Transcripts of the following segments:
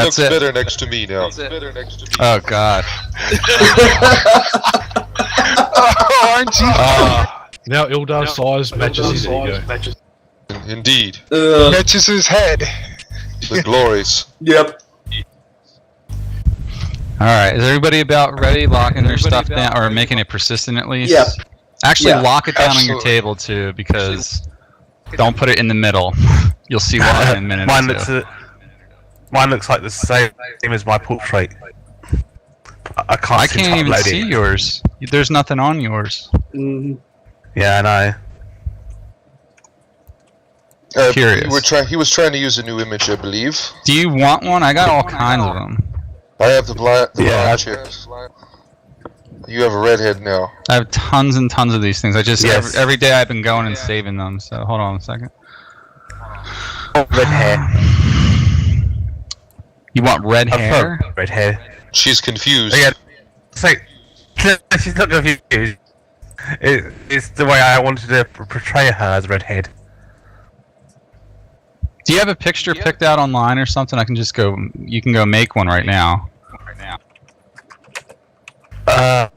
looks better next to me now. Oh God. RNG. Now Ildar's size matches his ego. Indeed. Matches his head. The glories. Yep. Alright, is everybody about ready locking their stuff down, or making it persistent at least? Yep. Actually, Yeah. lock it down on your Absolutely. table too, because don't put it in the middle. You'll see why in a minute. Mine looks like the same as my portrait. I I seem to can't even upload see it. yours. There's nothing on yours. Mm-hmm. Yeah, I know. Curious. He was trying to use a new image, I believe. Do you want one? I got all kinds of them. I have the blind Yeah, chick. You have a redhead now. I have tons and tons of these things. I just Yes. every day I've been going and saving them. So hold on a second. Red hair. You want red hair? Red hair. She's confused. Yeah. So, she's not confused. It's the way I wanted to portray her as redhead. Do you have a picture picked out online or something? I can just go. You can go make one right now. I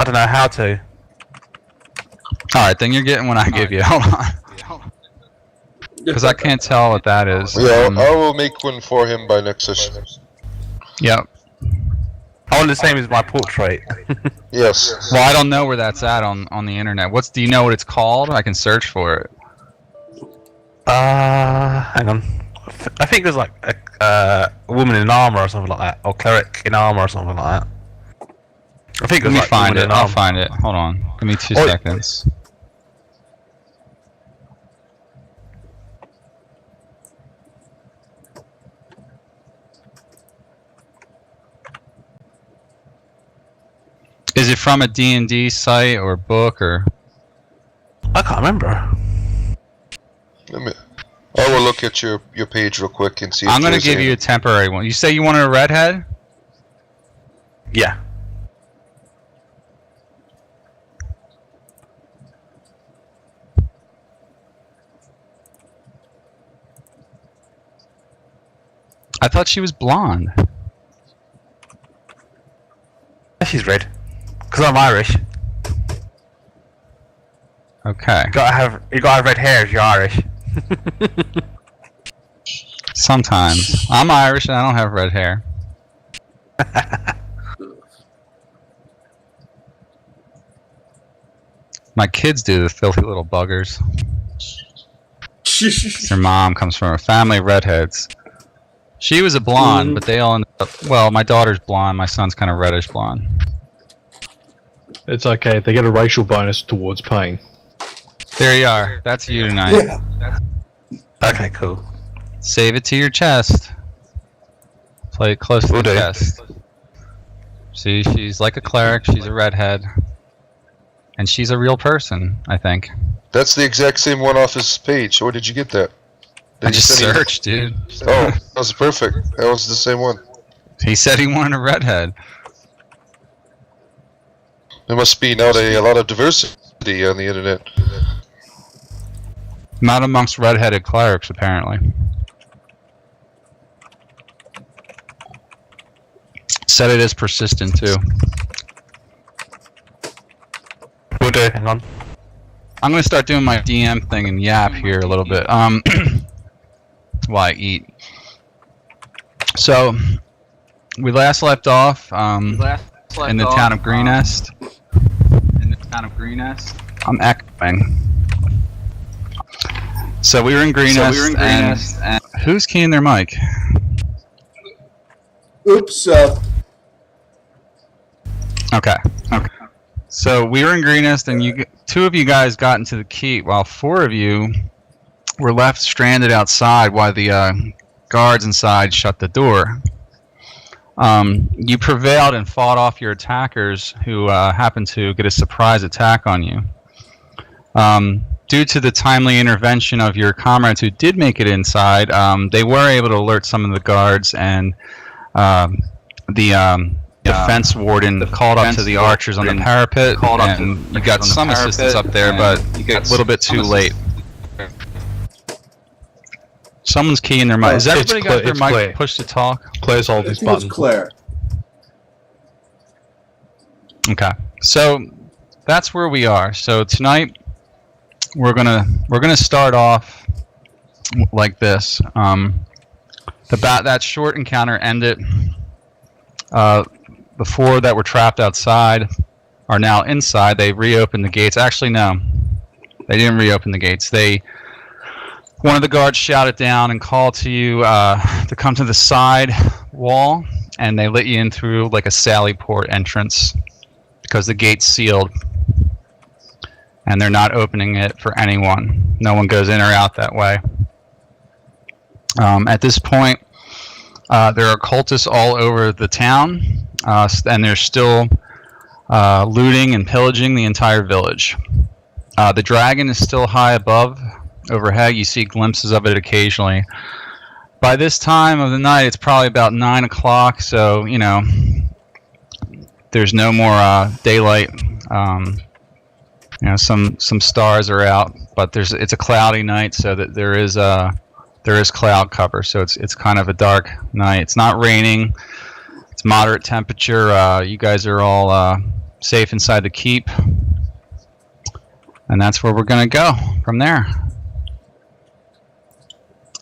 don't know how to. All right, then you're getting one I give you. Hold on, because I can't tell what that is. Yeah, I will make one for him by next session. Yep. I want the same as my portrait. Yes. Well, I don't know where that's at on the internet. Do you know what it's called? I can search for it. Hang on. I think there's like a woman in armor or something like that, or cleric in armor or something like that. I think Let there's me like find woman it. in I'll armor. find it. Hold on. Give me 2 Oh, seconds. Is it from a D&D site or book or? I can't remember. I will look at your page real quick and see. I'm gonna give you a temporary one. You say you wanted a redhead? Yeah. I thought she was blonde. She's red. Because I'm Irish. Okay. You gotta have red hair if you're Irish. Sometimes. I'm Irish and I don't have red hair. My kids do, the filthy little buggers. Their mom comes from a family of redheads. She was a blonde, but they all ended up... Well, my daughter's blonde, my son's kind of reddish blonde. It's okay. They get a racial bonus towards paying. There you are. That's you tonight. Yeah. Okay, cool. Save it to your chest. Play it close to Will the do. chest. See, she's like a cleric, she's a redhead. And she's a real person, I think. That's the exact same one off his page. Where did you get that? Did I you just send me- searched, dude. Oh, that was perfect. That was the same one. He said he wanted a redhead. There must be now a lot of diversity on the internet. Not amongst redheaded clerics, apparently. Said it is persistent, too. Will do. Hang on. I'm gonna start doing my DM thing and yap here a little bit. While I eat. So, we last left off in the town of Greenest. I'm echoing. So we were in Greenest, and who's keying their mic? Oops. Okay. So we were in Greenest, and two of you guys got into the keep, while 4 of you were left stranded outside while the guards inside shut the door. You prevailed and fought off your attackers, who happened to get a surprise attack on you. Due to the timely intervention of your comrades who did make it inside, they were able to alert some of the guards, and the defense warden called up to the archers on the parapet, and you got some assistance up there, but a little bit too late. Someone's keying their mic. Has It's everybody got their it's mic Claire. pushed to talk? Claire's I holding think his it's button. Claire. Okay. So that's where we are. So tonight we're gonna start off like this. That short encounter ended. The 4 that were trapped outside are now inside. They reopened the gates. Actually, no, they didn't reopen the gates. One of the guards shouted down and called to you to come to the side wall, and they let you in through like a sally port entrance because the gate's sealed, and they're not opening it for anyone. No one goes in or out that way. At this point, there are cultists all over the town, and they're still looting and pillaging the entire village. The dragon is still high above. Overhead, you see glimpses of it occasionally. By this time of the night, it's probably about 9 o'clock, so, you know, there's no more daylight. You know, some stars are out, but it's a cloudy night, so that there is cloud cover, so it's kind of a dark night. It's not raining. It's moderate temperature. You guys are all safe inside the keep, and that's where we're gonna go from there.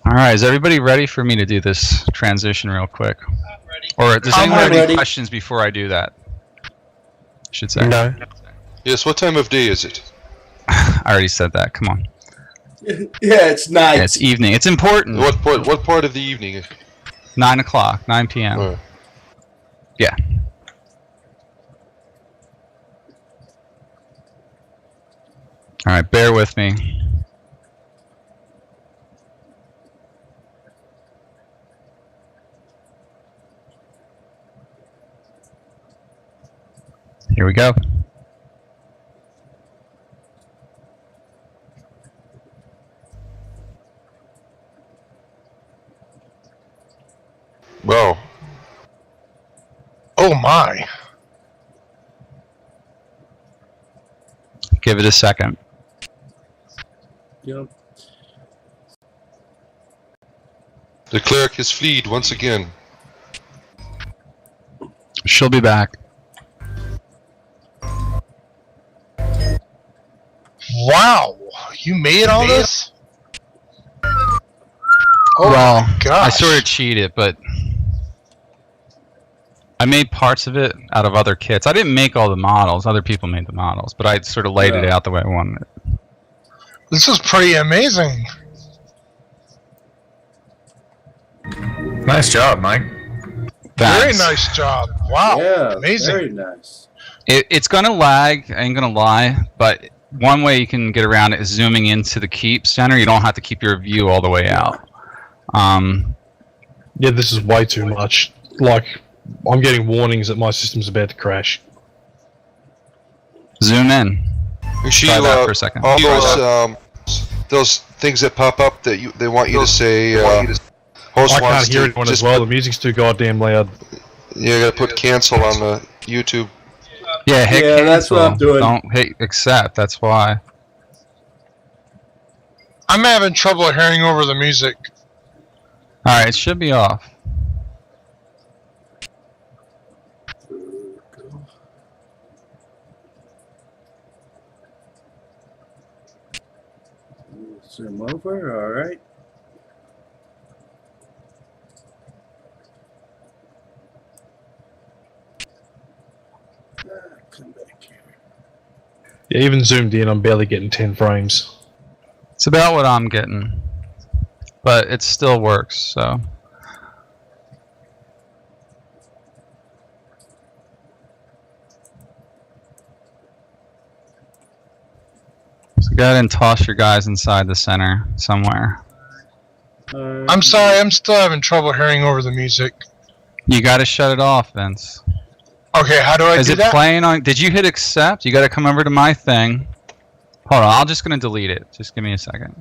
All right, is everybody ready for me to do this transition real quick? I'm ready. Or does anyone have any questions before I do that? I should say. No. Yes, what time of day is it? I already said that. Come on. Yeah, it's night. Yeah, it's evening. It's important. What part of the evening? 9 o'clock, 9 p.m. Oh. Yeah. All right, bear with me. Here we go. Well, Oh my. Give it a second. Yep. the cleric has fled once again. She'll be back. Wow. You made all this? Oh Well, my gosh. I sort of cheated, but I made parts of it out of other kits. I didn't make all the models. Other people made the models, but I sort of laid it out the way I wanted it. This is pretty amazing. Nice job, Mike. Very Thanks. nice job. Wow. Yeah, Amazing. very nice. It's gonna lag, I ain't gonna lie, but one way you can get around it is zooming into the keep center. You don't have to keep your view all the way out. Yeah, this is way too much. Like, I'm getting warnings that my system's about to crash. Zoom in. She, Try that for a second. all those things that pop up that they want you to say. Host I wants can't hear to anyone just as well. The music's too goddamn loud. You gotta put cancel on the YouTube. Yeah, hit Yeah, cancel. that's what I'm doing. Don't hit accept. That's why. I'm having trouble hearing over the music. All right, it should be off. Zoom over, alright. Come back here. Yeah, even zoomed in, I'm barely getting 10 frames. It's about what I'm getting, but it still works. So. So go ahead and toss your guys inside the center somewhere. I'm sorry, I'm still having trouble hearing over the music. You got to shut it off, Vince. Okay, how do I Is do it that? playing on? Did you hit accept? You got to come over to my thing. Hold on, I'm just gonna delete it. Just give me a second.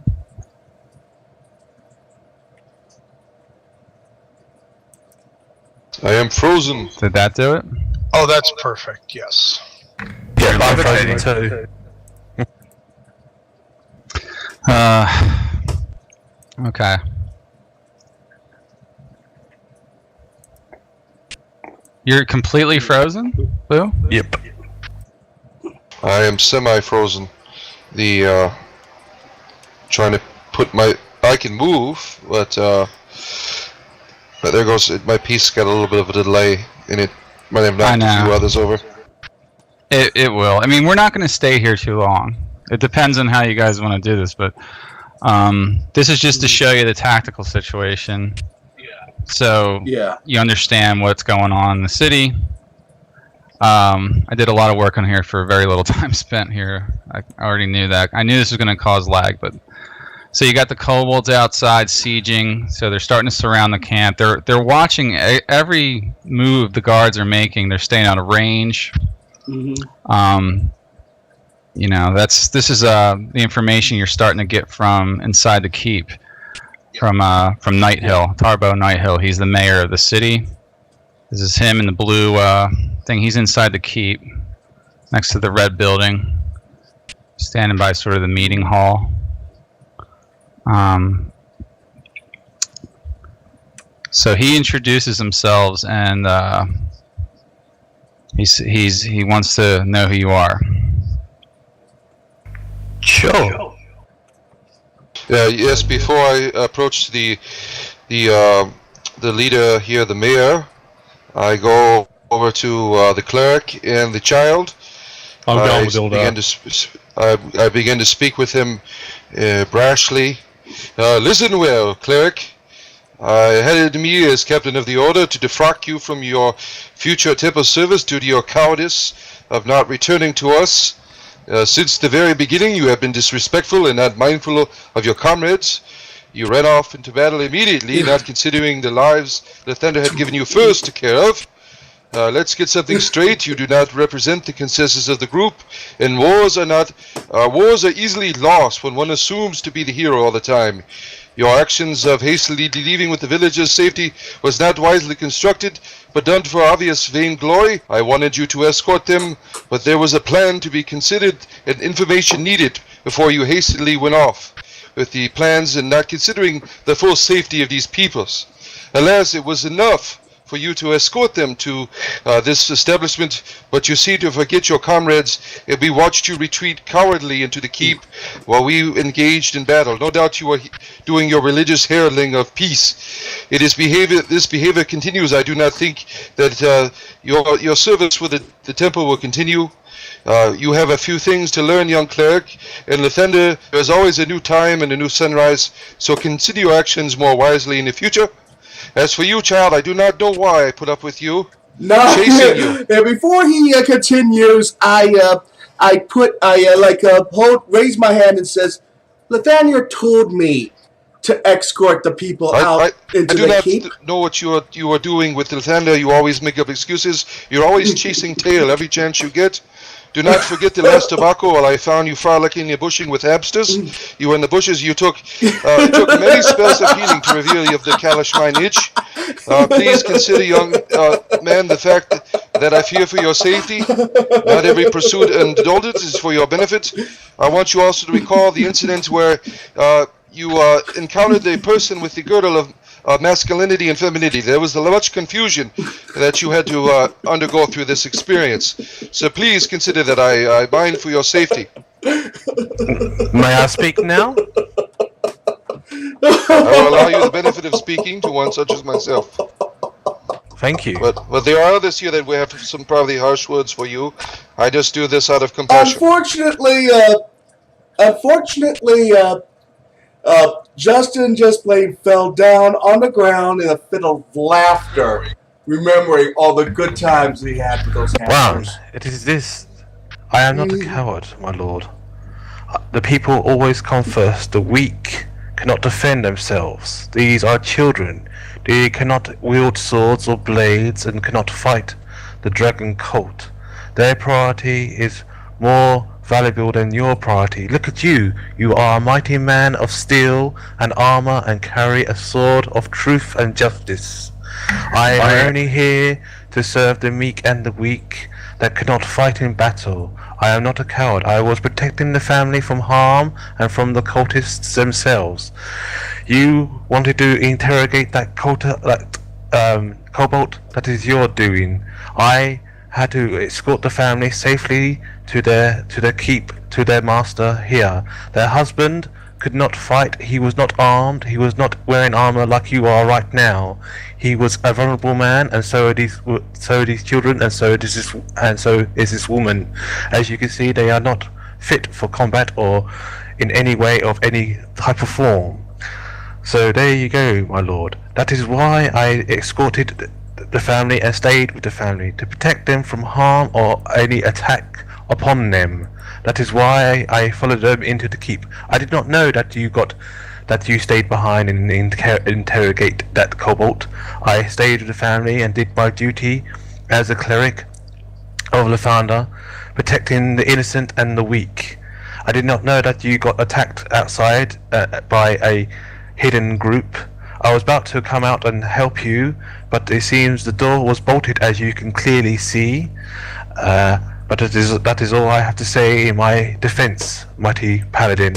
I am frozen. Did that do it? Oh, that's perfect, yes. Yeah, I'm frozen too. Okay. You're completely frozen, Boo? Yep. I am semi-frozen. Trying to put I can move, but there goes my piece. Got a little bit of a delay in it. Might have knocked a few others over. It will. I mean, we're not going to stay here too long. It depends on how you guys want to do this, but this is just to show you the tactical situation. So you understand what's going on in the city. I did a lot of work on here for very little time spent here. I already knew that. I knew this was going to cause lag, but so you got the kobolds outside sieging. So they're starting to surround the camp. They're watching every move the guards are making. They're staying out of range. Mm-hmm. You know, this is the information you're starting to get from inside the keep, from Nighthill, Tarbo Nighthill. He's the mayor of the city. This is him in the blue thing. He's inside the keep, next to the red building, standing by sort of the meeting hall. So he introduces himself, and he wants to know who you are. Sure. Yes. Before I approach the leader here, the mayor, I go over to the cleric and the child. I'm going with I begin to speak with him brashly. Listen well, cleric. I headed me as captain of the order to defrock you from your future temple service due to your cowardice of not returning to us. Since the very beginning, you have been disrespectful and not mindful of your comrades. You ran off into battle immediately, not considering the lives the Thunder had given you first to care of. Let's get something straight. You do not represent the consensus of the group, and wars are easily lost when one assumes to be the hero all the time. Your actions of hastily leaving with the villagers' safety was not wisely constructed, but done for obvious vain glory. I wanted you to escort them, but there was a plan to be considered and information needed before you hastily went off with the plans and not considering the full safety of these peoples. Alas, it was enough for you to escort them to this establishment, but you seem to forget your comrades, and we watched you retreat cowardly into the keep while we engaged in battle. No doubt you were doing your religious heralding of peace. This behavior continues. I do not think that your service with the temple will continue. You have a few things to learn, young cleric. In Lathander, there is always a new time and a new sunrise, so consider your actions more wisely in the future. As for you, child, I do not know why I put up with you. No, chasing you. And before he continues, I raise my hand and says, Nathaniel told me to escort the people out into the keep. I do not know what you are doing with Lathander. You always make up excuses. You're always chasing tail every chance you get. Do not forget the last tobacco while I found you frolicking in the bushing with hamsters. You were in the bushes. It took many spells of healing to reveal you of the Kalashmine itch. Please consider, young man, the fact that I fear for your safety. Not every pursuit and indulgence is for your benefit. I want you also to recall the incident where you encountered a person with the girdle of masculinity and femininity. There was much confusion that you had to undergo through this experience. So please consider that I mind for your safety. May I speak now? I will allow you the benefit of speaking to one such as myself. Thank you. But there are others here that we have some probably harsh words for you. I just do this out of compassion. Unfortunately, Justin just fell down on the ground in a fit of laughter, remembering all the good times he had with those hamsters. Brown, it is this. I am not a coward, my lord. The people always come first. The weak cannot defend themselves. These are children. They cannot wield swords or blades and cannot fight the dragon cult. Their priority is more valuable than your priority. Look at you. You are a mighty man of steel and armor and carry a sword of truth and justice. I am only here to serve the meek and the weak that cannot fight in battle. I am not a coward. I was protecting the family from harm and from the cultists themselves. You wanted to interrogate that Cobalt, that is your doing. I had to escort the family safely to their keep, to their master here. Their husband could not fight. He was not armed. He was not wearing armor like you are right now. He was a vulnerable man, and so are these children, and so is this woman. As you can see, they are not fit for combat or in any way of any type of form. So there you go, my lord. That is why I escorted the family and stayed with the family, to protect them from harm or any attack upon them. That is why I followed them into the keep. I did not know that you stayed behind and interrogate that Cobalt. I stayed with the family and did my duty as a cleric of the founder, protecting the innocent and the weak. I did not know that you got attacked outside by a hidden group. I was about to come out and help you, but it seems the door was bolted, as you can clearly see. But that is all I have to say in my defense, mighty paladin.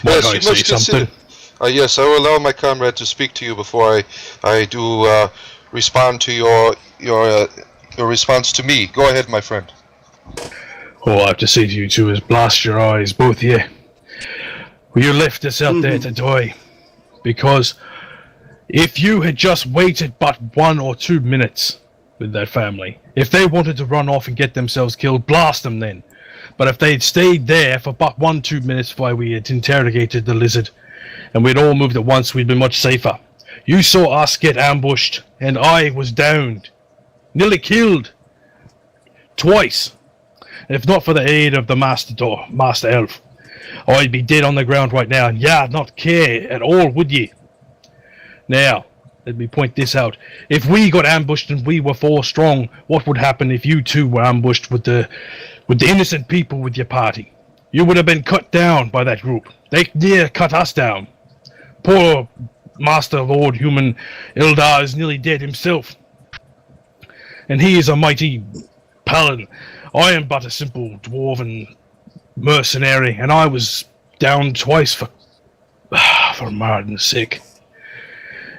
Yes, I you say must consider. something? Yes, I will allow my comrade to speak to you before I do respond to your response to me. Go ahead, my friend. All I have to say to you two is blast your eyes, both of you. You left us out there to die. Because if you had just waited but 1 or 2 minutes with that family, if they wanted to run off and get themselves killed, blast them then. But if they'd stayed there for but 1-2 minutes while we had interrogated the lizard, and we'd all moved at once, we'd been much safer. You saw us get ambushed, and I was downed. Nearly killed. Twice. And if not for the aid of the Master Elf, I'd be dead on the ground right now, and not care at all, would ye? Now, let me point this out. If we got ambushed and we were 4 strong, what would happen if you two were ambushed with the innocent people with your party? You would have been cut down by that group. They near cut us down. Poor Master Lord Human Ildar is nearly dead himself. And he is a mighty paladin. I am but a simple dwarven mercenary, and I was down twice for Martin's sake.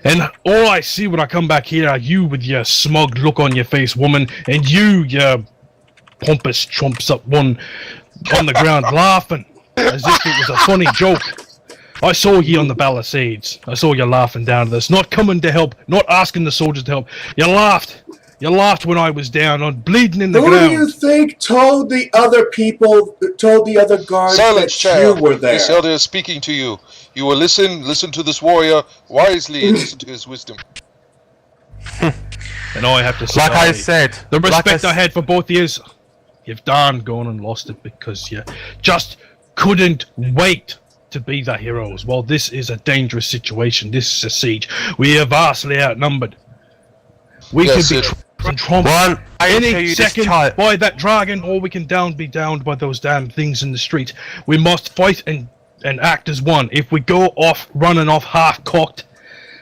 And all I see when I come back here are you with your smug look on your face, woman, and your pompous trumps up one on the ground laughing as if it was a funny joke. I saw ye on the Palisades. I saw you laughing down to this, not coming to help, not asking the soldiers to help. You laughed. You laughed when I was down, on bleeding in the ground. Who do you think told the other guards Silence, that child. you were there? This elder is speaking to you. You will listen to this warrior wisely and listen to his wisdom. And I have to say, Like I said, the respect like I had for both of yous, you've darn gone and lost it because you just couldn't wait to be the heroes. Well, this is a dangerous situation. This is a siege. We are vastly outnumbered. We Yes, could be trampled One, I tell any you second this child. by that dragon, or we can be downed by those damn things in the street. We must fight and act as one. If we go off running off half-cocked,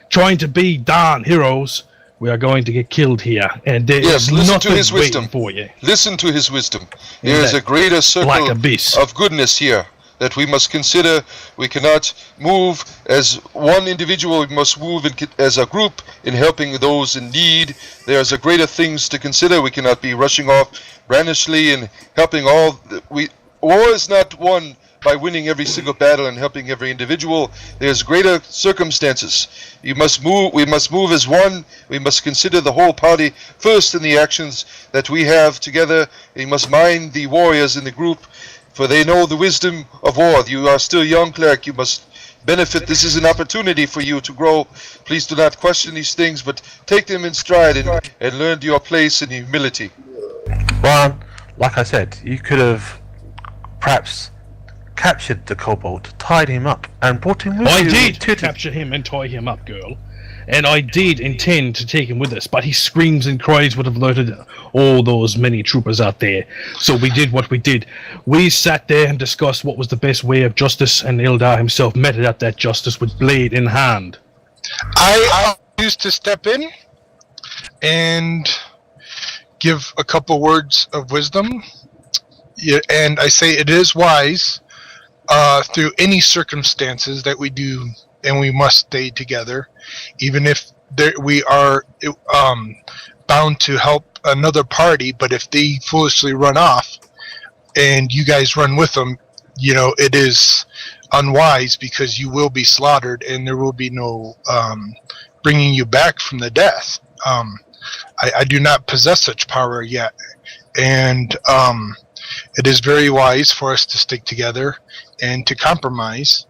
trying to be darn heroes, we are going to get killed here. And there Yes, is listen nothing to his wisdom. waiting for you. Listen to his wisdom. In There is that a greater black circle abyss. of goodness here that we must consider. We cannot move as one individual. We must move as a group in helping those in need. There's a greater things to consider. We cannot be rushing off brandishly and helping all. War is not won by winning every single battle and helping every individual. There's greater circumstances. We must move as one. We must consider the whole party first in the actions that we have together. We must mind the warriors in the group, for they know the wisdom of war. You are still young, cleric. You must benefit. This is an opportunity for you to grow. Please do not question these things, but take them in stride and learn your place in humility. Well, like I said, you could have perhaps captured the kobold, tied him up, and brought him with you. I did to capture him and tie him up, girl. And I did intend to take him with us, but his screams and cries would have alerted all those many troopers out there. So we did what we did. We sat there and discussed what was the best way of justice, and Ildar himself meted out that justice with blade in hand. I used to step in and give a couple words of wisdom. Yeah, and I say it is wise through any circumstances that we do and we must stay together, even if we are bound to help another party. But if they foolishly run off and you guys run with them, it is unwise, because you will be slaughtered and there will be no bringing you back from the death. I do not possess such power yet, and it is very wise for us to stick together and to compromise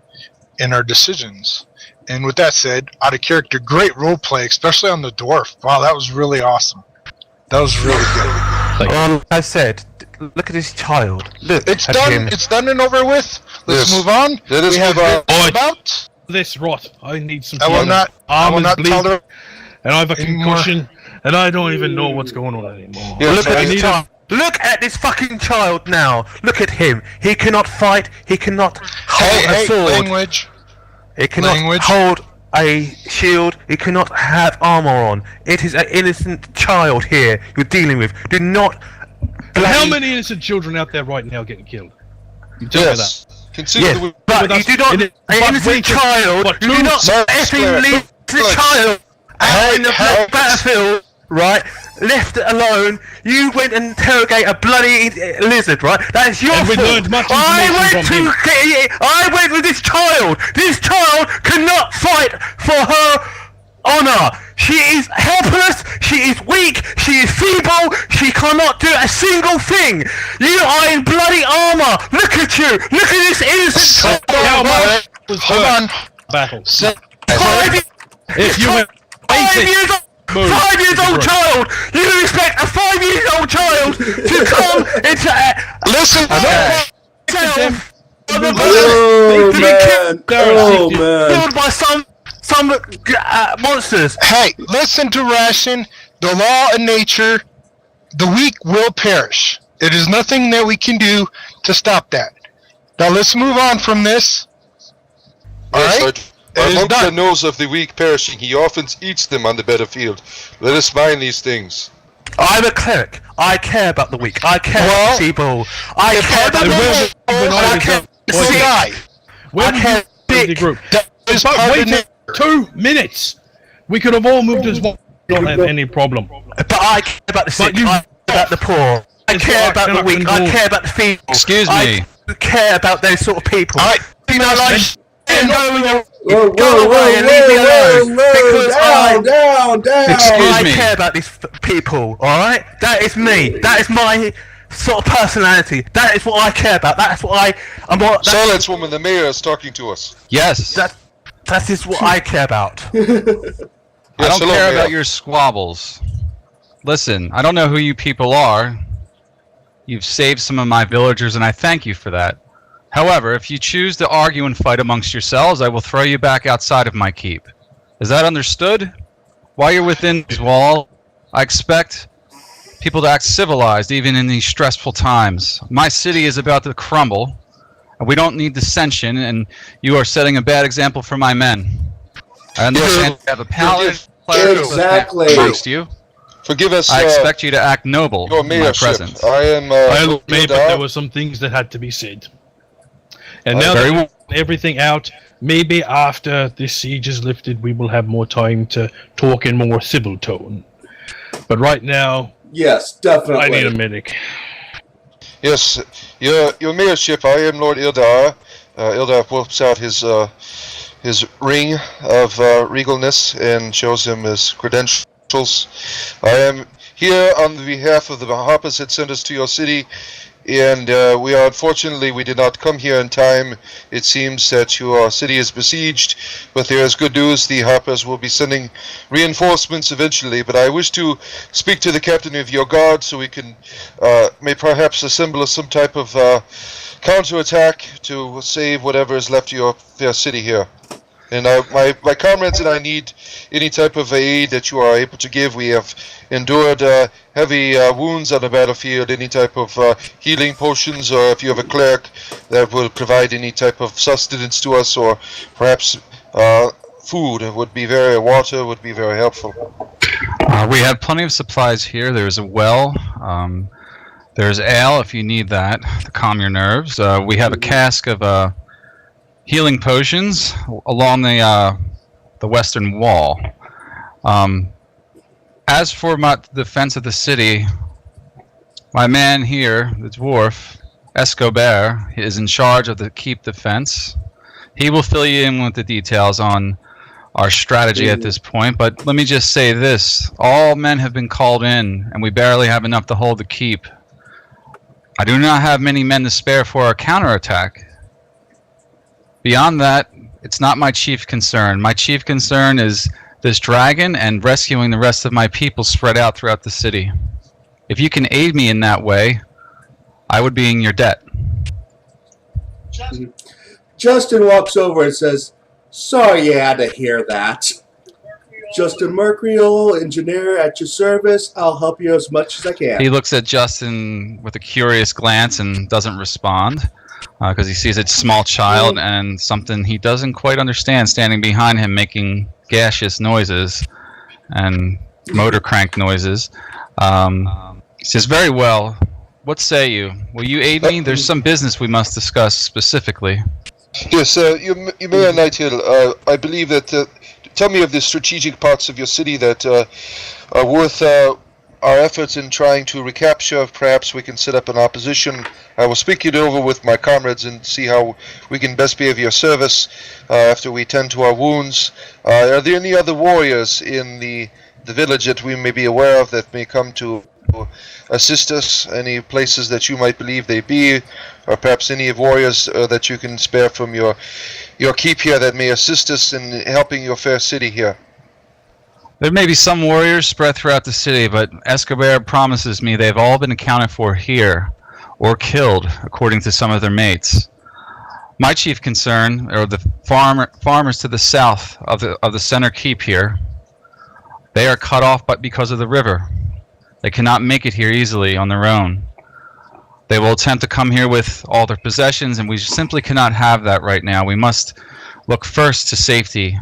in our decisions. And with that said, out of character, great role play, especially on the dwarf. Wow, that was really awesome. That was really good. Like I said, look at this child. Look, It's at done. him. It's done and over with. Let's Yes. move on. Let us We have move on. about. This rot. I need some. I will healing. not. I Arm will is not bleeding, tolerate. and I have a anymore. concussion, and I don't even know what's going on anymore. Yeah, Look at I this need child. Look at this fucking child now. Look at him. He cannot fight. He cannot hold a Hey, sword. language. He cannot language. hold a shield. He cannot have armor on. It is an innocent child here you're dealing with. Do not. And how blame- many innocent children out there right now getting killed? You tell me that. Yes. Consider Yes, the but with you us do not. in An it- but innocent wait, child. but You do two- not Sir, effing leave the Claire. child out in the Hey, battlefield, right? Left alone. You went and interrogate a bloody lizard, right? That's your And we fault. learned much I information went from to him. get it. I went with this child. This child cannot fight for her honor. She is helpless. She is weak. She is feeble. She cannot do a single thing. You are in bloody armor. Look at you. Look at this innocent How child. much was Hold hurt on. battle? Sit. 5 years, If you went 5 basic, years old. move. 5 years old Right. child! You expect a 5 years old child to come into Listen. Oh, man. Oh, man. killed by some monsters. Hey, listen to Ration. The law of nature. The weak will perish. It is nothing that we can do to stop that. Now let's move on from this. Yes, Alright? our It is monk that done. knows of the weak perishing, he often eats them on the battlefield. Let us mind these things. I'm a cleric. I care about the weak. I care Well, about the feeble. I care about And the when- weak. when I I was care up- about the when- sick. Die. When I did can't you leave the pick. group? That is But part of wait the 2 minutes. We could have all moved as one. Don't have any problem. But I care about the sick. you- I care about the poor. I It's care what I about the cannot weak. I control. care about the feeble. Excuse me. I care about those sort of people. Alright. You know, like, Whoa, go away and leave me alone because down. Excuse I me. care about these people. All right, that is me. That is my sort of personality. That is what I care about. That's what I'm. What Silence, woman, the mayor is talking to us. Yes. that is what I care about. I Yes, don't hello, care Mayor. about your squabbles. Listen, I don't know who you people are. You've saved some of my villagers, and I thank you for that. However, if you choose to argue and fight amongst yourselves, I will throw you back outside of my keep. Is that understood? While you're within these walls, I expect people to act civilized even in these stressful times. My city is about to crumble, and we don't need dissension, and you are setting a bad example for my men. I understand you have a paladin cleric Exactly. amongst you. Forgive us I expect you to act noble your in my mayorship. presence. I am Well, maybe, but Ildar. there were some things that had to be said. And now Very that well. everything out, maybe after this siege is lifted, we will have more time to talk in more civil tone. But right now, Yes, I need a definitely. medic. Yes, your mayorship. I am Lord Ildar. Ildar whips out his ring of regalness and shows him his credentials. I am here on behalf of the Harpers that sent us to your city, and we did not come here in time. It seems that your city is besieged, but there is good news. The Harpers will be sending reinforcements eventually, but I wish to speak to the captain of your guard so we can may perhaps assemble some type of counterattack to save whatever is left of their city here. And my comrades and I need any type of aid that you are able to give. We have endured heavy wounds on the battlefield. Any type of healing potions, or if you have a cleric that will provide any type of sustenance to us, or perhaps food water would be very helpful. We have plenty of supplies here. There's a well. There's ale if you need that to calm your nerves. We have a cask of healing potions along the western wall. As for the defense of the city, my man here, the dwarf, Escobar, is in charge of the keep defense. He will fill you in with the details on our strategy at this point, but let me just say this. All men have been called in, and we barely have enough to hold the keep. I do not have many men to spare for our counterattack. Beyond that, it's not my chief concern. My chief concern is this dragon and rescuing the rest of my people spread out throughout the city. If you can aid me in that way, I would be in your debt. Justin walks over and says, "Sorry you had to hear that. Justin Mercurial, engineer at your service. I'll help you as much as I can." He looks at Justin with a curious glance and doesn't respond because he sees a small child and something he doesn't quite understand standing behind him making gaseous noises and motor crank noises. He says, "Very well. What say you? Will you aid me? There's some business we must discuss specifically." Yes, you Mayor Nighthill, I believe that... tell me of the strategic parts of your city that are worth our efforts in trying to recapture. Perhaps we can set up an opposition. I will speak it over with my comrades and see how we can best be of your service after we tend to our wounds. Are there any other warriors in the village that we may be aware of that may come to assist us? Any places that you might believe they be, or perhaps any warriors that you can spare from your keep here that may assist us in helping your fair city here? There may be some warriors spread throughout the city, but Escobar promises me they've all been accounted for here, or killed, according to some of their mates. My chief concern are the farmers to the south of the center keep here. They are cut off because of the river. They cannot make it here easily on their own. They will attempt to come here with all their possessions, and we simply cannot have that right now. We must look first to safety.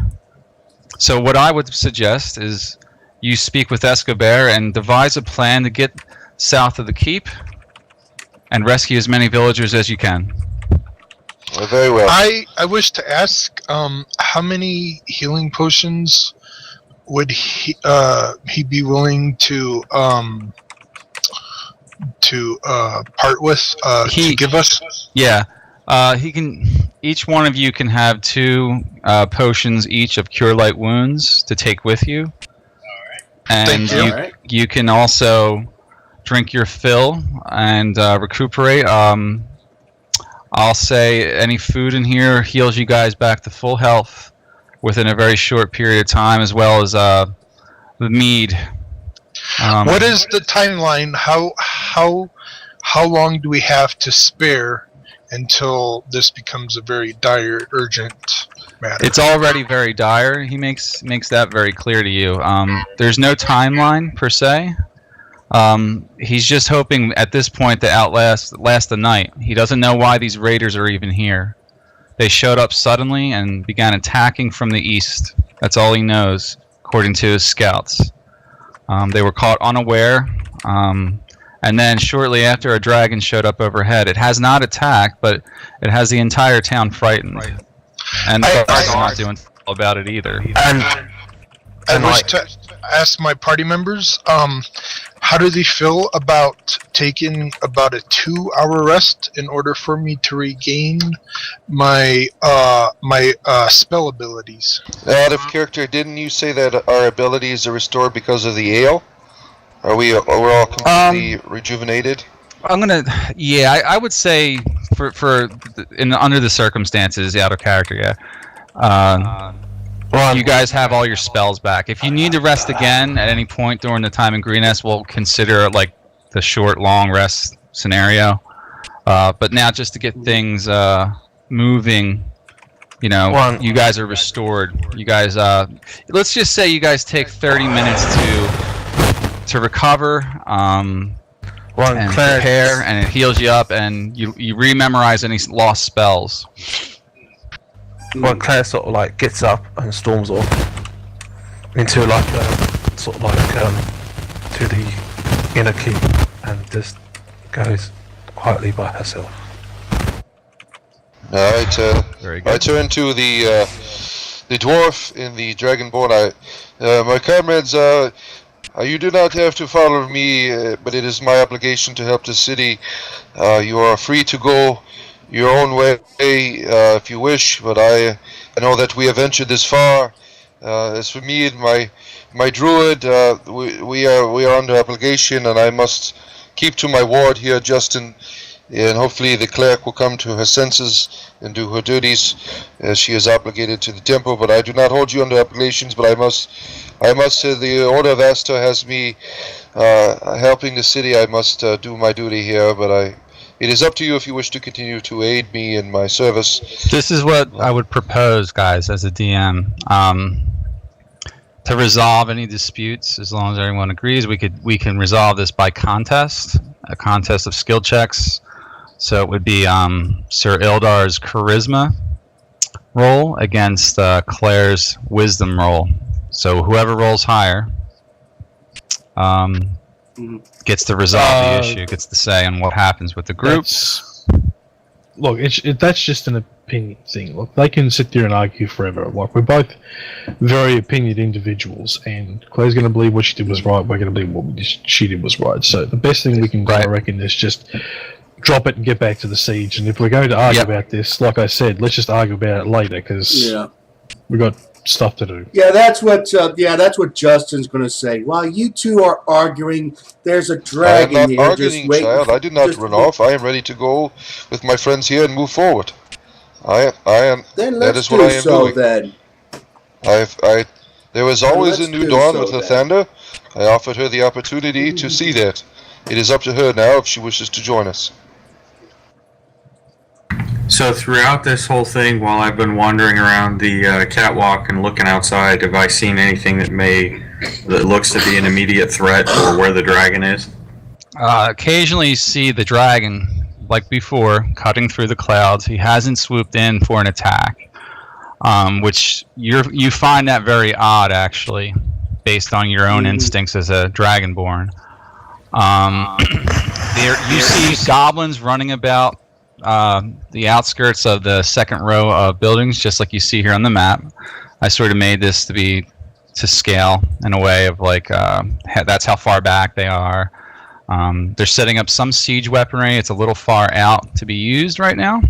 So what I would suggest is you speak with Escobar and devise a plan to get south of the keep and rescue as many villagers as you can. Very well. I wish to ask, how many healing potions would he be willing to part with to give us? Yeah, he can. Each one of you can have 2 potions each of Cure Light Wounds to take with you. And Thank you. You can also drink your fill and recuperate. I'll say any food in here heals you guys back to full health within a very short period of time, as well as the mead. What is the timeline? How long do we have to spare until this becomes a very dire, urgent matter? It's already very dire. He makes that very clear to you. There's no timeline per se. He's just hoping at this point to last the night. He doesn't know why these raiders are even here. They showed up suddenly and began attacking from the east. That's all he knows, according to his scouts. They were caught unaware, and then shortly after, a dragon showed up overhead. It has not attacked, but it has the entire town frightened. Right. And the guards are not doing about it either. I wish to ask my party members, how do they feel about taking about a 2-hour rest in order for me to regain my spell abilities? Out of character, didn't you say that our abilities are restored because of the ale? We're all completely rejuvenated? I would say under the circumstances, out of character, yeah. You guys have all your spells back. If you need to rest again at any point during the time in Greenest, we'll consider it like the short, long rest scenario. But now, just to get things moving, you guys are restored. You guys, let's just say you guys take 30 minutes to recover, and prepare, and it heals you up, and you rememorize any lost spells. Well, Claire sort of like gets up and storms off into like to the inner keep and just goes quietly by herself. All right. Very I good. turn to the dwarf in the dragonborn. My comrades, you do not have to follow me, but it is my obligation to help the city. You are free to go your own way if you wish, but I know that we have ventured this far. As for me and my druid, we are under obligation, and I must keep to my ward here, Justin. And hopefully the cleric will come to her senses and do her duties as she is obligated to the temple. But I do not hold you under obligations, but I must the Order of Asta has me helping the city. I must do my duty here, but it is up to you if you wish to continue to aid me in my service. This is what I would propose, guys, as a DM. To resolve any disputes, as long as everyone agrees, we can resolve this by contest, a contest of skill checks. So it would be Sir Ildar's charisma roll against Claire's wisdom roll. So whoever rolls higher gets to resolve the issue, gets to say on what happens with the group. That's just an opinion thing. Look, they can sit there and argue forever. Like, we're both very opinionated individuals, and Claire's going to believe what she did was right. We're going to believe what she did was right. So the best thing we can do, I reckon, is just drop it and get back to the siege. And if we're going to argue about this, like I said, let's just argue about it later, because we've got stuff to do. Yeah, that's what Justin's going to say. While you two are arguing, there's a dragon I am here. not arguing, child. I did not run off. I am ready to go with my friends here and move forward. I am. Then that let's is what I am doing. Then. There was always a new dawn with then. Lathander. I offered her the opportunity to see that. It is up to her now if she wishes to join us. So throughout this whole thing, while I've been wandering around the catwalk and looking outside, have I seen anything that looks to be an immediate threat, or where the dragon is? Occasionally you see the dragon, like before, cutting through the clouds. He hasn't swooped in for an attack, which you find that very odd, actually, based on your own instincts as a dragonborn. You see goblins running about the outskirts of the second row of buildings, just like you see here on the map. I sort of made this to scale in a way of like that's how far back they are. They're setting up some siege weaponry. It's a little far out to be used right now.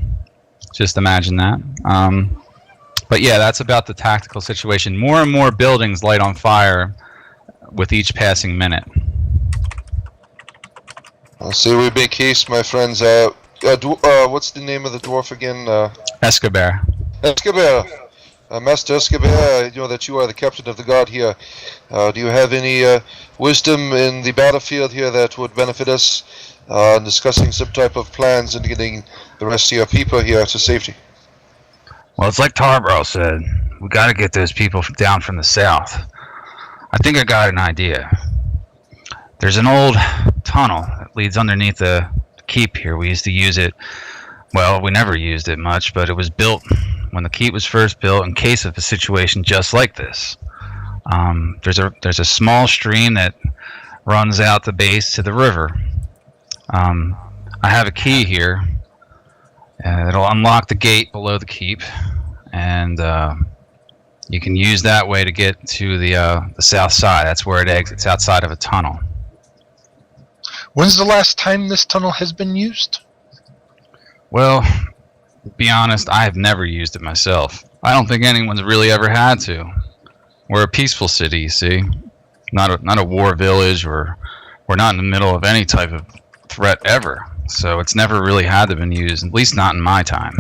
Just imagine that. But yeah, that's about the tactical situation. More and more buildings light on fire with each passing minute. I'll say we make haste, my friends. What's the name of the dwarf again? Escobar. Escobar. Master Escobar, I know that you are the captain of the guard here. Do you have any wisdom in the battlefield here that would benefit us in discussing some type of plans and getting the rest of your people here to safety? Well, it's like Tarbro said. We got to get those people down from the south. I think I got an idea. There's an old tunnel that leads underneath the keep here. We used to use it. Well, we never used it much, but it was built when the keep was first built in case of a situation just like this. There's a small stream that runs out the base to the river. I have a key here. It'll unlock the gate below the keep, and you can use that way to get to the south side. That's where it exits, outside of a tunnel. When's the last time this tunnel has been used? Well, to be honest, I have never used it myself. I don't think anyone's really ever had to. We're a peaceful city, you see. Not a war village, or we're not in the middle of any type of threat ever. So it's never really had to been used, at least not in my time.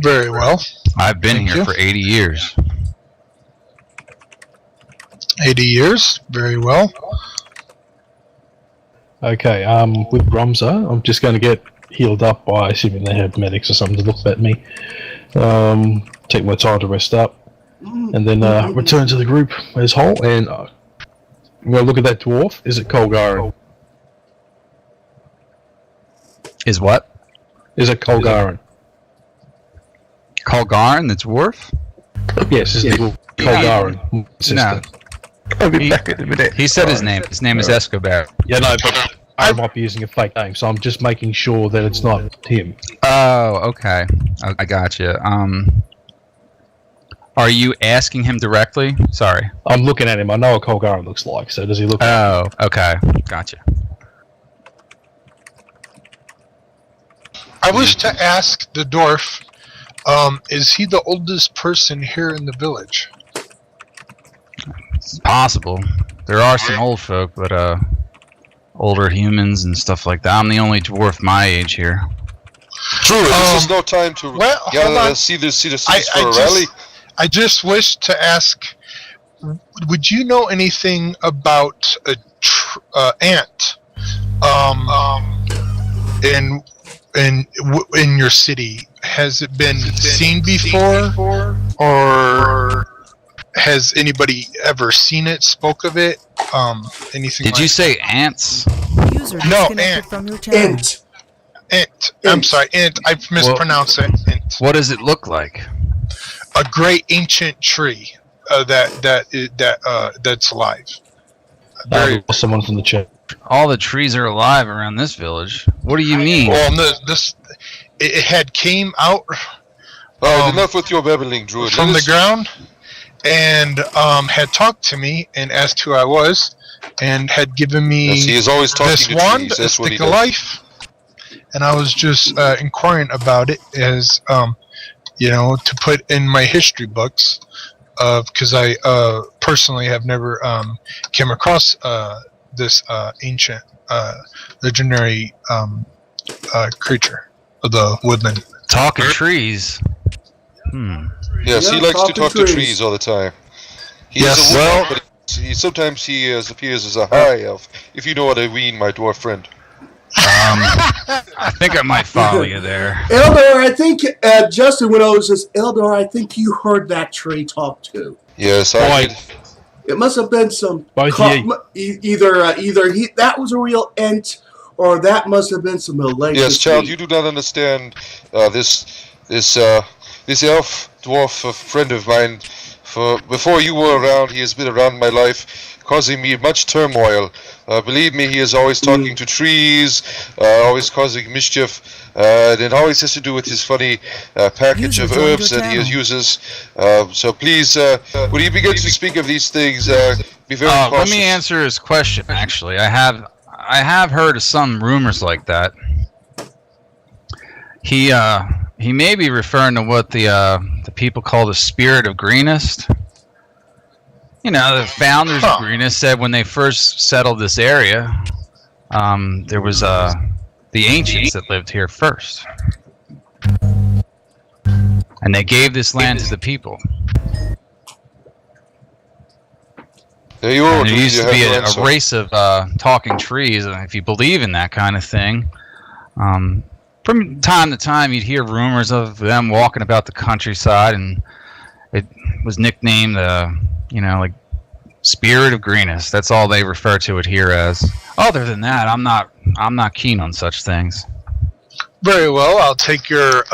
Very well. I've been Thank here you. for 80 years. 80 years. Very well. Okay, with Gromza, I'm just going to get healed up by assuming they have medics or something to look at me. Take my time to rest up, and then return to the group as whole. And we'll look at that dwarf. Is it Colgarin? Is what? Is it Colgarin? Colgarin, the dwarf? Yes, is it Colgarin? No. I'll be back in a minute. He said his name. His name is Escobar. Yeah, no, but I might be using a fake name, so I'm just making sure that it's not him. Oh, okay. I gotcha. Are you asking him directly? Sorry. I'm looking at him. I know what Colgarin looks like, so does he look Oh, okay. Gotcha. I wish to ask the dwarf, is he the oldest person here in the village? It's possible. There are some old folk, but older humans and stuff like that. I'm the only dwarf my age here. True, this is no time to well, hold on. see the citizens for a rally. I just wish to ask, would you know anything about a ant in your city? Has it been seen before, or has anybody ever seen it, spoke of it? Anything? Did you say ants? User No, disconnected ant. from your channel. Ant. I'm sorry, ant. I mispronounced it. Ant. What does it look like? A great ancient tree that's alive. Very someone from the chat. All the trees are alive around this village. What do you mean? Well, it had came out Enough with your babbling, Druid. from the ground and had talked to me and asked who I was and had given me Yes, he is always talking this to wand, trees. a That's what he stick of does. life, and I was just inquiring about it as to put in my history books, because I personally have never came across this ancient legendary creature of the woodland. Talking trees. Yes, he Yeah, likes to talking talk to trees. trees all the time. He Yes, is a well- wolf, but sometimes he appears as a high elf, if you know what I mean, my dwarf friend. I think I might follow you there. Eldor, I think Justin went over and says, Eldor, I think you heard that tree talk too. Yes, Boy. I did. It must have been some Both either he that was a real ent, or that must have been some legacy. Yes, child, you do not understand this elf dwarf friend of mine. For before you were around, he has been around my life, causing me much turmoil. Believe me, he is always talking to trees, always causing mischief, and it always has to do with his funny package User of joined herbs your that he channel. uses. So please, when you begin to speak of these things, be very cautious. Let me answer his question. Actually, I have heard of some rumors like that. He may be referring to what the people call the spirit of greenest. You know, the founders of Greenest said when they first settled this area, there was the ancients that lived here first, and they gave this land to the people. There you are. And there used you to be have a answer. race of talking trees, and if you believe in that kind of thing, from time to time you'd hear rumors of them walking about the countryside, and it was nicknamed like Spirit of Greenest. That's all they refer to it here as. Other than that, I'm not keen on such things. Very well. I'll take your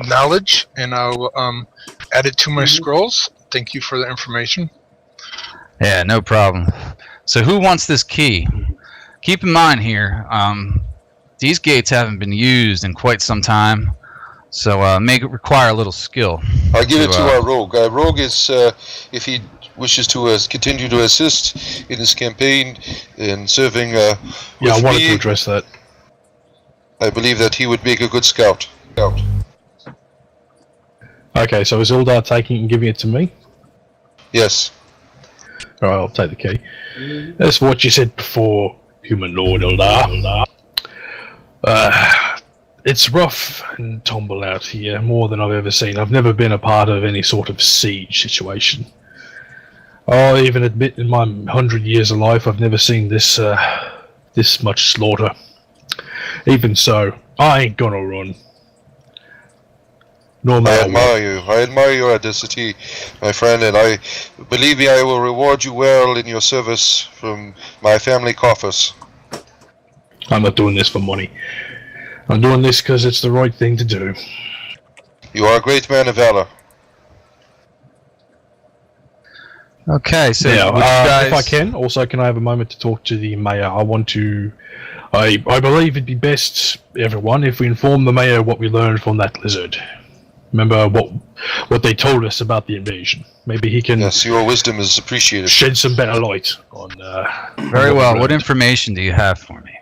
knowledge and I'll add it to my scrolls. Thank you for the information. Yeah, no problem. So who wants this key? Keep in mind here, these gates haven't been used in quite some time, so may require a little skill. I'll give it to our rogue. Rogue is, if he wishes to continue to assist in this campaign in serving Yeah, I with wanted me, to address that. I believe that he would make a good scout. Okay, so is Ildar taking it and giving it to me? Yes. Alright, I'll take the key. That's what you said before, human lord Ildar. It's rough and tumble out here, more than I've ever seen. I've never been a part of any sort of siege situation. I'll even admit in my 100 years of life I've never seen this much slaughter. Even so, I ain't gonna run. No I matter what. admire you. I admire your audacity, my friend, and I believe me, I will reward you well in your service from my family coffers. I'm not doing this for money. I'm doing this because it's the right thing to do. You are a great man of valor. Okay, so Now, would you guys... if I can, also can I have a moment to talk to the mayor? I want to I believe it'd be best, everyone, if we inform the mayor what we learned from that lizard. Remember what they told us about the invasion. Maybe he can Yes, your wisdom is appreciated. shed some better light on. Very well. What learned. information do you have for me?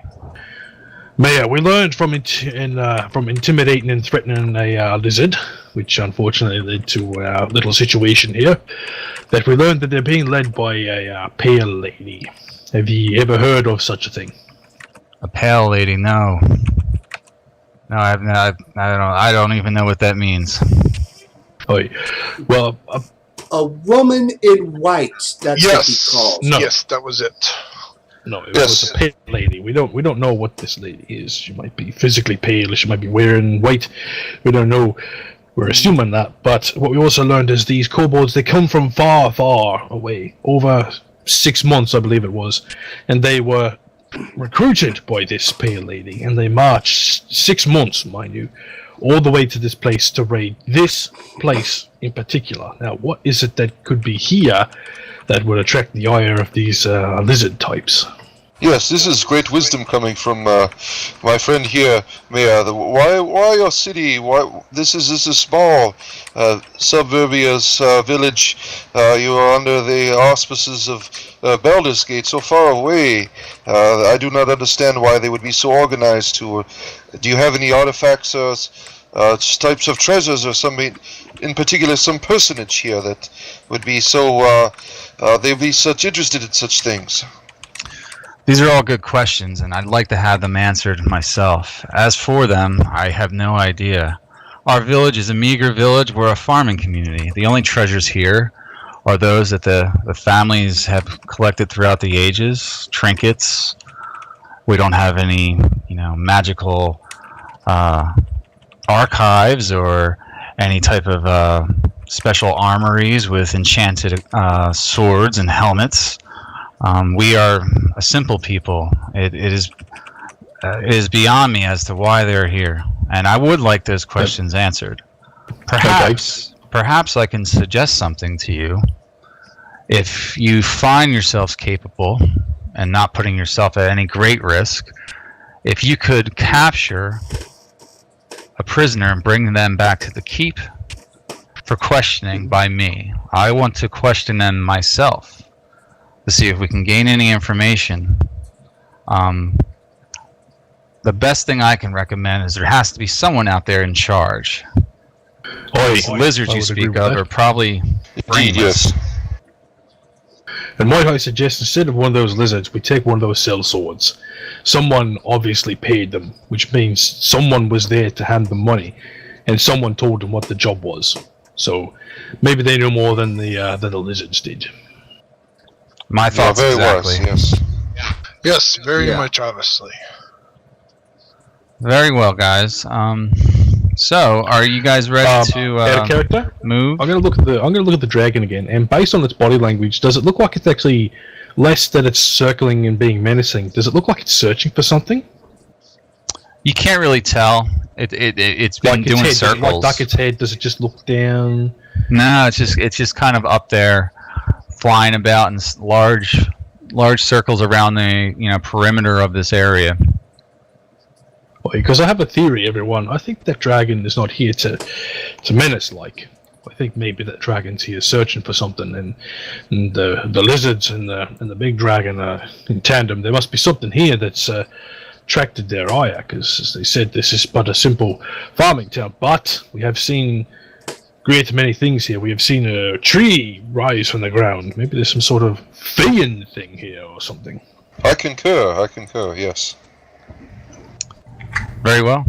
Mayor, we learned from intimidating and threatening a lizard, which unfortunately led to our little situation here, that we learned that they're being led by a pale lady. Have you ever heard of such a thing? A pale lady? No. No, I don't even know what that means. Oh, well, A woman in white. That's what he Yes. calls. No. Yes, that was it. no, it Yes. was a pale lady. We don't know what this lady is. She might be physically pale. She might be wearing white. We don't know. We're assuming that. But what we also learned is these kobolds, they come from far, far away. Over 6 months, I believe it was. And they were recruited by this pale lady. And they marched 6 months, mind you, all the way to this place to raid this place in particular. Now, what is it that could be here that would attract the ire of these lizard types? Yes, this is great wisdom coming from my friend here, Mayor. Why your city? Why this is a small, suburbious village. You are under the auspices of Baldur's Gate, so far away. I do not understand why they would be so organized to. Do you have any artifacts or types of treasures or something, in particular, some personage here that would be so? They'd be such interested in such things. These are all good questions, and I'd like to have them answered myself. As for them, I have no idea. Our village is a meager village. We're a farming community. The only treasures here are those that the families have collected throughout the ages, trinkets. We don't have any, magical archives or any type of special armories with enchanted swords and helmets. We are a simple people. It is beyond me as to why they're here, and I would like those questions answered. Perhaps I can suggest something to you. If you find yourselves capable and not putting yourself at any great risk, if you could capture a prisoner and bring them back to the keep for questioning by me. I want to question them myself to see if we can gain any information. The best thing I can recommend is there has to be someone out there in charge. These lizards you speak of are probably brainless. Yes. And might I suggest, instead of one of those lizards, we take one of those cell swords. Someone obviously paid them, which means someone was there to hand them money, and someone told them what the job was. So maybe they know more than the lizards did. My thoughts very exactly. wise, yes. Yes, very Yeah. much, obviously. Very well, guys. So, are you guys ready Out of to character, move? I'm gonna look at the dragon again, and based on its body language, does it look like it's actually less that it's circling and being menacing? Does it look like it's searching for something? You can't really tell. It's been Like doing its head, does it circles. duck its head? Does it just look down? No, it's just kind of up there, flying about in large circles around the perimeter of this area. Because I have a theory, everyone. I think that dragon is not here to menace. I think maybe that dragon's here searching for something, and the lizards and the big dragon are in tandem. There must be something here that's attracted their ire, because as they said, this is but a simple farming town. But we have seen great many things here. We have seen a tree rise from the ground. Maybe there's some sort of Feyan thing here or something. I concur, yes. Very well.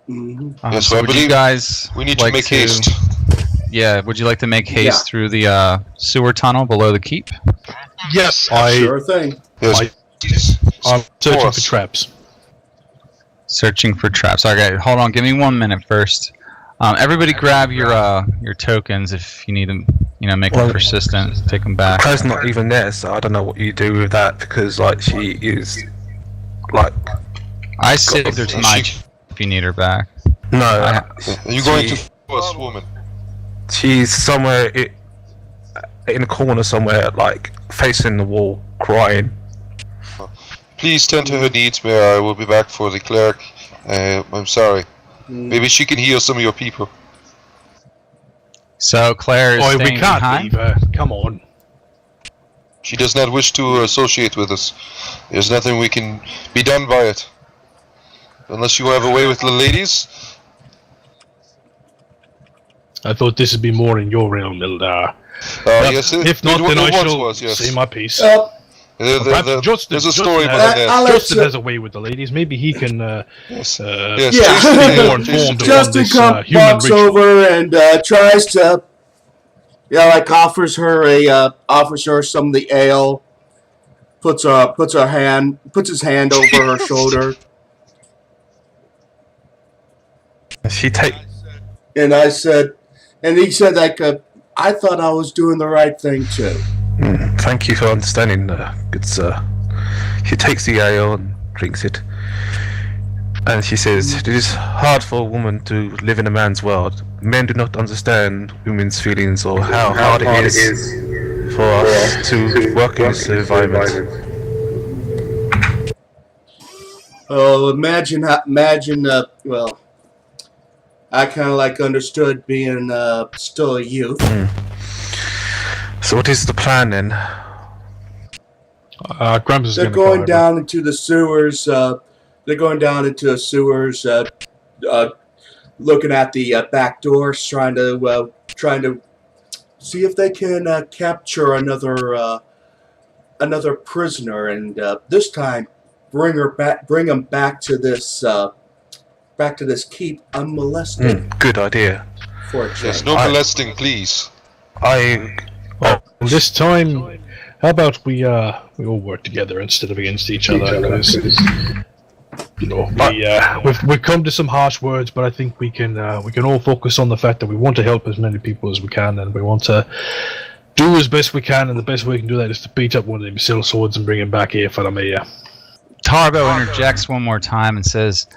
Mhm. Yes, So I would you believe guys We need to like make haste. Yeah, would you like to make haste Yeah. through the sewer tunnel below the keep? Yes, Sure thing. Yes. I'm searching for course. traps. Searching for traps. Okay, hold on. Give me 1 minute first. Everybody, grab your tokens if you need them. Make them Well, persistent. Take them back. Claire's not even there, so I don't know what you do with that because, she is I saved her tonight. She- If you need her back. no. I- Are you going to us, woman? She's somewhere in a corner somewhere, facing the wall, crying. Please tend to her needs, Mayor. I will be back for the cleric. I'm sorry. Maybe she can heal some of your people. So Claire is Oh, staying we can't behind. leave her. Come on. She does not wish to associate with us. There's nothing we can be done by it. Unless you have a way with the ladies. I thought this would be more in your realm, Ildar. Yes, If not, it then I once shall was, yes. say my piece. There's Justin a story has- behind that. I'll let Justin you- has a way with the ladies. Maybe he can Yes. Yeah. Jason, be more Jason, informed on Justin this human walks ritual. over and tries to, offers her some of the ale. Puts his hand over her shoulder, She take. and he said, I thought I was doing the right thing too. Thank you for understanding, good sir. She takes the ale and drinks it. And she says, it is hard for a woman to live in a man's world. Men do not understand women's feelings or how hard it is for us to work in this environment. Oh, imagine. I kind of understood being still a youth. So what is the plan then? Grumps is They're gonna going come down into the sewers. They're going down into the sewers, looking at the back doors, trying to see if they can capture another prisoner, and this time bring him back to this keep unmolested. Good idea. For a Yes, change. no molesting, please. Well, this time, how about we all work together instead of against each other? Because, we've come to some harsh words, but I think we can all focus on the fact that we want to help as many people as we can, and we want to do as best we can, and the best way we can do that is to beat up one of them seal swords and bring him back here for the mayor. Tarbo interjects one more time and says,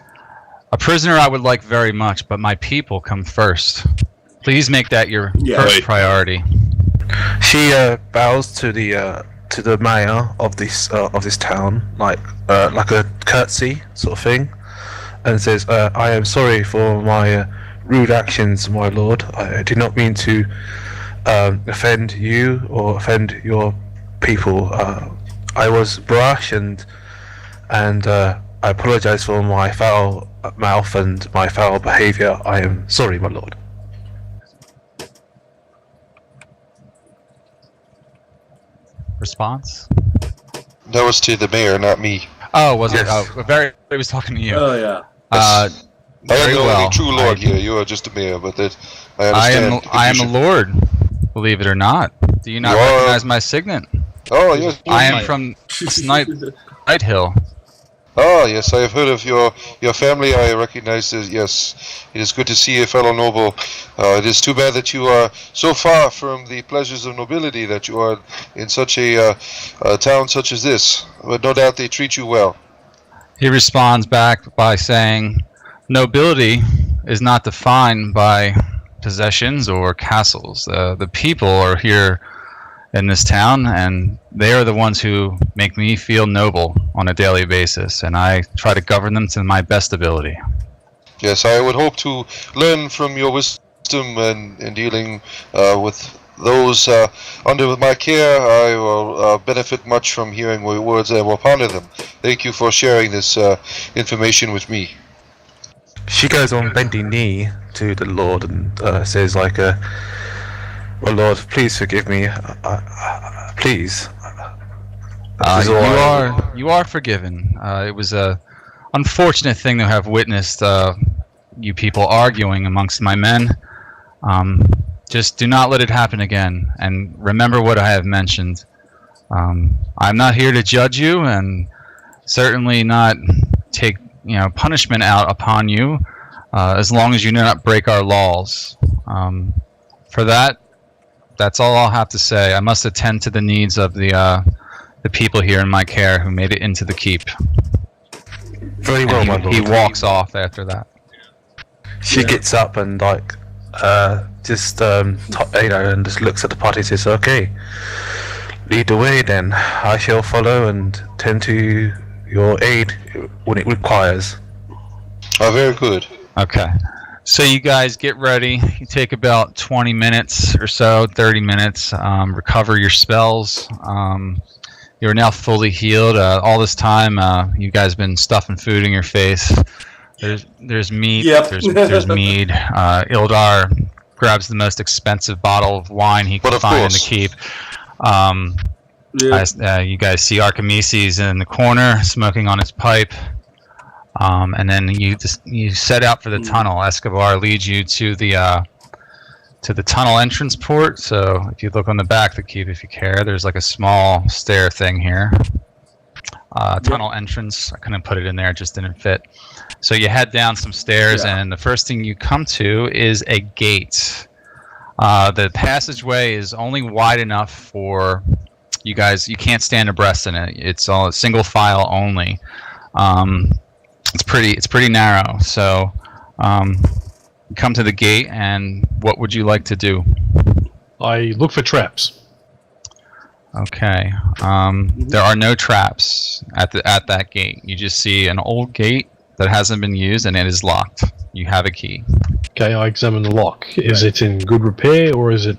"A prisoner I would like very much, but my people come first. Please make that your first Right. priority." She bows to the mayor of this town, like a curtsy sort of thing, and says, "I am sorry for my rude actions, my lord. I did not mean to offend you or offend your people. I was brash and I apologize for my foul mouth and my foul behavior. I am sorry, my lord." Response? That was to the mayor, not me. Oh, was it? Yes. Oh, very. He was talking to you. Oh yeah. I am Very the well. only true lord I- here. You are just a mayor, but that I I understand. am. the I am a confusion. lord. Believe it or not. Do you not You are- recognize my signet? Oh yes. I am from Night Hill. Oh yes, I have heard of your family. I recognize it. Yes, it is good to see a fellow noble. It is too bad that you are so far from the pleasures of nobility, that you are in such a town such as this. But no doubt they treat you well. He responds back by saying, "Nobility is not defined by possessions or castles. The people are here in this town, and they are the ones who make me feel noble on a daily basis, and I try to govern them to my best ability." Yes, I would hope to learn from your wisdom in dealing with those under my care. I will benefit much from hearing your words and will ponder them. Thank you for sharing this information with me. She goes on bending knee to the Lord and says, like, "Well, Lord, please forgive me. Please." This is all I- You are forgiven. It was a unfortunate thing to have witnessed you people arguing amongst my men. Just do not let it happen again, and remember what I have mentioned. I'm not here to judge you, and certainly not take punishment out upon you, as long as you do not break our laws. For that's all I'll have to say. I must attend to the needs of the people here in my care who made it into the keep." Very well, my And lord. he walks off after that. She gets up and and just looks at the party and says, "Okay, lead the way then. I shall follow and tend to your aid when it requires. Oh, very good. Okay. So you guys get ready. You take about 20 minutes or so, 30 minutes, recover your spells. You're now fully healed. All this time, you guys been stuffing food in your face. There's meat. Yep. There's mead. Ildar grabs the most expensive bottle of wine he But can of find in the course. keep. Yeah. You guys see Archimedes in the corner smoking on his pipe. And then you set out for the tunnel. Escobar leads you to the tunnel entrance port. So if you look on the back of the keep, if you care, there's like a small stair thing here. Tunnel entrance. I couldn't put it in there; it just didn't fit. So you head down some stairs, and the first thing you come to is a gate. The passageway is only wide enough for you guys. You can't stand abreast in it. It's all single file only. It's pretty narrow. So you come to the gate, and what would you like to do? I look for traps. Okay. There are no traps at that gate. You just see an old gate that hasn't been used, and it is locked. You have a key. Okay, I examine the lock. Is it in good repair or is it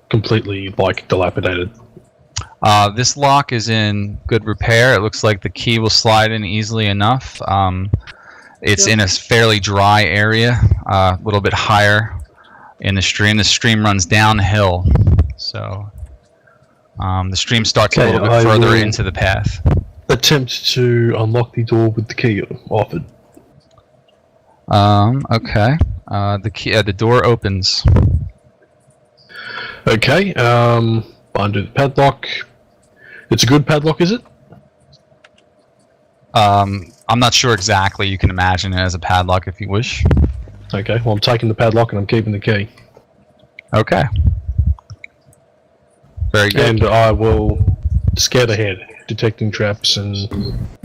completely like dilapidated? This lock is in good repair. It looks like the key will slide in easily enough. It's in a fairly dry area, a little bit higher in the stream. The stream runs downhill, so the stream starts a Okay, little bit I further will- into the path. Attempt to unlock the door with the key offered. Okay. The door opens. Okay, undo the padlock. It's a good padlock, is it? I'm not sure exactly. You can imagine it as a padlock if you wish. Okay, well I'm taking the padlock and I'm keeping the key. Okay. Very good. And I will scout ahead, detecting traps and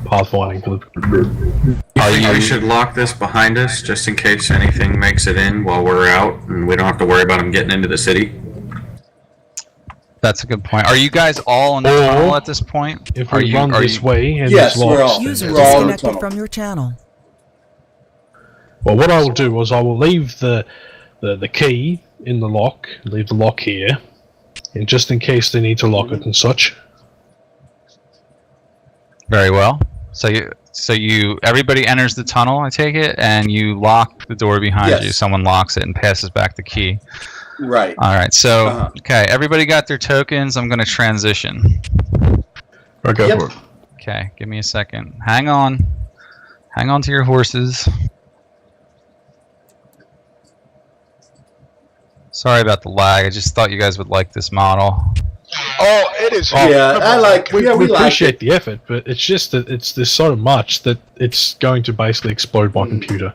pathfinding for the group. You think we should lock this behind us just in case anything makes it in while we're out and we don't have to worry about them getting into the city? That's a good point. Are you guys all in the Or, tunnel at this point? If Are we you, run are this you, way and Yes, it's we're locked, all- User We're all in the disconnected tunnel. from your channel. well, what I will do is I will leave the key in the lock, leave the lock here, and just in case they need to lock it and such. Very well. So everybody enters the tunnel, I take it, and you lock the door behind Yes. you. Someone locks it and passes back the key. Right. All right. So Uh-huh. okay, everybody got their tokens. I'm going to transition. Or go Yep. for it. Okay, give me a second. Hang on to your horses. Sorry about the lag. I just thought you guys would like this model. Oh, it is. Yeah, I like. We, yeah, we like appreciate it. the effort, but it's just that there's so much that it's going to basically explode my computer.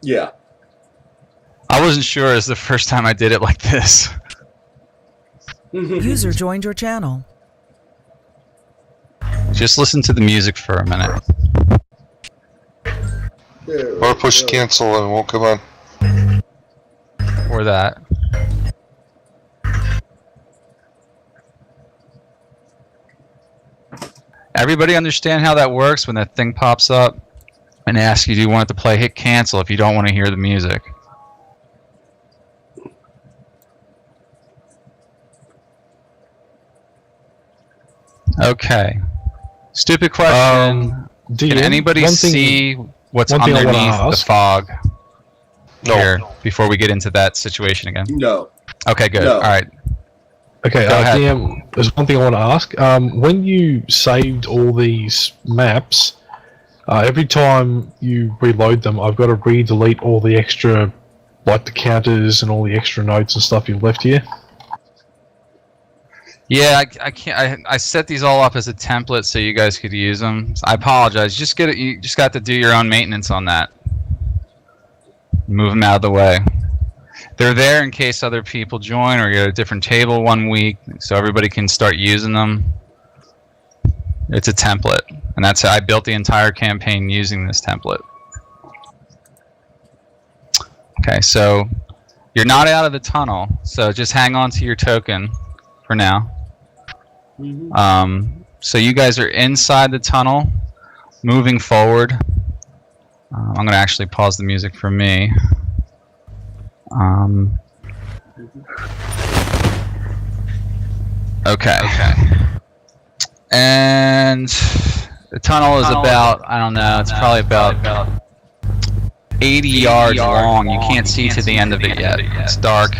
Yeah. I wasn't sure. It's the first time I did it like this. User joined your channel. Just listen to the music for a minute. Or push cancel and it won't come on. Or that. Everybody understand how that works when that thing pops up and asks you, do you want it to play? Hit cancel if you don't want to hear the music. Okay. Stupid question. DM, Can anybody one thing- see what's one thing I wanna underneath the ask- fog No. here before we get into that situation again? No. Okay, good. No. All right. Okay, Go ahead. DM, there's one thing I want to ask. When you saved all these maps, every time you reload them, I've got to re-delete all the extra, like the counters and all the extra notes and stuff you've left here. Yeah, I can't. I set these all up as a template so you guys could use them. I apologize. You just got to do your own maintenance on that. Move them out of the way. They're there in case other people join or you're at a different table one week, so everybody can start using them. It's a template, and that's how I built the entire campaign using this template. Okay, so you're not out of the tunnel, so just hang on to your token for now. So you guys are inside the tunnel, moving forward. I'm going to actually pause the music for me. Okay. And the tunnel is about, I don't know, it's probably about 80 yards long. You can't see to the end of it yet. It's dark.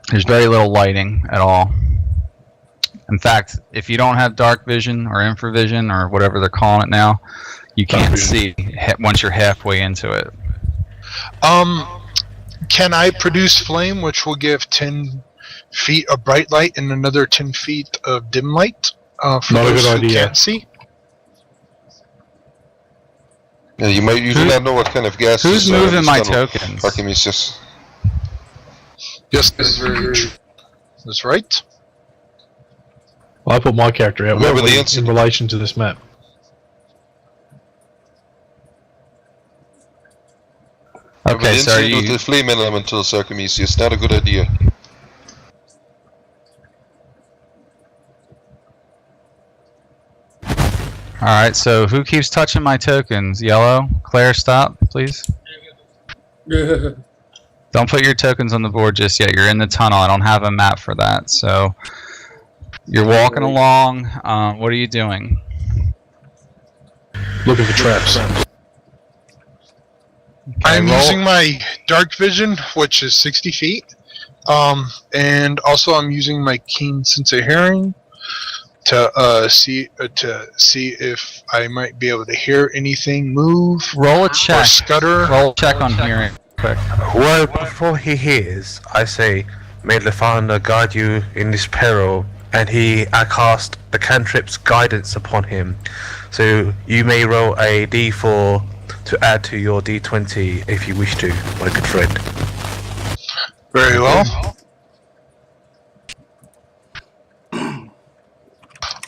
There's very little lighting at all. In fact, if you don't have dark vision or infravision or whatever they're calling it now, you can't see once you're halfway into it. Can I produce flame, which will give 10 feet of bright light and another 10 feet of dim light for Not a those good who idea. can't see? Yeah, you do not know what kind of gas. Who's moving my tokens? Archimedes. Yes, that's right. Well, I put my character out Remember the in incident. relation to this map. Okay, so are with you... the flame elementals, Archimedes. Not a good idea. Alright, so who keeps touching my tokens? Yellow? Claire, stop, please. Don't put your tokens on the board just yet. You're in the tunnel. I don't have a map for that. So you're walking along. What are you doing? Looking for traps. I'm roll. using my dark vision, which is 60 feet. And also I'm using my keen sense of hearing to see if I might be able to hear anything move Roll a or check. scutter. Roll a check on hearing. Quick. Well, before he hears, I say, may the Founder guide you in this peril, and I cast the cantrip's guidance upon him. So you may roll a d4 to add to your d20 if you wish to, my good friend. Very well.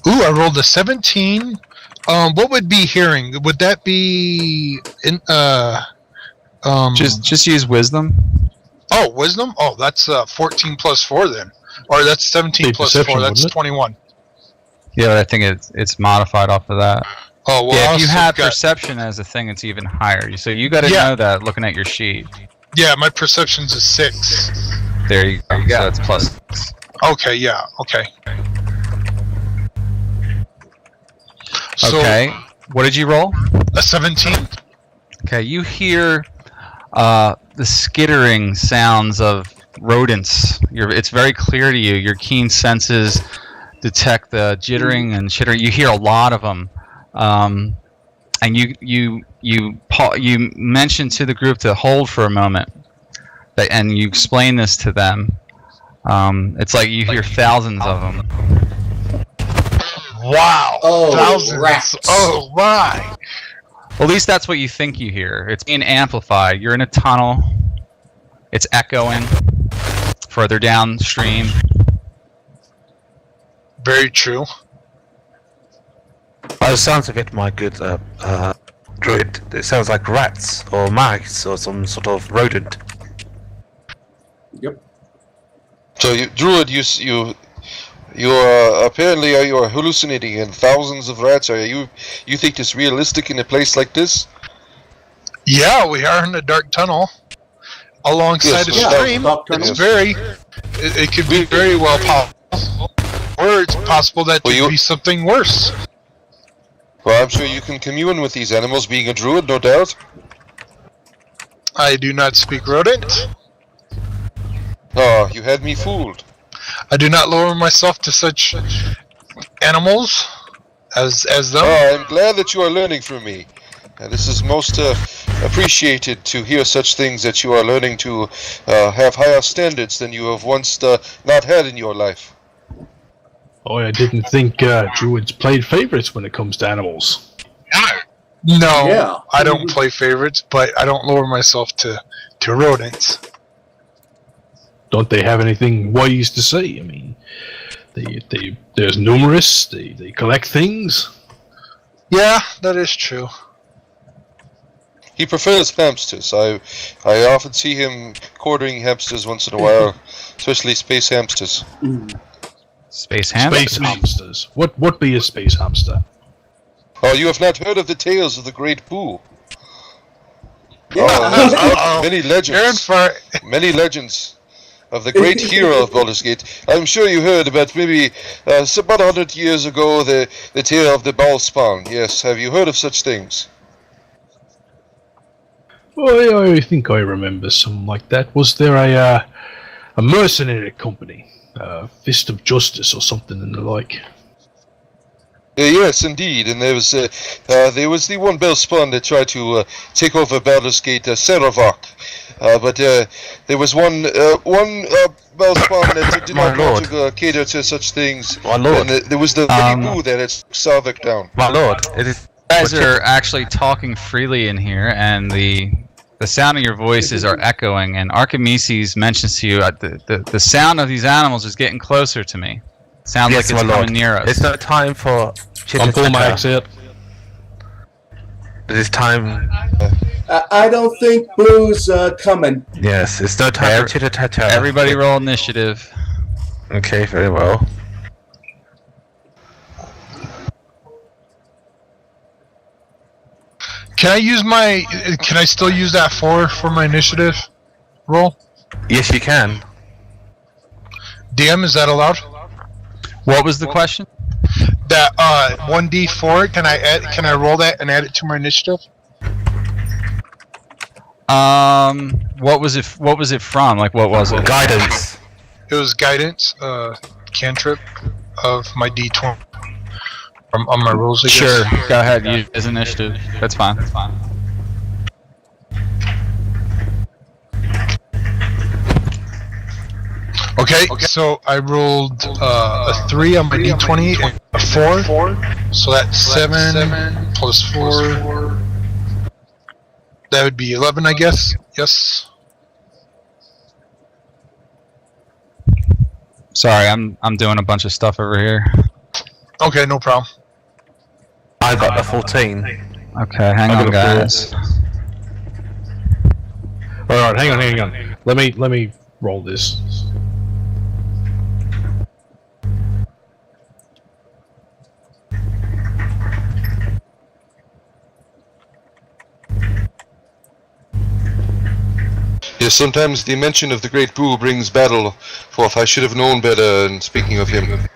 Ooh, I rolled a 17. What would be hearing? Would that be in Just use wisdom. Oh, wisdom? Oh, that's 14 plus 4 then. Or that's 17 Be plus perception, 4. That's wouldn't it? 21. Yeah, but I think it's modified off of that. Oh, well, Yeah, I if you also have got- perception as a thing, it's even higher. So you got to Yeah. know that looking at your sheet. Yeah, my perception's a 6. There you go. So it's plus. Okay, yeah, okay. So, Okay. What did you roll? a 17. Okay, you hear the skittering sounds of rodents. It's very clear to you. Your keen senses detect the jittering and chittering. You hear a lot of them, and you mention to the group to hold for a moment, and you explain this to them. It's like you hear thousands of them. Wow. Oh, thousands. rats. Oh, my. Well, at least that's what you think you hear. It's being amplified. You're in a tunnel. It's echoing further downstream. Very true. By the sounds of it, my good druid, it sounds like rats or mice or some sort of rodent. Yep. So, Druid, you are apparently you are hallucinating, and thousands of rats. You think this realistic in a place like this? Yeah, we are in a dark tunnel alongside Yes, a stream. dark It's tunnel. it could be very well possible, or it's possible that Well, it could be something worse. Well, I'm sure you can commune with these animals, being a druid, no doubt. I do not speak rodent. Oh, you had me fooled. I do not lower myself to such animals as them. Oh, I'm glad that you are learning from me. This is most appreciated to hear such things, that you are learning to have higher standards than you have once not had in your life. Oh, I didn't think druids played favorites when it comes to animals. No, Yeah. I don't play favorites, but I don't lower myself to rodents. Don't they have anything wise to say? I mean, there's numerous. They collect things. Yeah, that is true. He prefers hamsters. I often see him quartering hamsters once in a while, especially space hamsters. Space hamster. Space hamsters. What be a space hamster? Oh, you have not heard of the tales of the Great Boo? Yeah. Oh, many Aaron legends. for Many legends of the great hero of Baldur's Gate. I'm sure you heard about maybe about 100 years ago the tale of the Ballspawn. Yes, have you heard of such things? Oh, I think I remember something like that. Was there a mercenary company, Fist of Justice or something in the like? Yes, indeed, and there was the one Bellspawn that tried to take over Baldur's Gate, Seravok, but there was one Bellspawn that did My not want lord. to cater to such things. My lord. And there was the Boo that had Sarvik down. My lord, it is. You guys are actually talking freely in here, and the sound of your voices are echoing. And Archimedes mentions to you the sound of these animals is getting closer to me. Sounds Yes, like it's my lord. coming near us. It's not time for I'm pulling my chitter axe out. It is time. I don't think Boo's coming. Yes, it's no time for chitter chatter. Everybody roll initiative. Okay, very well. Can I still use that 4 for my initiative roll? Yes, you can. DM, is that allowed? What was the question? That 1d4, can I roll that and add it to my initiative? What was it from? Like, what was it? Guidance. It was guidance, cantrip of my d20 on my rolls, I guess. Sure. Go ahead. Use as initiative. That's fine. Okay, so I rolled a 3 on my d20 and a 4. So that's 7 plus 4. That would be 11, I guess. Yes. Sorry, I'm doing a bunch of stuff over here. Okay, no problem. I got a 14. Okay, hang on, guys. Alright, hang on. Let me roll this. Yes, sometimes the mention of the Great Boo brings battle forth. I should have known better. And speaking of him,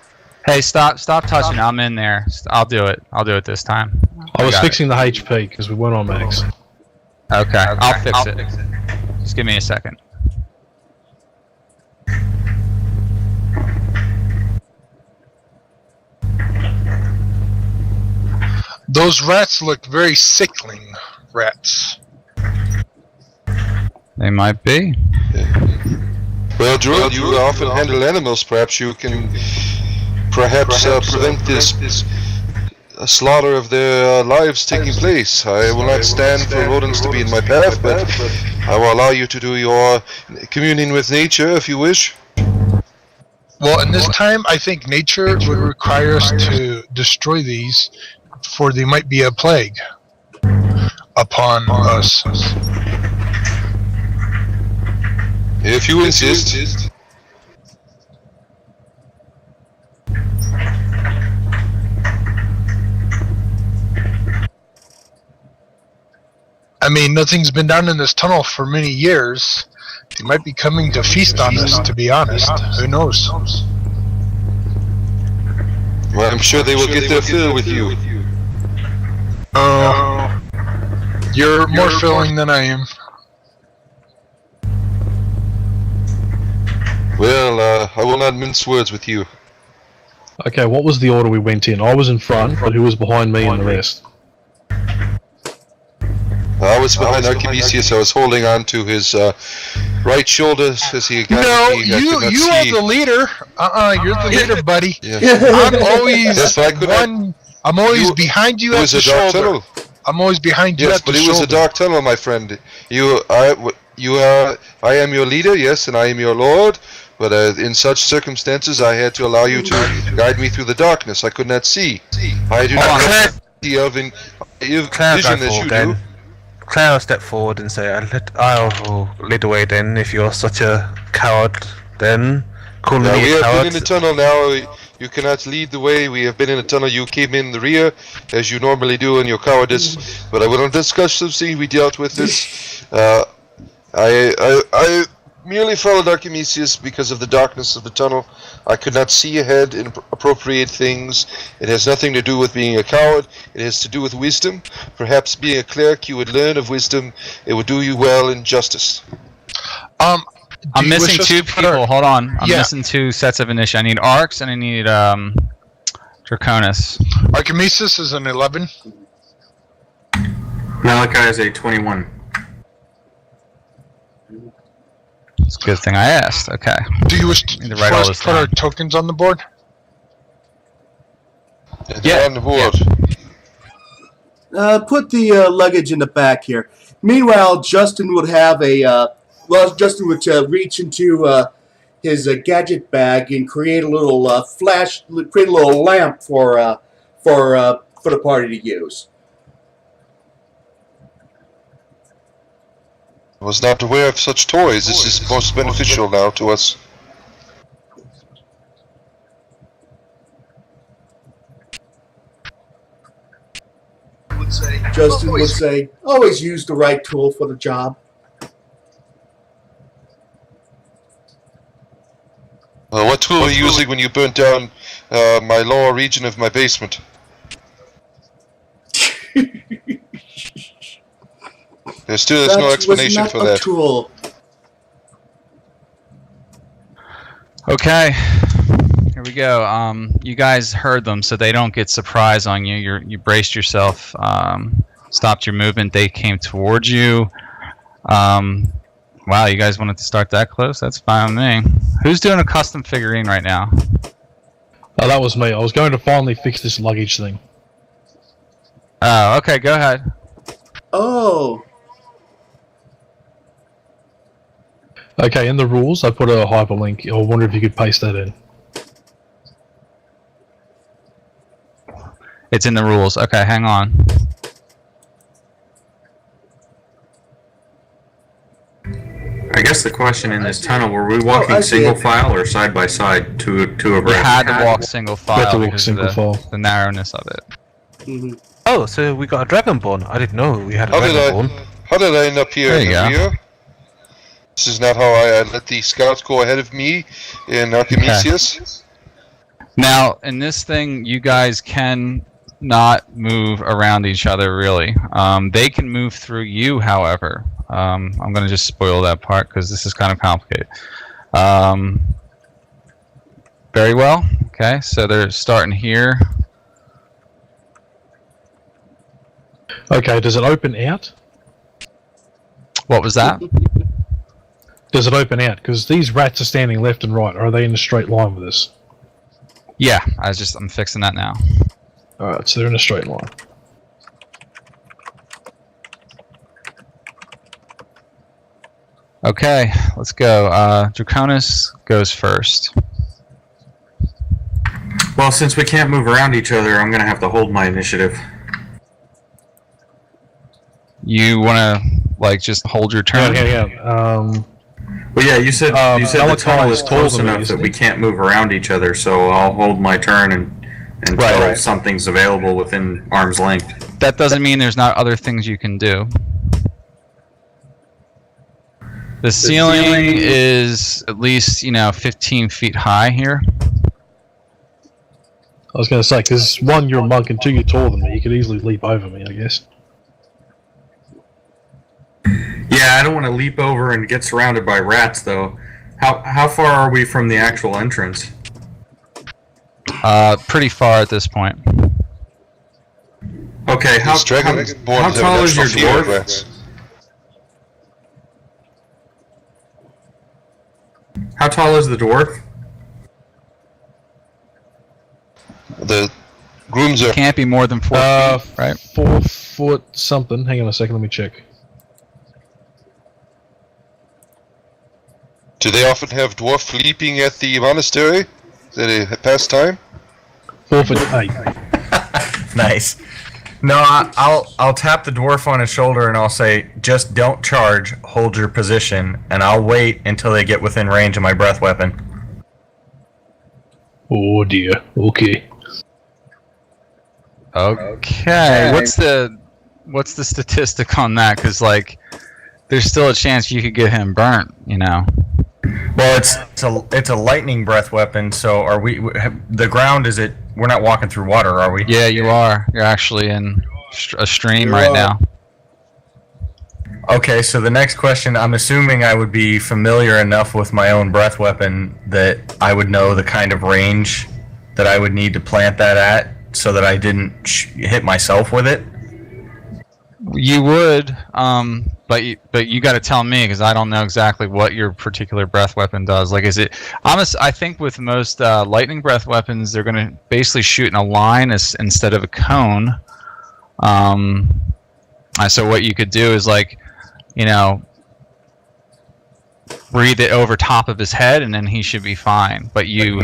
Hey, stop touching. I'm in there. I'll do it. I'll do it this time. I was got fixing the HP because we weren't on max. Okay, I'll fix it. Just give me a second. Those rats look very sickling rats. They might be. well, Druid, you often handle animals. Perhaps you can prevent this slaughter of their lives taking place. I will not stand for rodents to be in my path, but I will allow you to do your communing with nature if you wish. Well, in this time, I think nature would require us to destroy these, for they might be a plague upon us. If you insist. I mean, nothing's been done in this tunnel for many years. They might be coming to feast on us, to be honest. Who knows? Well, I'm sure they will get their fill with you. You're more filling than I am. Well, I will not mince words with you. Okay, what was the order we went in? I was in front, but who was behind me and the rest? I was behind Archimedes. I was holding on to his right shoulder as he got No, me. I could not you see. are the leader. You're the leader, buddy. Yeah. I'm always Yes, I could not- I'm always You- behind you It at was the a dark shoulder. tunnel. I'm always behind you Yes, at the but it shoulder. was a dark tunnel, my friend. I am your leader, yes, and I am your lord. But in such circumstances, I had to allow you to guide me through the darkness. I could not see. I do not have the elven Claire, vision go as you forward do. then. Claire will step forward and say, I'll lead the way then, if you're such a coward, then. Calling Now, me we a have been coward. in the tunnel now. You cannot lead the way. We have been in a tunnel. You came in the rear, as you normally do in your cowardice. But I will not discuss something. We dealt with this. I merely followed Archimedes because of the darkness of the tunnel. I could not see ahead and appropriate things. It has nothing to do with being a coward. It has to do with wisdom. Perhaps being a cleric, you would learn of wisdom. It would do you well in justice. I'm missing two people. Hold on. I'm Yeah. missing 2 sets of initiative. I need Arcs and I need Draconis. Archimedes is an 11. Malachi is a 21. It's a good thing I asked. Okay. Do you wish Need to write all for us this to put our down. tokens on the board? They're on the board. Put the luggage in the back here. Meanwhile, Justin would have Justin would reach into his gadget bag and create a little create a little lamp for the party to use. I was not aware of such toys. This is most beneficial now to us. Justin would say, always use the right tool for the job. What tool were you using when you burnt down my lower region of my basement? There still is no explanation was not for a that. tool. Okay. Here we go. You guys heard them, so they don't get surprised on you. You braced yourself, stopped your movement. They came towards you. Wow, you guys wanted to start that close? That's fine with me. Who's doing a custom figurine right now? Oh, that was me. I was going to finally fix this luggage thing. Oh, okay, go ahead. Oh. Okay, in the rules, I put a hyperlink. I wonder if you could paste that in. It's in the rules. Okay, hang on. I guess the question in this tunnel, were we walking I see single it. file or side by side, two You abreast? had to walk single You had file to walk because single of file. the narrowness of it. Mm-hmm. Oh, so we got a Dragonborn. I didn't know we had a How did Dragonborn. How did I end up here There in you the go. rear? This is not how I let the scouts go ahead of me in Archimedes. Now, in this thing, you guys can not move around each other, really. They can move through you, however. I'm going to just spoil that part because this is kind of complicated. Very well. Okay, so they're starting here. Okay, does it open out? What was that? Does it open out? Because these rats are standing left and right. Are they in a straight line with us? Yeah, I'm fixing that now. Alright, so they're in a straight line. Okay, let's go. Draconis goes first. Well, since we can't move around each other, I'm going to have to hold my initiative. You want to, just hold your turn? Yeah. Well, yeah, you said the Malachi tunnel is is close taller than me, enough isn't that we he? can't move around each other, so I'll hold my turn until Right. something's available within arm's length. That doesn't mean there's not other things you can do. The ceiling is at least, 15 feet high here. I was going to say, because one, you're a monk, and two, you're taller than me. You could easily leap over me, I guess. Yeah, I don't want to leap over and get surrounded by rats, though. How far are we from the actual entrance? Pretty far at this point. Okay, how These Dragonborns have tall is your natural fear of dwarf? rats. How tall is the dwarf? The grooms are. Can't be more than 4 feet, right? 4 foot something. Hang on a second, let me check. Do they often have dwarf leaping at the monastery? Is that a pastime? 4 foot 8. Nice. No, I'll tap the dwarf on his shoulder and I'll say, just don't charge, hold your position, and I'll wait until they get within range of my breath weapon. Oh dear. Okay. Okay. What's the statistic on that? Because like, there's still a chance you could get him burnt. You know. Well, it's a lightning breath weapon. So are we? The ground is it? We're not walking through water, are we? Yeah, you are. You're actually in a stream You right are. now. Okay, so the next question, I'm assuming I would be familiar enough with my own breath weapon that I would know the kind of range that I would need to plant that at so that I didn't hit myself with it. You would, but you got to tell me because I don't know exactly what your particular breath weapon does. Like, is it? I think with most lightning breath weapons, they're going to basically shoot in a line instead of a cone. So what you could do is like, you know, breathe it over top of his head, and then he should be fine. But you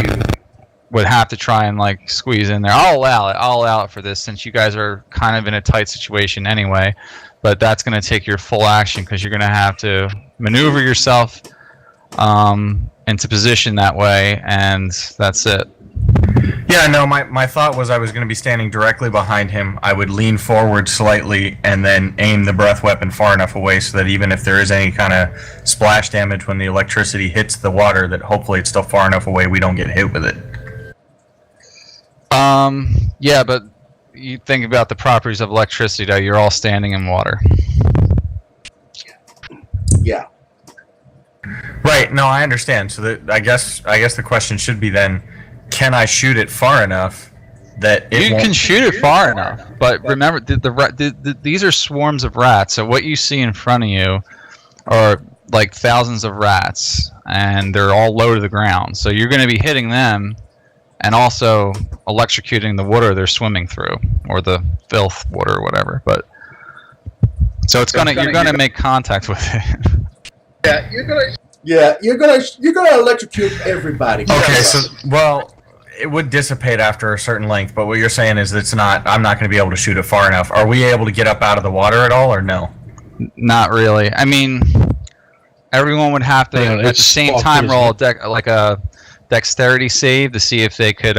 would have to try and like squeeze in there. I'll allow it for this since you guys are kind of in a tight situation anyway. But that's going to take your full action because you're going to have to maneuver yourself into position that way, and that's it. Yeah, no, my thought was I was going to be standing directly behind him. I would lean forward slightly and then aim the breath weapon far enough away so that even if there is any kind of splash damage when the electricity hits the water, that hopefully it's still far enough away we don't get hit with it. Yeah, but you think about the properties of electricity, though. You're all standing in water. Yeah. Right, no, I understand. So that I guess the question should be then, can I shoot it far enough that it You won't... can shoot it far enough, but remember, these are swarms of rats. So what you see in front of you are like thousands of rats, and they're all low to the ground. So you're going to be hitting them, and also electrocuting the water they're swimming through, or the filth water, or whatever. But so you're gonna make contact with it. Yeah, you're gonna electrocute everybody. Okay, so well, it would dissipate after a certain length, but what you're saying is I'm not going to be able to shoot it far enough. Are we able to get up out of the water at all, or no? Not really. I mean, everyone would have to Hang on, at the it's same spot time hit, roll isn't a dexterity save to see if they could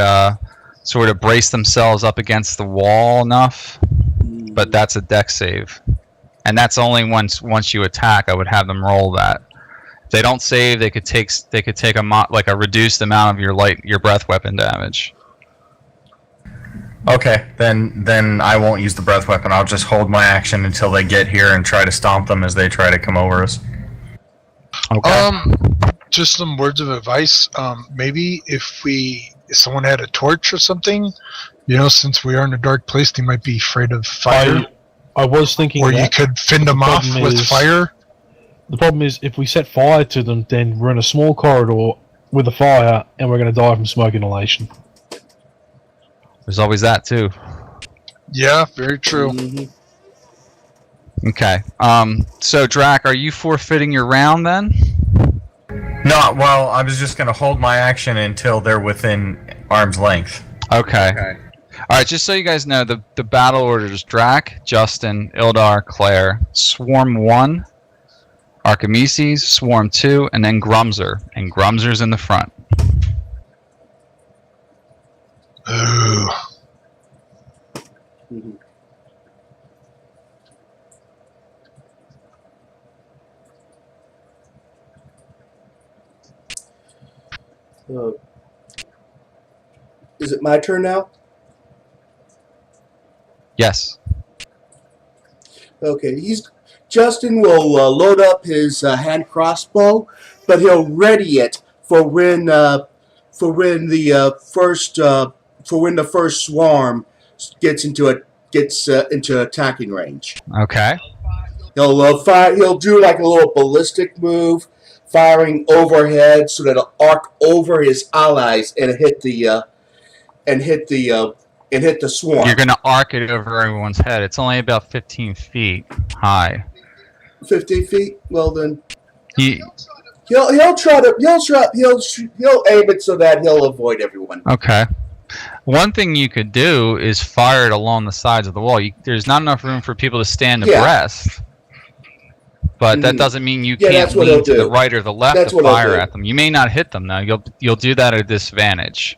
sort of brace themselves up against the wall enough. But that's a dex save, and that's only once you attack. I would have them roll that. If they don't save, they could take a reduced amount of your breath weapon damage. Okay, then I won't use the breath weapon. I'll just hold my action until they get here and try to stomp them as they try to come over us. Okay. Just some words of advice. Maybe if someone had a torch or something, since we are in a dark place, they might be afraid of fire. I was thinking or you that. could fend them off problem with is- fire. The problem is, if we set fire to them, then we're in a small corridor with a fire, and we're going to die from smoke inhalation. There's always that too. Yeah, very true. Mhm. Okay. So Drac, are you forfeiting your round then? No, well, I was just going to hold my action until they're within arm's length. Okay. All right. Just so you guys know, the battle order is Drac, Justin, Ildar, Claire, Swarm 1, Archimedes, Swarm 2, and then Grumzer. And Grumzer's in the front. Ooh. Mhm. Is it my turn now? Yes. Okay, Justin will load up his hand crossbow, but he'll ready it for when the first swarm gets into attacking range. Okay. He'll do like a little ballistic move, firing overhead so that it'll arc over his allies and hit the swarm. You're gonna arc it over everyone's head. It's only about 15 feet high. 50 feet. Well then, He, he'll aim it so that he'll avoid everyone. okay. One thing you could do is fire it along the sides of the wall. There's not enough room for people to stand abreast. But that doesn't mean you Yeah, can't that's what lean he'll to the do. right or the left That's to what he'll fire do. at them. You may not hit them though. You'll do that at a disadvantage.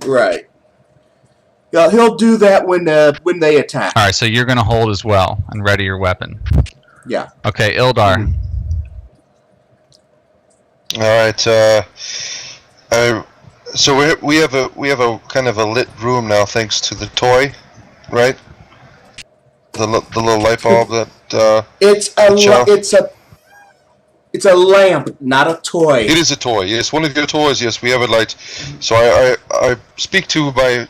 Right. Yeah, he'll do that when they attack. All right, so you're going to hold as well and ready your weapon. Yeah. Okay, Ildar. All right. So we have a kind of a lit room now, thanks to the toy, right? The little light bulb that. It's a lamp, not a toy. It is a toy. Yes, one of your toys. Yes, we have a light. So I speak to my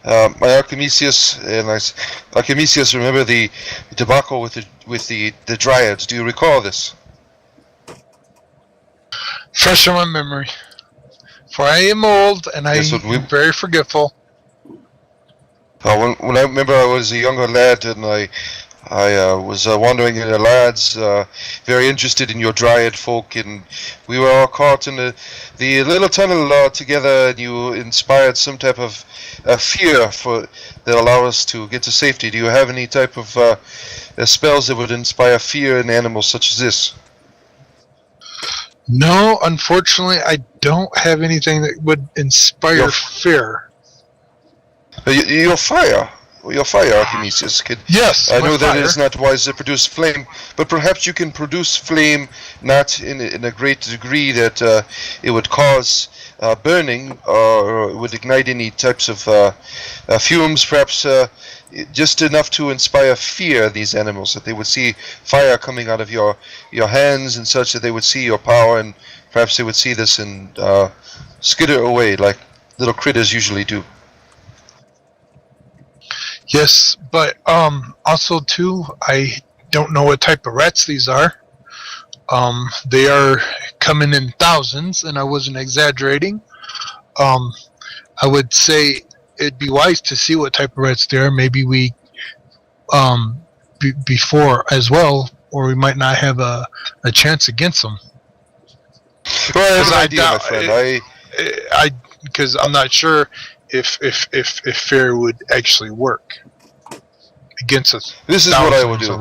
Archimesius, and Archimesius, remember the debacle with the dryads? Do you recall this? Fresh in my memory. For I am old and I am very forgetful. When I remember, I was a younger lad, and I was wandering in the lads, very interested in your dryad folk, and we were all caught in the little tunnel together, and you inspired some type of fear that allow us to get to safety. Do you have any type of spells that would inspire fear in animals such as this? No, unfortunately, I don't have anything that would inspire fear. Your fire, Archimesius. Yes, I know that fire. it is not wise to produce flame, but perhaps you can produce flame not in a great degree that it would cause burning or would ignite any types of fumes, perhaps just enough to inspire fear in these animals, that they would see fire coming out of your hands and such, that they would see your power, and perhaps they would see this and skitter away like little critters usually do. Yes, but also too, I don't know what type of rats these are. They are coming in thousands, and I wasn't exaggerating. I would say it'd be wise to see what type of rats they are. Maybe we before as well, or we might not have a chance against them. Well, that's an idea, my friend. Because I'm not sure if fear would actually work against us. This is what I would do.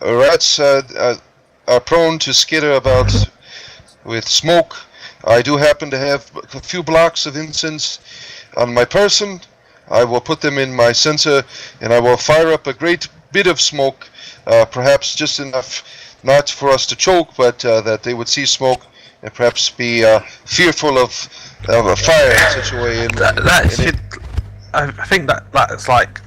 Rats are prone to skitter about with smoke. I do happen to have a few blocks of incense on my person. I will put them in my censer, and I will fire up a great bit of smoke, perhaps just enough not for us to choke, but that they would see smoke and perhaps be fearful of a fire in such a way. I think that's like.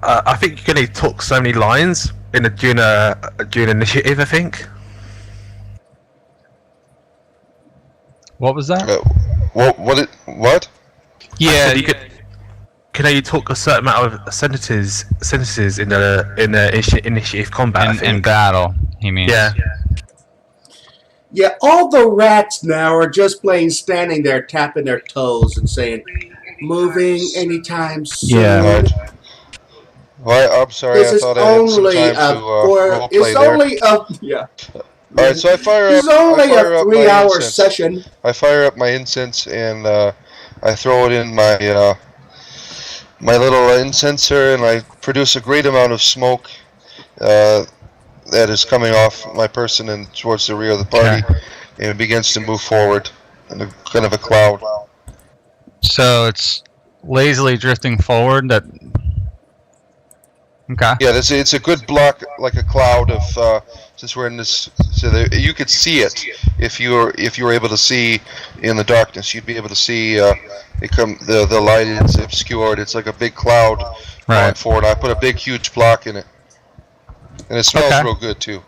I think you can only talk so many lines during initiative. I think. What was that? What? Yeah, you can only talk a certain amount of sentences in the initiative combat. In battle, he means. Yeah. Yeah, all the rats now are just plain standing there tapping their toes and saying, "Moving anytime soon." Yeah. Right. Well, I'm sorry. This I is thought I had some only time to role play it's there. only a yeah. All right, so I fire up. It's only I fire a up my 3-hour incense. session. I fire up my incense and I throw it in my my little incenser, and I produce a great amount of smoke that is coming off my person and towards the rear of the party, and it begins to move forward in a kind of a cloud. So it's lazily drifting forward. That. Okay. Yeah, it's a good block, like a cloud of. Since we're in this, so you could see it if you were able to see in the darkness. You'd be able to see the light is obscured. It's like a big cloud going forward. I put a big, huge block in it, and it smells real good too.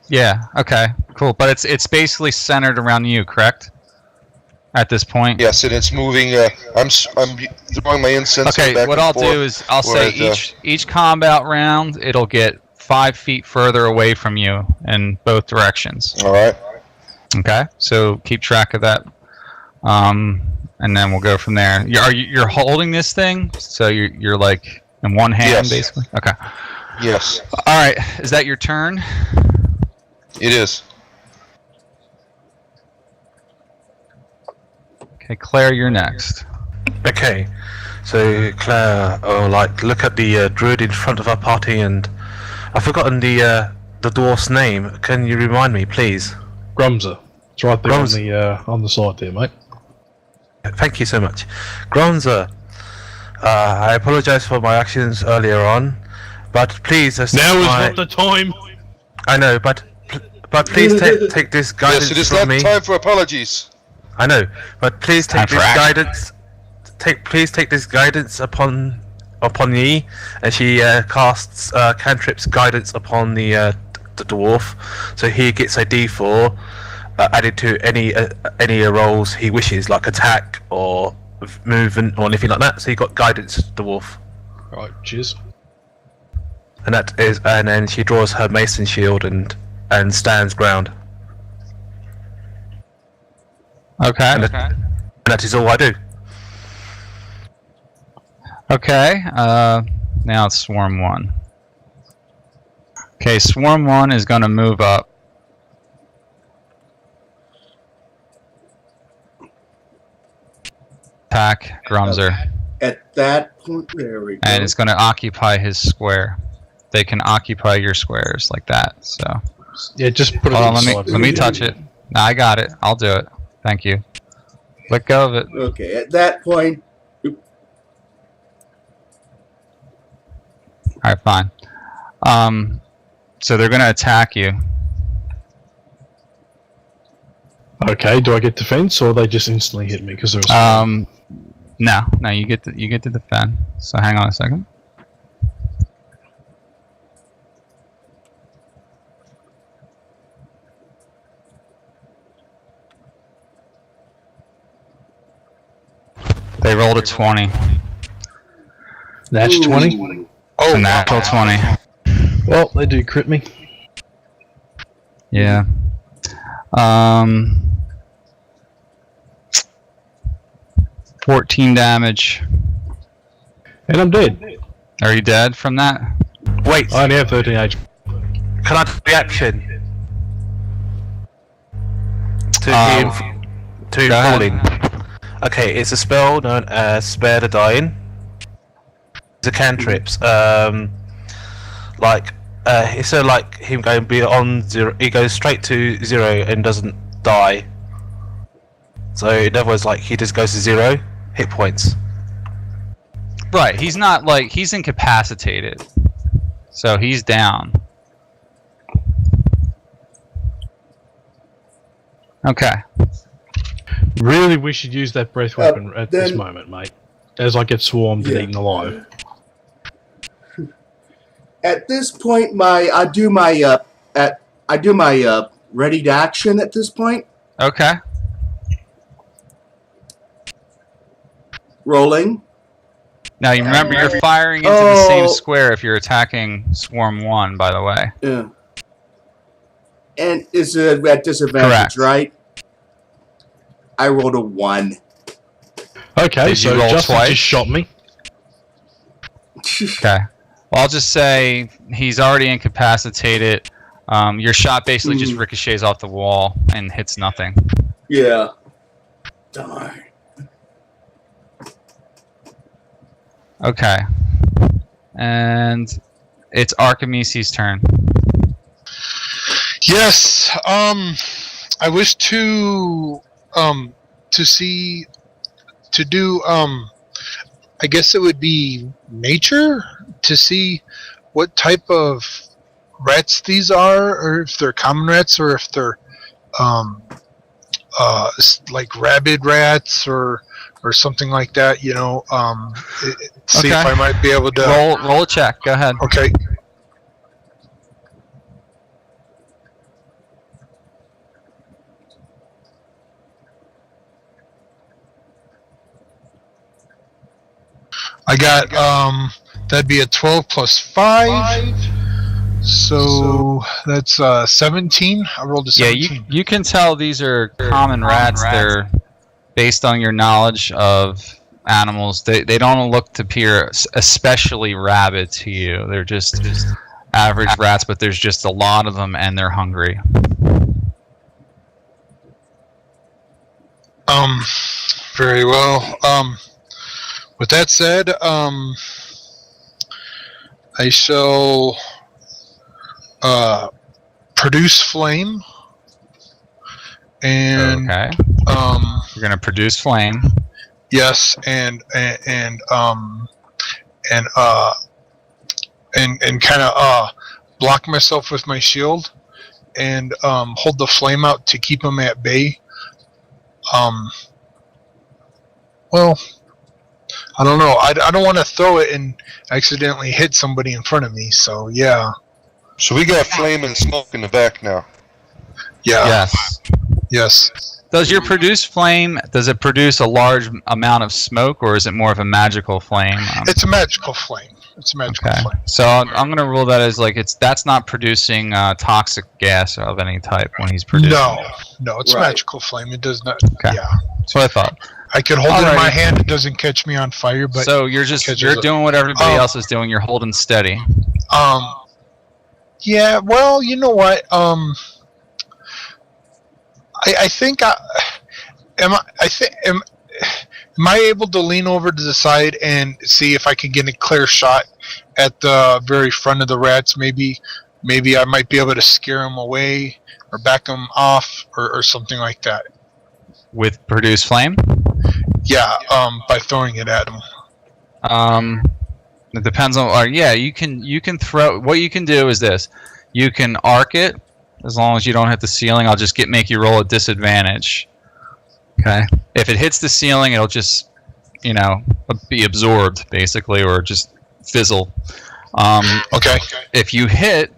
Yeah. Okay. Cool. But it's basically centered around you, correct? At this point. Yes, and it's moving. I'm throwing my incense. Okay. Back What and I'll forth do is I'll say it, each combat round it'll get 5 feet further away from you in both directions. All right. Okay. So keep track of that. And then we'll go from there. You're holding this thing, so you're like in one hand, Yes. basically. Okay. Yes. All right. Is that your turn? It is. Okay, Claire, you're next. Okay, so Claire, look at the druid in front of our party, and I've forgotten the dwarf's name. Can you remind me, please? Grumzer. It's right there Grumzer. on the side there, mate. Thank you so much. Gronza, I apologize for my actions earlier on, but please... Now is not the time. I know, but please take this guidance Yes, it is from not me. time for apologies. I know, but please Time take for this action. guidance. Please take this guidance upon ye, and she casts cantrips guidance upon the dwarf, so he gets a D4 added to any rolls he wishes, like attack or movement or anything like that. So he got guidance, dwarf, Right, cheers. and then she draws her mason shield and stands ground. Okay. And that is all I do. Okay. Now it's Swarm 1. Okay, Swarm 1 is going to move up. Attack Grumzer. At that point, there we go. And it's going to occupy his square. They can occupy your squares like that. So Yeah, just put it hold on, on the side. let me touch it. No, I got it. I'll do it. Thank you. Let go of it. Okay, at that point, All right, fine. So they're going to attack you. Okay, do I get defense or they just instantly hit me because there's No, you get to defend. So hang on a second. They rolled a 20. That's 20? It's a natural 20. Well, they do crit me. Yeah. 14 damage. And I'm dead. Are you dead from that? Wait, I only have 13 HP. can I do the action? To Um, him, to go ahead. falling. Okay, it's a spell known as Spare the Dying. It's a cantrips. Instead of like him going beyond 0, he goes straight to 0 and doesn't die. So in other words, like he just goes to 0 hit points. Right, he's not like, he's incapacitated. So he's down. Okay. Really wish you'd use that breath weapon at this then- moment, mate. As I get swarmed and Yeah. eaten alive. at this point, I do my ready to action at this point. Okay. Rolling. Now you remember you're firing into the same Oh. square if you're attacking Swarm 1, by the way. Yeah. And is it at disadvantage, Correct. right? I rolled a 1. Okay, Did you so roll Justin twice? just shot me. Okay. Well, I'll just say he's already incapacitated. Your shot basically just ricochets off the wall and hits nothing. Yeah. Darn. Okay. And it's Archimesi's turn. Yes. I wish to do I guess it would be nature to see what type of rats these are, or if they're common rats, or if they're like rabid rats or something like that. You know, see if Okay. I might be able to. Roll a check. Go ahead. Okay. I got that'd be a 12 plus 5. So that's 17. I rolled a Yeah, 17. you can tell these are common rats. They're based on your knowledge of animals. They don't look to appear especially rabid to you. They're just average rats, but there's just a lot of them and they're hungry. Very well. With that said, I shall produce flame, and Okay. You're gonna produce flame. Yes, and kind of block myself with my shield and hold the flame out to keep him at bay. Well, I don't know. I don't want to throw it and accidentally hit somebody in front of me. So yeah. So we got flame and smoke in the back now. Yeah. Yes. Yes. Does your produce flame, does it produce a large amount of smoke, or is it more of a magical flame? It's a magical flame. It's a magical Okay. flame. So I'm going to rule that as like that's not producing toxic gas of any type when he's producing. No, it's a Right. magical flame. It does not. Okay. Yeah. That's what I thought. I could hold it in my Alrighty. hand. It doesn't catch me on fire, but So you're doing what everybody Um, else is doing. You're holding steady. yeah. Well, you know what? I think am I able to lean over to the side and see if I can get a clear shot at the very front of the rats? Maybe I might be able to scare them away or back them off or something like that. With produce flame? Yeah, by throwing it at them. It depends on. Yeah, you can throw. What you can do is this: you can arc it as long as you don't hit the ceiling. I'll just make you roll a disadvantage. Okay. If it hits the ceiling, it'll just, be absorbed basically, or just fizzle. Okay. If you hit,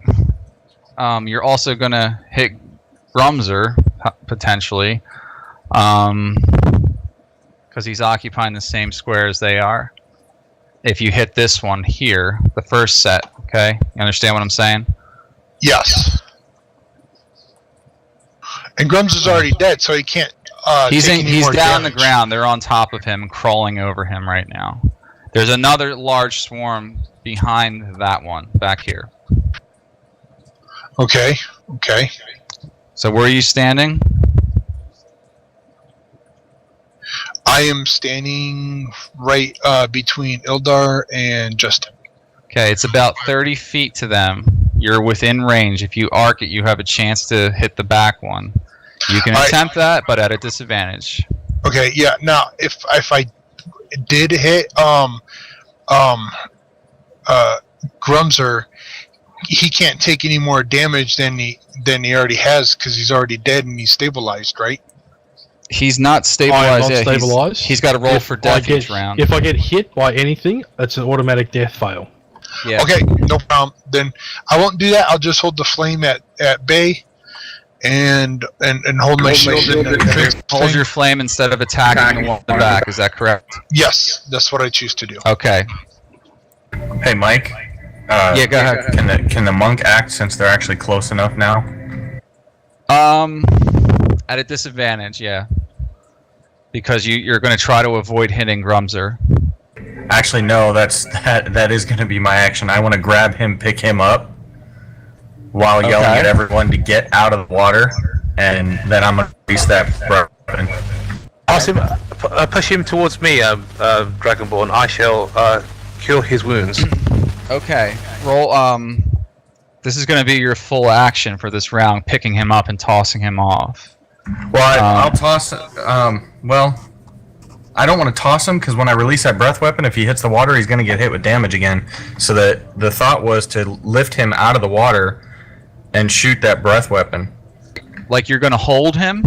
you're also gonna hit Grumzer potentially, because he's occupying the same square as they are. If you hit this one here, the first set, okay? You understand what I'm saying? Yes. And Grums is already dead, so he can't. He's take any more down on the damage. ground. They're on top of him, crawling over him right now. There's another large swarm behind that one back here. Okay. Okay. So where are you standing? I am standing right between Ildar and Justin. Okay, it's about 30 feet to them. You're within range. If you arc it, you have a chance to hit the back one. You can attempt that, but at a disadvantage. Okay. Yeah. Now, if I did hit Grumzer, he can't take any more damage than he already has because he's already dead and he's stabilized, right? He's not I am stabilized not yet. stabilized. He's got to roll for death each round. If I get hit by anything, it's an automatic death fail. Yeah. Okay, no problem. Then I won't do that. I'll just hold the flame at bay and hold my shield and fix the Hold thing. your flame instead of attacking the one in the back. Is that correct? Yes, that's what I choose to do. Okay. Hey, Mike. Yeah, go ahead. Can the monk act since they're actually close enough now? At a disadvantage, yeah. Because you're going to try to avoid hitting Grumzer. Actually, no. That is going to be my action. I want to grab him, pick him up, while yelling Okay. at everyone to get out of the water, and then I'm going to release that weapon. Ask him, push him towards me, Dragonborn. I shall cure his wounds. Okay. Roll. This is going to be your full action for this round, picking him up and tossing him off. Well, I'll toss. Well, I don't want to toss him because when I release that breath weapon, if he hits the water, he's going to get hit with damage again. So that the thought was to lift him out of the water and shoot that breath weapon. Like you're going to hold him?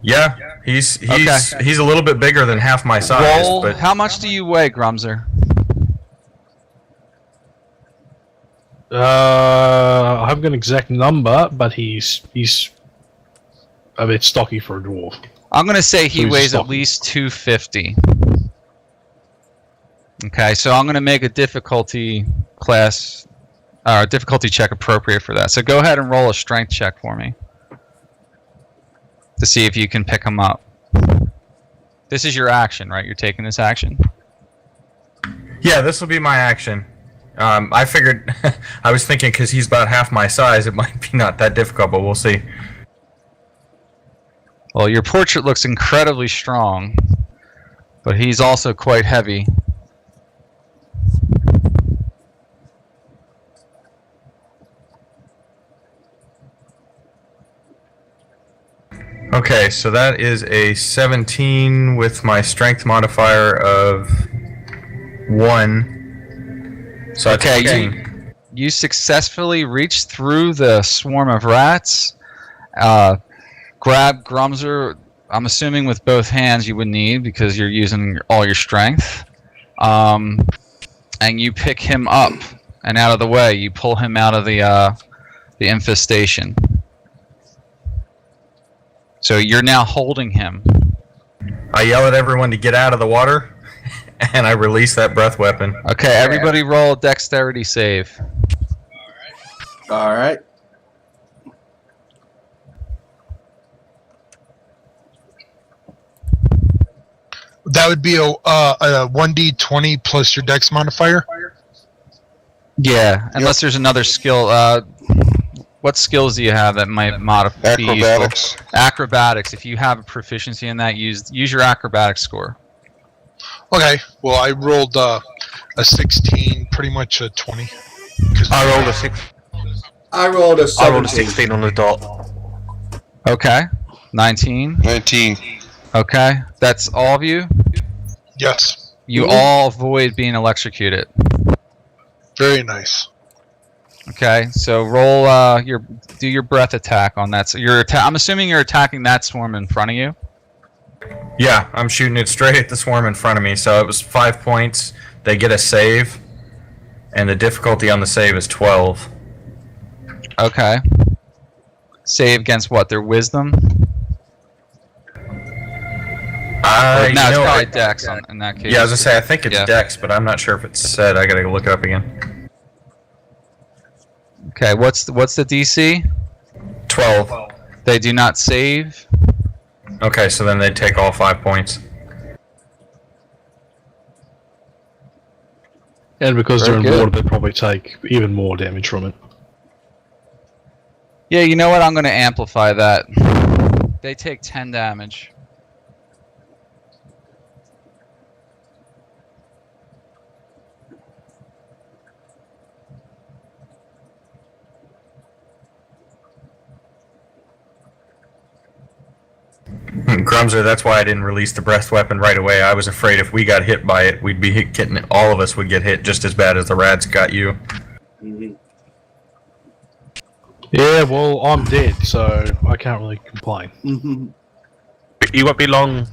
Yeah, he's Okay. he's a little bit bigger than half my size. Roll. But How much do you weigh, Grumzer? I haven't got an exact number, but he's a bit stocky for a dwarf. I'm going to say he So he's weighs at stocky. least 250. Okay, so I'm going to make a difficulty check appropriate for that. So go ahead and roll a strength check for me to see if you can pick him up. This is your action, right? You're taking this action? yeah, this will be my action. I figured, I was thinking because he's about half my size, it might be not that difficult, but we'll see. Well, your portrait looks incredibly strong, but he's also quite heavy. Okay, Okay, so that is a 17 with my strength modifier of 1. So that's Okay, 15. you successfully reach through the swarm of rats, grab Grumzer, I'm assuming with both hands you would need because you're using all your strength, and you pick him up and out of the way. You pull him out of the infestation. So you're now holding him. I yell at everyone to get out of the water, and I release that breath weapon. Okay, everybody roll a dexterity save. All right. That would be a 1d20 plus your dex modifier. Yeah, unless there's another skill. What skills do you have that might modify? Acrobatics. Acrobatics. If you have a proficiency in that, use your acrobatics score. Okay, well, I rolled a 16, pretty much a 20. I rolled a 6. I rolled a 17. I rolled a 16 on the dot. Okay. 19. 19. Okay. That's all of you? Yes, You all avoid being electrocuted. very nice. Okay, so roll do your breath attack on that. So I'm assuming you're attacking that swarm in front of you. Yeah, I'm shooting it straight at the swarm in front of me. So it was 5 points. They get a save, and the difficulty on the save is 12. Okay. Save against what? Their wisdom? No, it's probably Dex in that case. Yeah, I was gonna say I think it's Yeah. Dex, but I'm not sure if it's said. I gotta look it up again. Okay, what's the DC? 12. They do not save. Okay, so then they take all 5 points. And because Very they're in good. water, they probably take even more damage from it. Yeah, you know what? I'm going to amplify that. They take 10 damage. Grumzer, that's why I didn't release the breath weapon right away. I was afraid if we got hit by it, we'd be getting it. All of us would get hit just as bad as the rats got you. Mhm. Yeah, well, I'm dead, so I can't really complain. Mhm. You won't be long.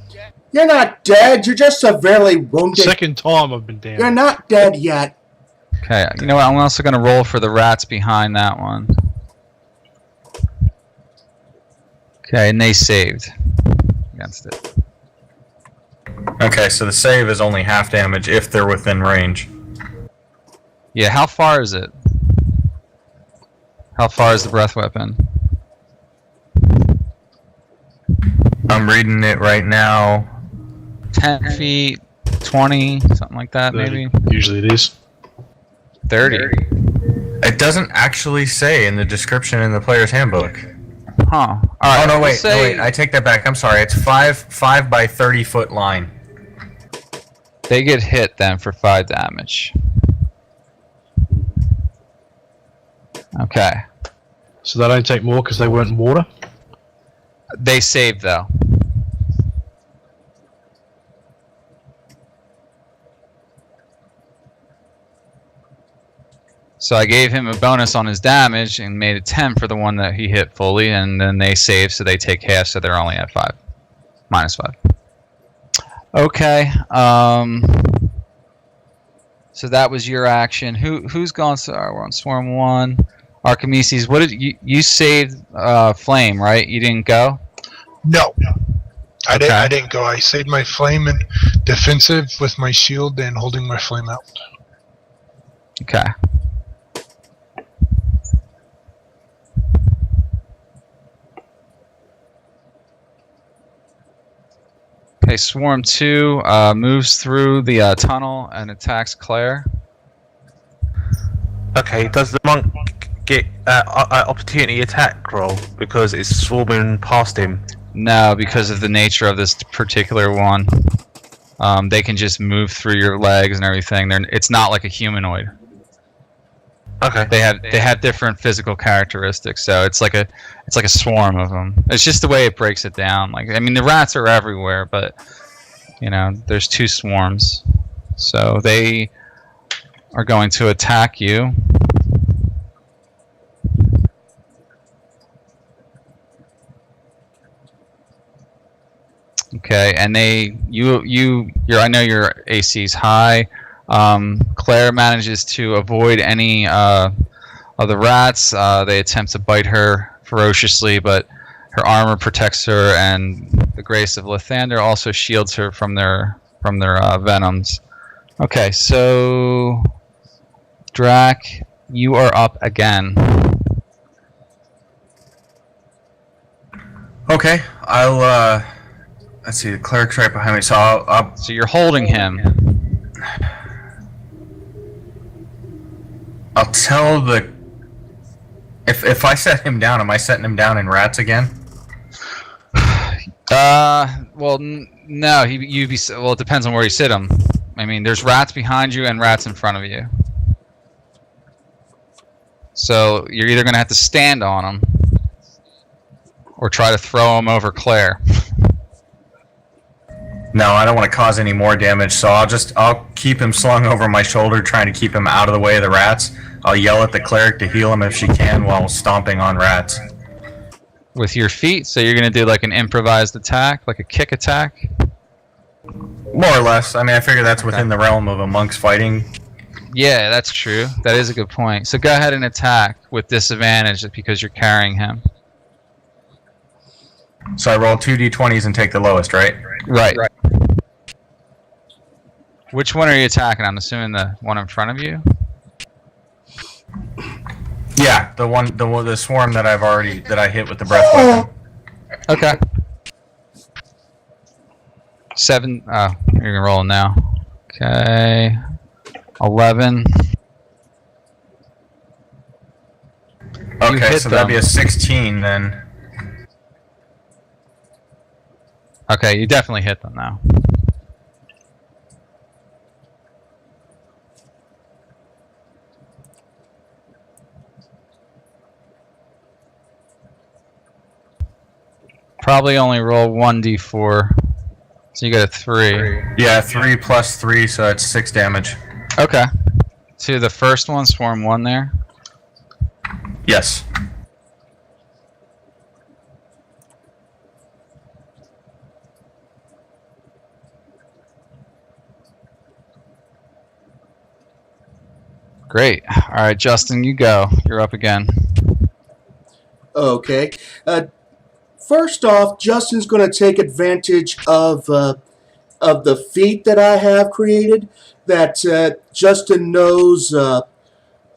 You're not dead. You're just severely wounded. Second time I've been down. You're not dead yet. Okay, you know what? I'm also going to roll for the rats behind that one. Okay, and they saved against it. Okay, so the save is only half damage if they're within range. Yeah, how far is it? How far is the breath weapon? I'm reading it right now. 10 feet, 20, something like that, maybe? Usually it is. 30. It doesn't actually say in the description in the player's handbook. Huh. All right. Oh no, we'll wait, say I take that back. I'm sorry. It's 5 by 30 foot line. they get hit then for 5 damage. Okay. So they don't take more because they weren't in water? They saved though. So I gave him a bonus on his damage and made it 10 for the one that he hit fully, and then they save, so they take half, so they're only at 5. Minus 5. Okay. So that was your action. Who's gone? So we're on Swarm 1. Archimedes, what did you saved Flame, right? You didn't go? No, I Okay. didn't go. I saved my flame and defensive with my shield and holding my flame out. Okay. Okay, Swarm 2 moves through the tunnel and attacks Claire. Okay, does the monk get opportunity attack roll because it's swarming past him? No, because of the nature of this particular one. They can just move through your legs and everything. It's not like a humanoid. Okay. They have different physical characteristics, so it's like a swarm of them. It's just the way it breaks it down. Like, I mean, the rats are everywhere, but there's 2 swarms, so they are going to attack you. Okay, and I know your AC's high. Claire manages to avoid any of the rats. They attempt to bite her ferociously, but her armor protects her, and the grace of Lathander also shields her from their venoms. Okay, so Drac, you are up again. Okay, I'll let's see, the cleric's right behind me, so I'll So you're holding him. I'll tell the... If I set him down, am I setting him down in rats again? Well, no. Well, it depends on where you sit him. I mean, there's rats behind you and rats in front of you. So you're either going to have to stand on him or try to throw him over Claire. No, I don't want to cause any more damage, so I'll keep him slung over my shoulder, trying to keep him out of the way of the rats. I'll yell at the cleric to heal him if she can while stomping on rats. With your feet, so you're going to do like an improvised attack, like a kick attack? More or less. I mean, I figure that's within the realm of a monk's fighting. Yeah, that's true. That is a good point. So go ahead and attack with disadvantage because you're carrying him. So I roll 2 d20s and take the lowest, right? Right. Which one are you attacking? I'm assuming the one in front of you? Yeah, the swarm that I hit with the breath weapon. Okay. 7. Oh, you're gonna roll now. Okay. 11. Okay, so that'd be a 16 then. Okay, you definitely hit them now. Probably only roll 1d4. So you got a 3. Yeah, 3 plus 3, so that's 6 damage. Okay. To the first one, swarm 1 there. Yes. Great. All right, Justin, you go. You're up again. Okay. First off, Justin's going to take advantage of the feat that I have created. That Justin knows a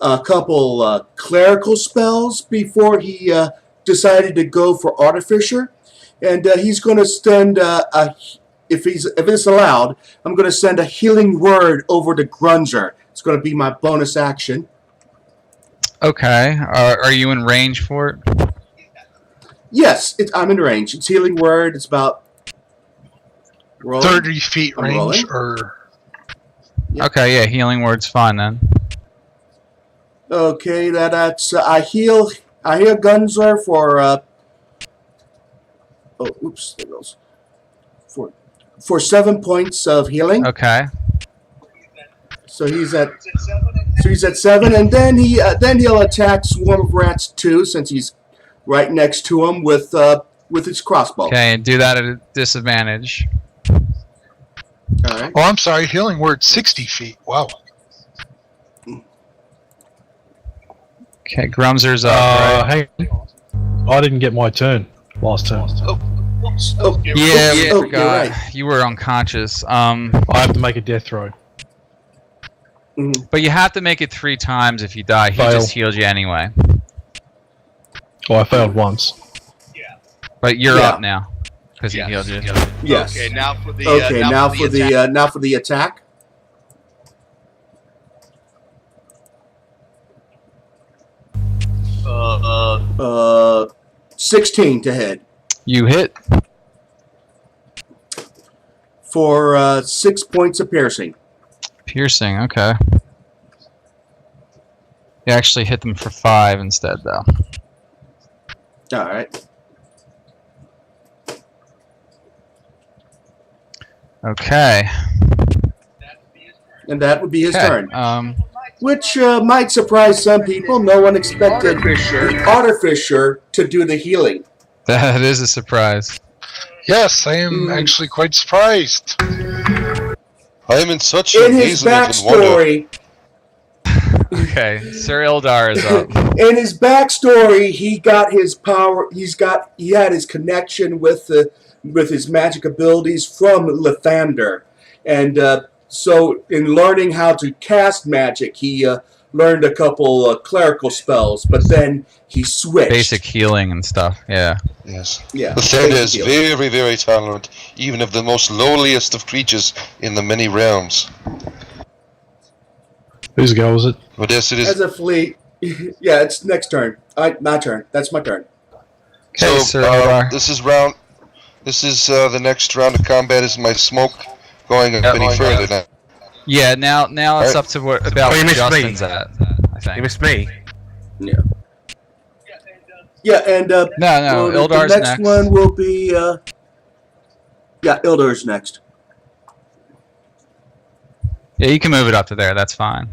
couple clerical spells before he decided to go for Artificer, and he's going to send if it's allowed, I'm going to send a healing word over to Grunzer. It's going to be my bonus action. Okay. Are you in range for it? Yes, I'm in range. It's healing word. It's about 30 feet I'm range, rolling. or Yep. Okay, yeah, healing word's fine then. Okay, that's I heal Gunzer for oops, there goes. For 7 points of healing. Okay. So he's at 7, and then he'll attack Swarm of Rats too, since he's right next to him with his crossbow. Okay, and do that at a disadvantage. All right. oh, I'm sorry, healing word 60 feet. Wow. Okay, Grumzer's up, right? Hey, I didn't get my turn last turn. Oh, Yeah, we you're forgot. right. You were unconscious. I have to make a death throw. But you have to make it 3 times if you die. He Fail. just healed you anyway. Oh, I failed once. But you're Yeah. up now because he healed you. Yes. Okay, now for the now for the attack. 16 to hit You hit. for 6 points of piercing. Piercing, okay. You actually hit them for 5 instead, though. All right. Okay. And that would be his Okay. turn. Which might surprise some people. No one expected the Artificer to do the healing. That is a surprise. Yes, I am actually quite surprised. I am in such In his amazement and wonder. backstory, Okay, Sir Ildar is up. in his backstory, he got his power. He had his connection with his magic abilities from Lathander, and so in learning how to cast magic, he learned a couple clerical spells. But then he switched. Basic healing and stuff, yeah. Yes. Yeah. The Thunder basic is healing. very, very tolerant, even of the most lowliest of creatures in the many realms. Whose go was it? But yes, it is. As a fleet. Yeah, it's next turn. My turn. That's my turn. Okay, Sir Ildar. This is round. This is the next round of combat. Is my smoke going any further now? Yeah, now it's up to about Oh, you where missed Justin's me. at, I think. You missed me. Yeah. Yeah, and No, Ildar's the next next. one will be Ildar's next. Yeah, you can move it up to there, that's fine.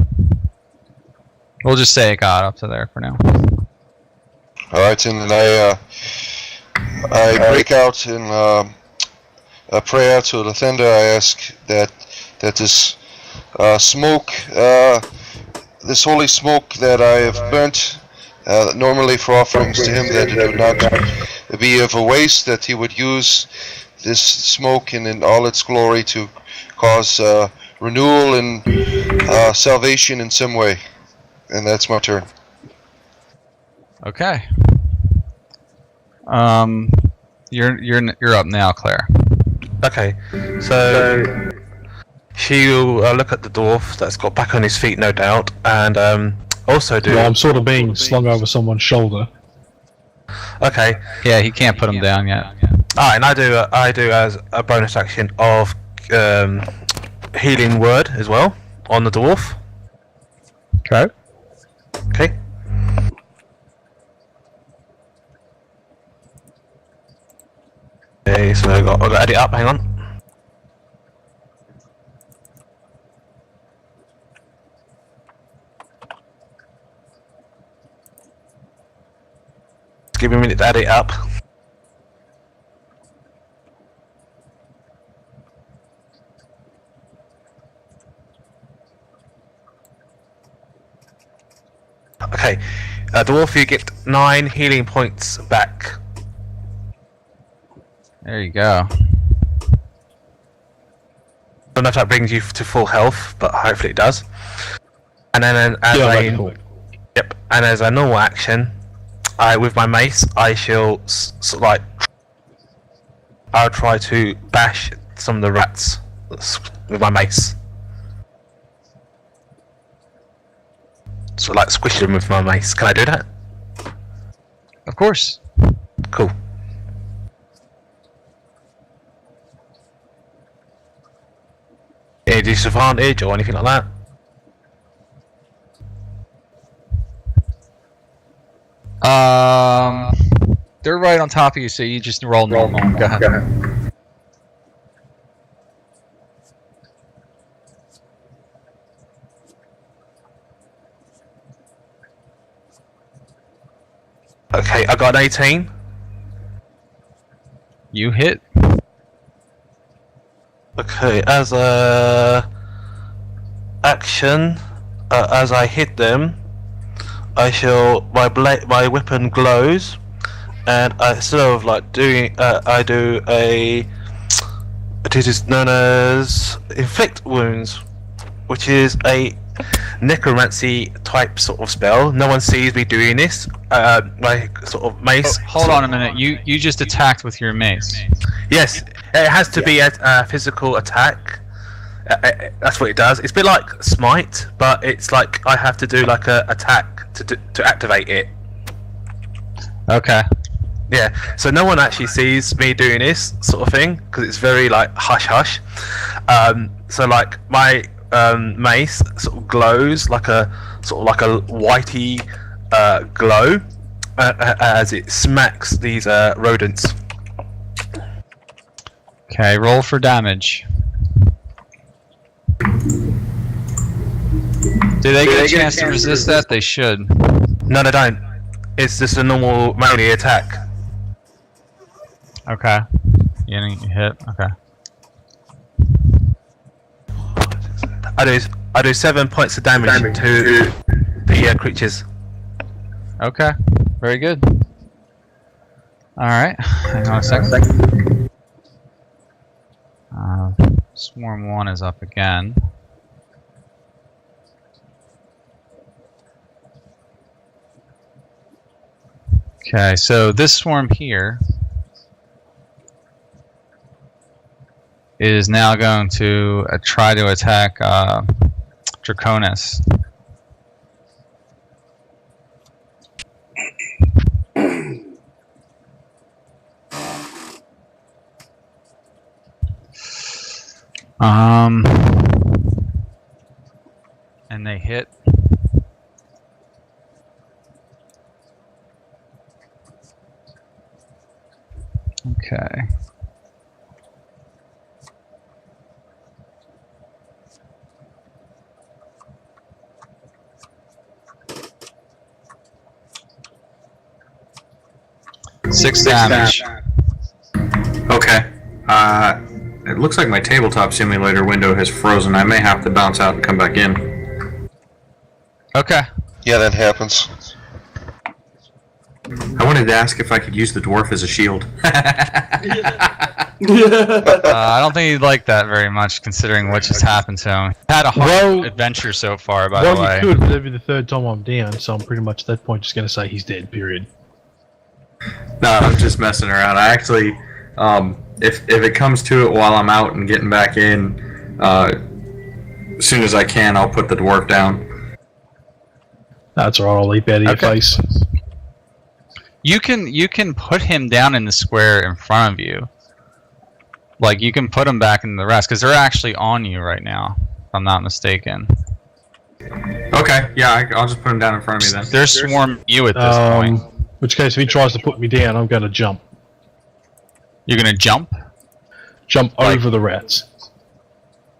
We'll just say it got up to there for now. All right, and then I break out in a prayer to the Thunder. I ask that this smoke, this holy smoke that I have burnt, normally for offerings to him, that it would not be of a waste, that he would use this smoke in all its glory to cause renewal and salvation in some way. And that's my turn. Okay. You're up now, Claire. Okay, so she'll look at the dwarf that's got back on his feet, no doubt, and also do. Well, I'm sort of being slung over someone's shoulder. Okay, Yeah, he can't put him down yet. and I do as a bonus action of healing word as well on the dwarf. Okay. Okay. Okay, so I've got to add it up. Hang on. Give me a minute to add it up. Okay, dwarf, you get 9 healing points back. There you go. I don't know if that brings you to full health, but hopefully it does. And then as that'd be cool. Yep, and as a normal action, with my mace, I shall I'll try to bash some of the rats with my mace. So like squish them with my mace. Can I do that? Of course. Cool. Any disadvantage or anything like that? They're right on top of you, so you just roll normal. Go ahead. Okay, I got an 18. You hit. Okay, as a action, as I hit them, I shall my weapon glows, and instead of like doing, I do a it is known as inflict wounds, which is a necromancy type sort of spell. No one sees me doing this. My sort of mace. Hold on a minute. You just attacked with your mace. Yes, it has to be a physical attack. That's what it does. It's a bit like smite, but it's like I have to do like a attack to activate it. Okay. Yeah, so no one actually sees me doing this sort of thing because it's very like hush hush. So like my mace sort of glows like a whitey glow as it smacks these rodents. Okay, roll for damage. Do they get a chance to resist that? They should. No, they don't. It's just a normal melee attack. Okay. You didn't hit. Okay. I do 7 points of damage to the creatures. Okay. Very good. Alright. Hang on a second. Swarm 1 is up again. Okay, so this swarm here is now going to try to attack Draconis. And they hit. Okay. Six damage. Okay. It looks like my Tabletop Simulator window has frozen. I may have to bounce out and come back in. Okay. Yeah, that happens. I wanted to ask if I could use the dwarf as a shield. I don't think he'd like that very much, considering what just happened to him. Had a hard adventure so far, by the way. Well, you could, but that'd be the third time I'm down, so I'm pretty much at that point just going to say he's dead, period. No, I'm just messing around. I actually, if it comes to it while I'm out and getting back in, as soon as I can, I'll put the dwarf down. That's alright, I'll leap out of your face. You can put him down in the square in front of you. Like, you can put him back in the rest, because they're actually on you right now, if I'm not mistaken. Okay, yeah, I'll just put him down in front of me then. They're swarming you at this point. In which case, if he tries to put me down, I'm going to jump. You're going to jump? Jump over the rats.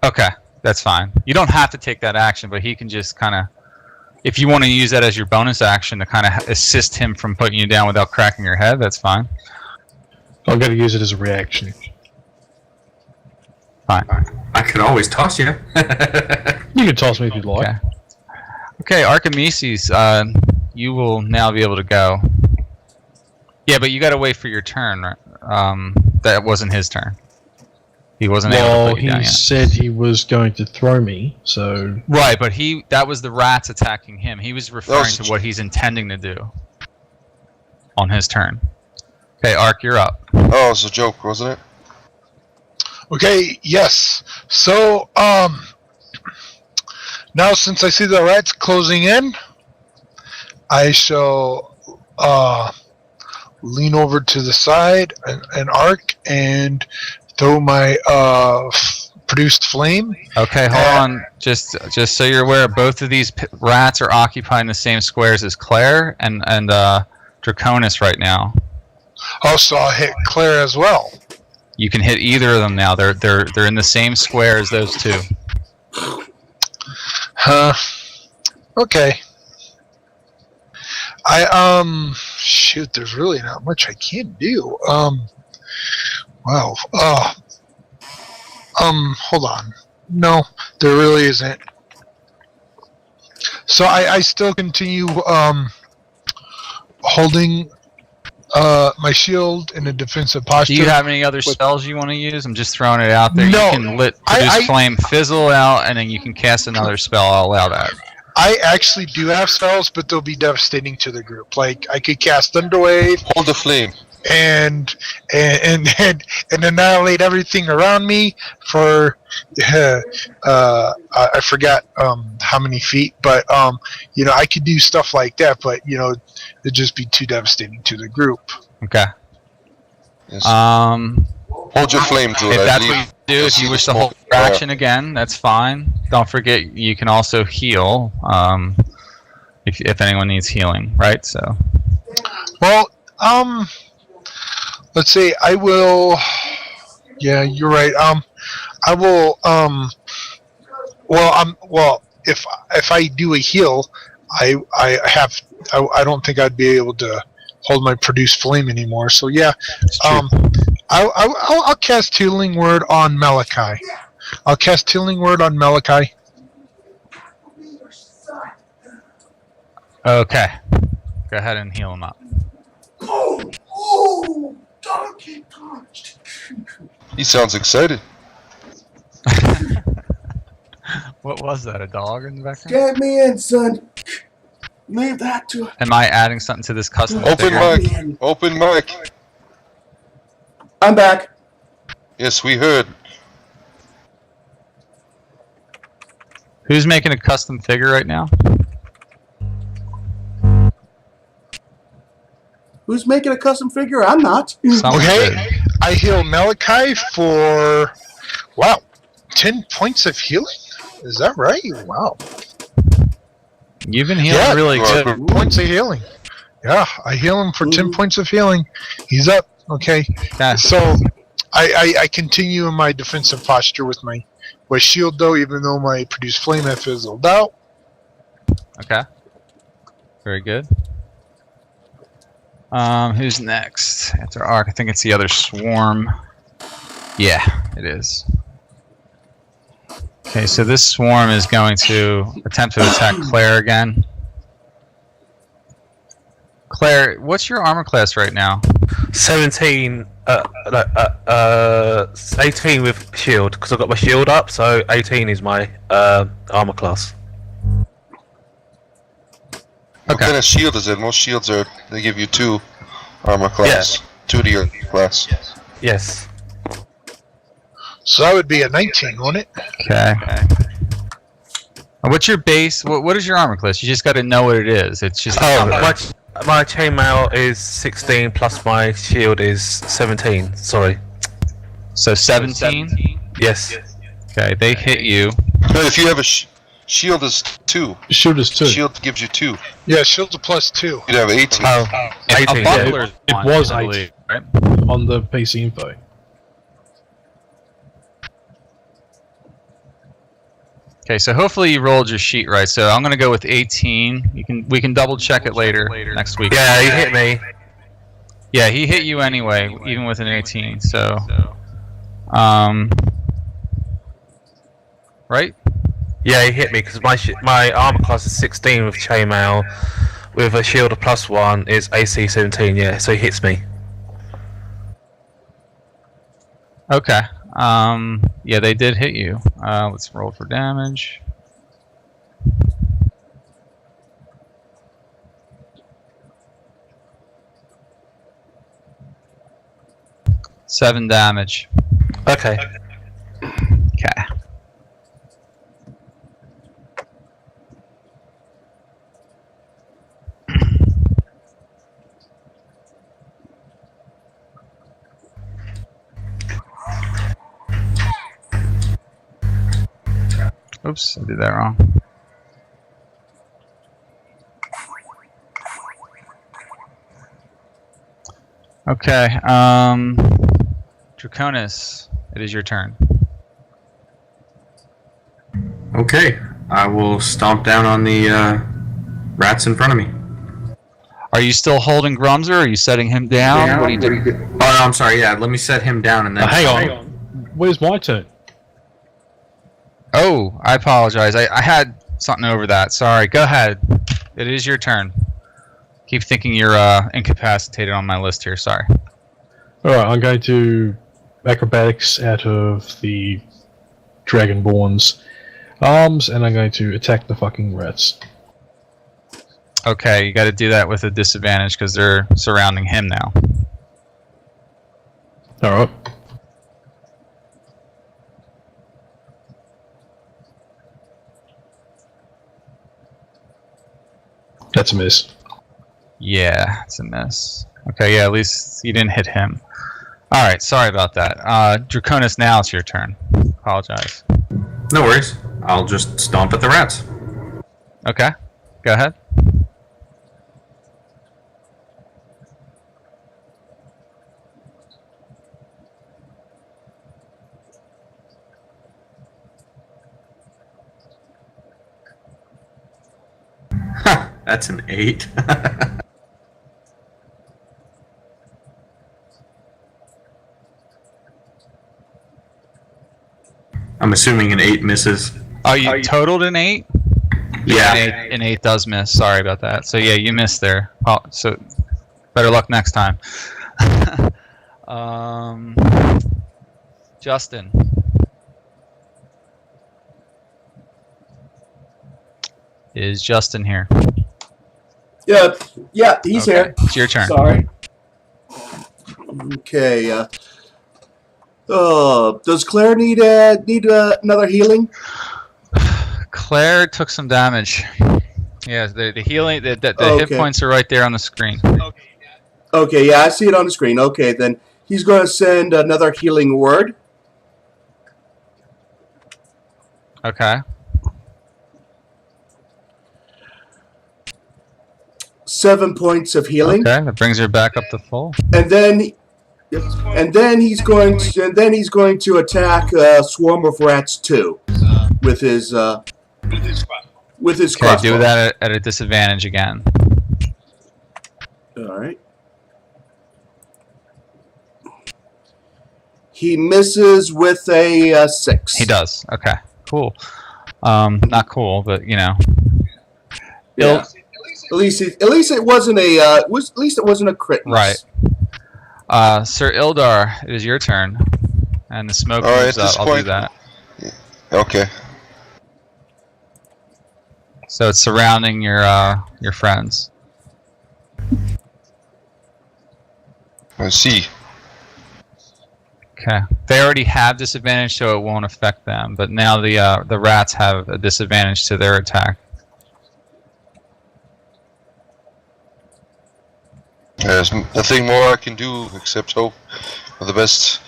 Okay, that's fine. You don't have to take that action, but he can just kind of... If you want to use that as your bonus action to kind of assist him from putting you down without cracking your head, that's fine. I'm going to use it as a reaction. Fine. I could always toss you. You can toss me if you'd like. Okay. Okay, Archimedes, you will now be able to go. Yeah, but you got to wait for your turn. Right? That wasn't his turn. He wasn't able to put you down he yet. said he was going to throw me, so... Right, but that was the rats attacking him. He was referring to what he's intending to do on his turn. Okay, Ark, you're up. Oh, it was a joke, wasn't it? Okay, yes. So, now since I see the rats closing in, I shall lean over to the side and arc and throw my produced flame. Okay, hold on. Just so you're aware, both of these rats are occupying the same squares as Claire and Draconis right now. Also, I'll hit Claire as well. You can hit either of them now. They're in the same square as those two. Okay. Shoot, there's really not much I can do. Wow. Hold on. No, there really isn't. So I still continue holding my shield in a defensive posture. Do you have any other spells you want to use? I'm just throwing it out there. No, You can produce flame, fizzle out, and then you can cast another spell. I'll allow that. I actually do have spells, but they'll be devastating to the group. Like, I could cast Thunderwave Hold the flame. and annihilate everything around me for I forgot how many feet, but I could do stuff like that, but it'd just be too devastating to the group. Okay. Yes. Hold your flame to it, If I that's what believe. you do. If you wish to hold your action again, that's fine. Don't forget, you can also heal if anyone needs healing, right? So. Well, let's see. I will. Yeah, you're right. I will. Well, if I do a heal, I don't think I'd be able to hold my produce flame anymore. So yeah, I'll cast Healing Word on Malachi. I'll cast Healing Word on Malachi. Okay. Go ahead and heal him up. Oh, donkey punched. He sounds excited. What was that? A dog in the background? Get me in, son. Leave that to. Am I adding something to this custom Open figure? mic. Open mic. I'm back. Yes, we heard. Who's making a custom figure right now? Who's making a custom figure? I'm not. Someone Okay, did. I heal Malachi for 10 points of healing. Is that right? Wow. You've been healing Yeah, really you are. good. Points of healing. Yeah, I heal him for 10 points of healing. He's up. Okay. Okay. So I continue in my defensive posture with my shield, though, even though my produce flame has fizzled out. Okay. Very good. Who's next? After Ark, I think it's the other swarm. Yeah, it is. Okay, so this swarm is going to attempt to attack Claire again. Claire, what's your armor class right now? 17, 18 with shield, because I've got my shield up, so 18 is my armor class. What Okay. kind of shield is it? Most shields they give you 2 armor class. 2 to your class. Yes. So that would be a 19, wouldn't it? Okay. What's your base? What is your armor class? You just got to know what it is. It's just. Oh, my chainmail is 16 plus my shield is 17. Sorry. So 17? Yes. Okay, they hit you. But if you have a shield is 2. Shield is 2. Shield gives you 2. Yeah, shield's a plus 2. You'd have 18. Oh, A 18. buckler's it one, was I 8. believe, right? On the PC info. Okay, so hopefully you rolled your sheet right. So I'm gonna go with 18. We can double check it later next week. Yeah, he hit me. Yeah, he hit you anyway, even with an 18. So, right? Yeah, he hit me because my armor class is 16 with chainmail, with a shield of +1 is AC 17. Yeah, so he hits me. Okay. Yeah, they did hit you. Let's roll for damage. Seven damage. Okay. Okay. Oops, I did that wrong. Okay, Draconis, it is your turn. Okay, I will stomp down on the rats in front of me. Are you still holding Grumzer, or are you setting him down? What are you doing? Oh, no, I'm sorry. Yeah, let me set him down and then. Hang on. Where's my turn? Oh, I apologize. I had something over that. Sorry. Go ahead. It is your turn. Keep thinking you're incapacitated on my list here. Sorry. Alright, I'm going to acrobatics out of the Dragonborn's arms, and I'm going to attack the fucking rats. Okay, you got to do that with a disadvantage because they're surrounding him now. Alright. That's a miss. Yeah, it's a miss. Okay, yeah, at least you didn't hit him. All right, sorry about that. Draconis, now it's your turn. Apologize. No worries. I'll just stomp at the rats. Okay, go ahead. That's an 8. I'm assuming an 8 misses. Oh, you totaled an 8? Yeah. An 8 does miss. Sorry about that. So yeah, you missed there. Oh, so better luck next time. Justin. Is Justin here? Yeah, he's Okay, here. it's your turn. Sorry. Okay. Does Claire need another healing? Claire took some damage. Yeah, the healing, the hit Okay. points are right there on the screen. Okay, yeah, I see it on the screen. Okay, then he's going to send another healing word. Okay. 7 points of healing, Okay, that brings her back up to full. and then he's going to attack a swarm of rats too, with his Okay, crossbow. do that at a disadvantage again. All right. He misses with a 6. He does. Okay, cool. Not cool, but you know. Yeah. At least it wasn't a crit miss. Right. Sir Ildar, it is your turn, and the smoke All right, moves at this up. I'll do point- that. Okay. So it's surrounding your friends. I see. Okay. They already have disadvantage, so it won't affect them. But now the rats have a disadvantage to their attack. There's nothing more I can do except hope for the best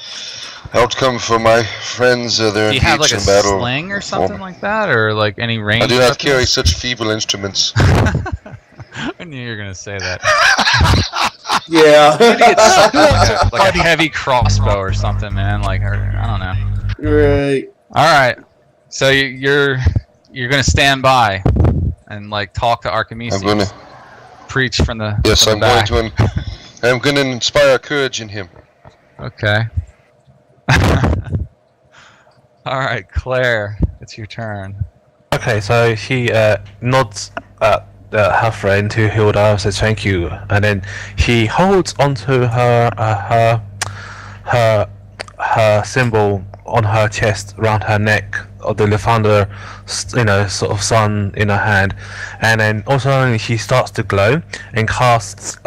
outcome for my friends. They're Do you have like engaged a in battle. sling or something like that, or like any range? I do not weapons? carry such feeble instruments. I knew you were gonna say that. Yeah. It's something like a heavy crossbow or something, man. Like, or, I don't know. Right. All right. So you're gonna stand by and like talk to Archimedes. I'm gonna. Preach from the Yes, from I'm the going back. to. I'm going to inspire courage in him. Okay. All right, Claire, it's your turn. Okay, so she nods at her friend who healed her, says thank you, and then she holds onto her symbol on her chest, around her neck, of the Lathander, sort of sun in her hand, and then also she starts to glow and casts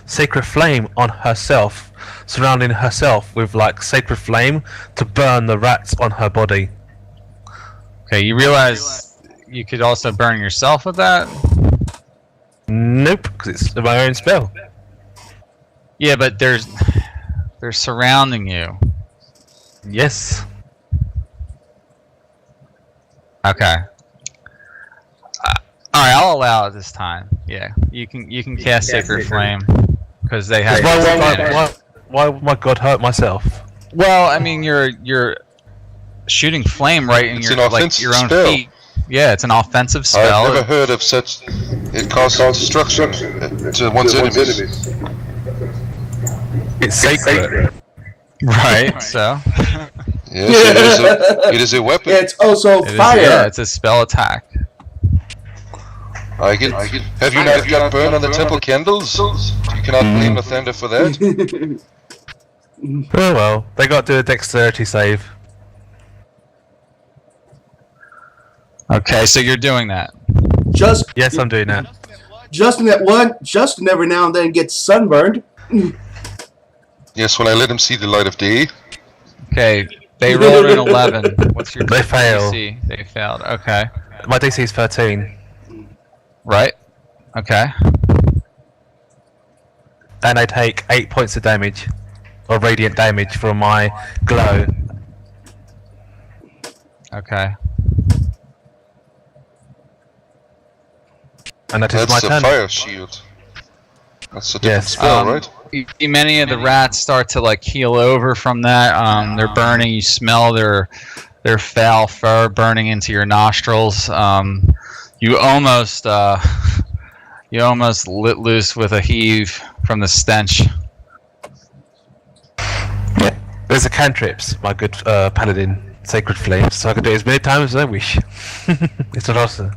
sacred flame on herself, surrounding herself with like sacred flame to burn the rats on her body. Okay, you realize you could also burn yourself with that? Nope, because it's my own spell. Yeah, but they're surrounding you. Yes. Okay. All right, I'll allow it this time. Yeah, you can cast Sacred Flame because they have. Why would my god hurt myself? Well, I mean, you're shooting flame right in It's your an like offensive your own spell. feet. Yeah, it's an offensive spell. I've never heard of such. It causes destruction to one's enemies. It's sacred. Right. So. Yes, it is a weapon. It's also It is- fire. yeah, it's a spell attack. I get. Have you not got burned on the temple candles? You cannot blame Lathander for that. Oh well, they got to do a dexterity save. Okay, so you're doing that. Yes, I'm doing that. Justin every now and then gets sunburned. Yes, when I let him see the light of day. Okay, they rolled an 11. What's your They fail. DC? They failed. Okay. My DC is 13, Right. Okay. and I take 8 points of damage. of radiant damage from my glow. Okay. And that is That's my the turn. fire shield. That's a different Yes. spell, right? You see many of the rats start to like keel over from that. They're burning. You smell their foul fur burning into your nostrils. You almost lit loose with a heave from the stench. Yeah. There's a cantrips, my good paladin. Sacred Flames, so I can do it as many times as I wish. It's not awesome.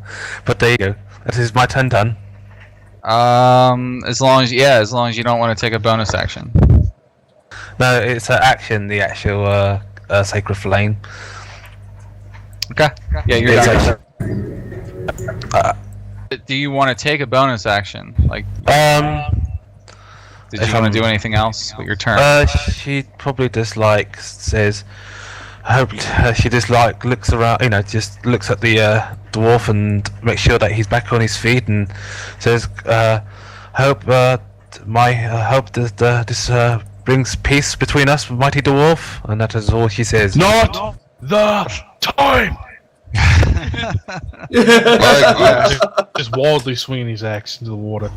But there you go. That is my turn done. As long as you don't want to take a bonus action. No, it's an action, the actual Sacred Flame. Okay. Yeah, you're It's done. actually- Do you want to take a bonus action? Like, did if you want I'm- to do anything else with your turn? She probably just like says, I hope she just like looks around, just looks at the dwarf and makes sure that he's back on his feet and says, hope hope that this brings peace between us, mighty dwarf. And that is all she says. Not the time. My goodness. Just wildly swinging his axe into the water.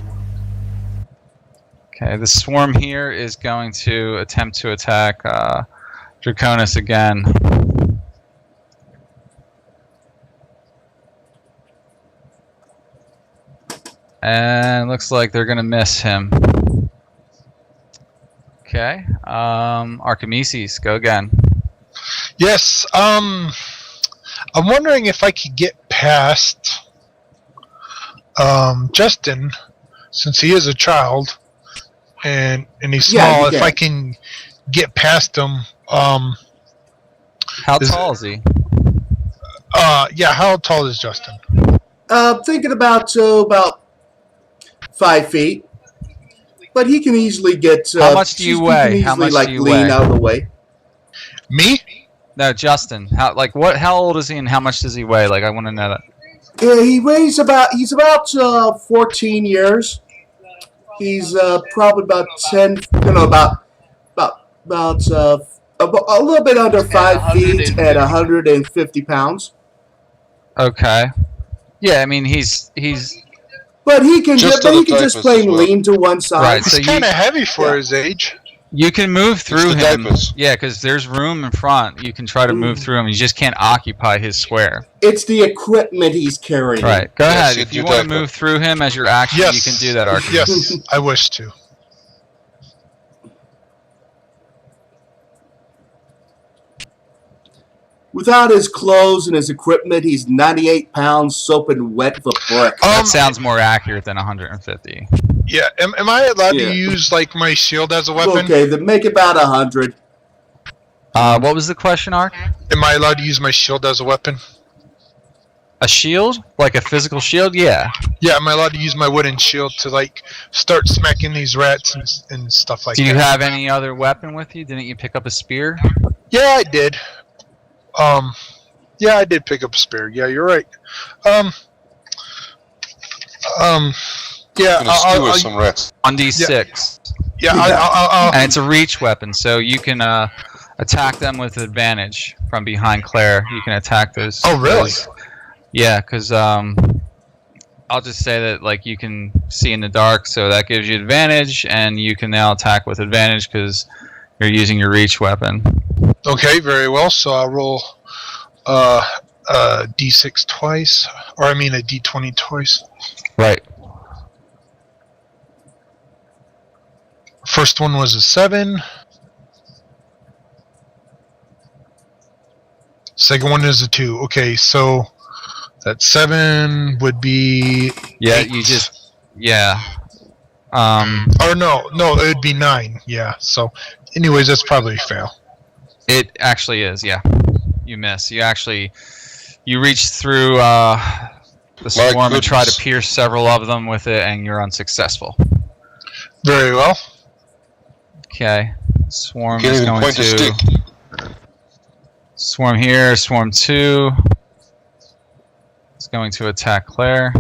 Okay, the swarm here is going to attempt to attack Draconis again. And looks like they're going to miss him. Okay, Archimedes, go again. Yes. I'm wondering if I could get past Justin, since he is a child and he's Yeah, small. you If I can get past him. How tall is he? Yeah. How tall is Justin? Thinking about 5 feet, but he can easily get. How much do you he weigh? Can How easily, much do you lean weigh? out of the way. Me? No, Justin. How old is he and how much does he weigh? Like, I want to know that. Yeah, he's about 14 years. He's probably about 10. About a little bit under 5 feet and 150 pounds. Okay. Yeah, I mean he's But he can Just but to he the can just diapers plain as well. lean to one side. Right, so He's you- kind of heavy for Yeah. his age. you can move through the him. diapers. Yeah, because there's room in front. You can try to move through him. You just can't occupy his square. It's the equipment he's carrying. Right. Go Yes, ahead. you If you do want to diaper. move through him as your action, Yes. you can do that, Archimedes. Yes, I wish to. Without his clothes and his equipment, he's 98 pounds soaping wet with brick. That sounds more accurate than 150. Yeah. Am I allowed Yeah. to use like my shield as a weapon? Okay, then make about 100. What was the question, Ark? Am I allowed to use my shield as a weapon? A shield? Like a physical shield? Yeah. Yeah. Am I allowed to use my wooden shield to like start smacking these rats and stuff like Do you that? have any other weapon with you? Didn't you pick up a spear? Yeah, I did. Yeah, I did pick up a spear. Yeah, you're right. Yeah, I'm gonna skewer some rats. 1d6. yeah. I'll And it's a reach weapon, so you can attack them with advantage from behind Claire. You can attack those. Oh, really? Yeah, because I'll just say that like you can see in the dark, so that gives you advantage, and you can now attack with advantage because you're using your reach weapon. Okay, very well. So I'll roll a d6 twice, or I mean a d20 twice. Right. First one was a 7. Second one is a 2. Okay, so that 7 would be Yeah, 8. you just Or no, it would be 9. Yeah. So, anyways, that's probably a fail. It actually is, yeah. You miss. You reach through the swarm and try to goodness. pierce several of them with it, and you're unsuccessful. Very well. Okay. Swarm Can't is even going point a to stick. swarm here. Swarm 2 is going to attack Claire.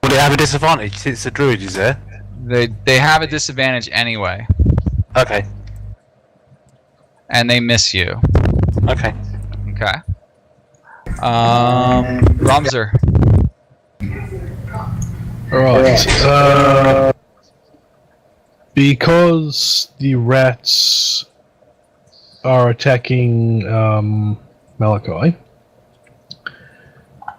Will it have a disadvantage since the druid is there? They have a disadvantage anyway, Okay. and they miss you. Okay. Okay. Rumser. Right. Because the rats are attacking Malachi,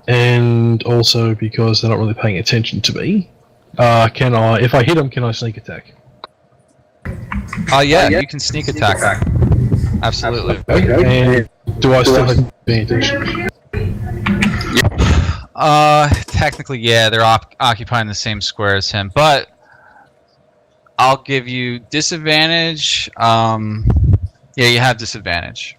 and also because they're not really paying attention to me, can I, if I hit them, can I sneak attack? Yeah, you can sneak attack. Absolutely. And do I still have advantage? Technically, yeah, they're occupying the same square as him, but I'll give you disadvantage. Yeah, you have disadvantage.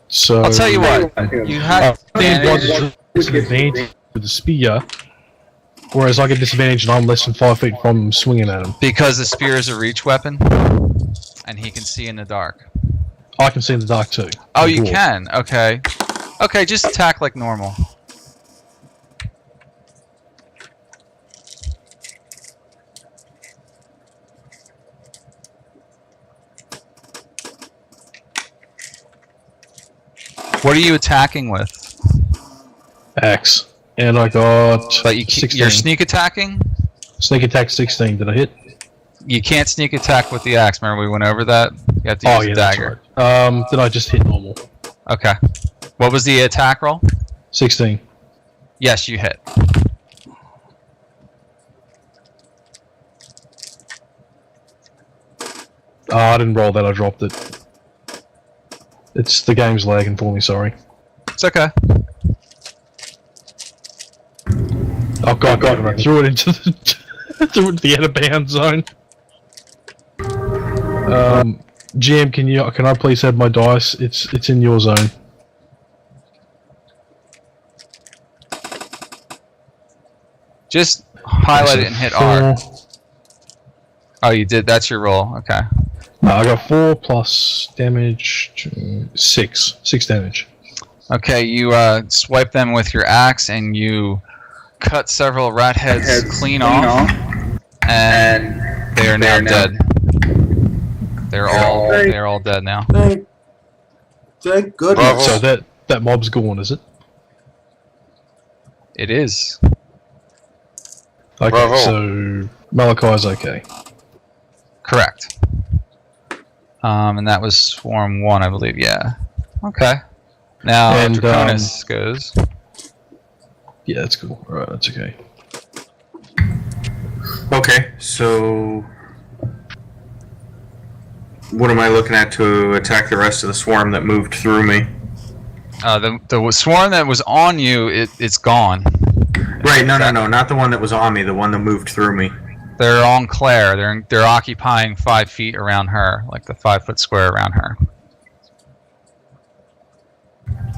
So I'll tell you what. You have advantage disadvantage with the spear, whereas I get disadvantage and I'm less than 5 feet from swinging at him. because the spear is a reach weapon, and he can see in the dark. I can see in the dark too. Oh, you Dwarf. can. Okay. Okay, just attack like normal. What are you attacking with? Axe. And I got But you 16. you're sneak attacking? Sneak attack 16. Did I hit? You can't sneak attack with the axe. Remember we went over that? You have to use a dagger. That's right. Did I just hit normal? Okay. What was the attack roll? 16. Yes, you hit. I didn't roll that, I dropped it. It's the game's lagging for me, sorry. It's okay. Oh god, I threw it into the threw it into the out of bounds zone. GM, can I please have my dice? It's in your zone. Just highlight it and hit R. Oh, you did. That's your roll. Okay. No, I got 4 plus damage, 6 damage. Okay, you swipe them with your axe and you cut several rat heads clean off, and they are now dead. They're all dead now. Thank goodness. So that mob's gone, is it? It is. Okay, Bravo. so Malachi's okay. Correct. And that was Swarm 1, I believe, yeah. Okay. Now, And, Draconis goes. Yeah, that's cool. Alright, that's okay. Okay, so what am I looking at to attack the rest of the swarm that moved through me? The swarm that was on you, it's gone. Right, no, not the one that was on me, the one that moved through me. They're on Claire. They're occupying 5 feet around her, like the 5 foot square around her.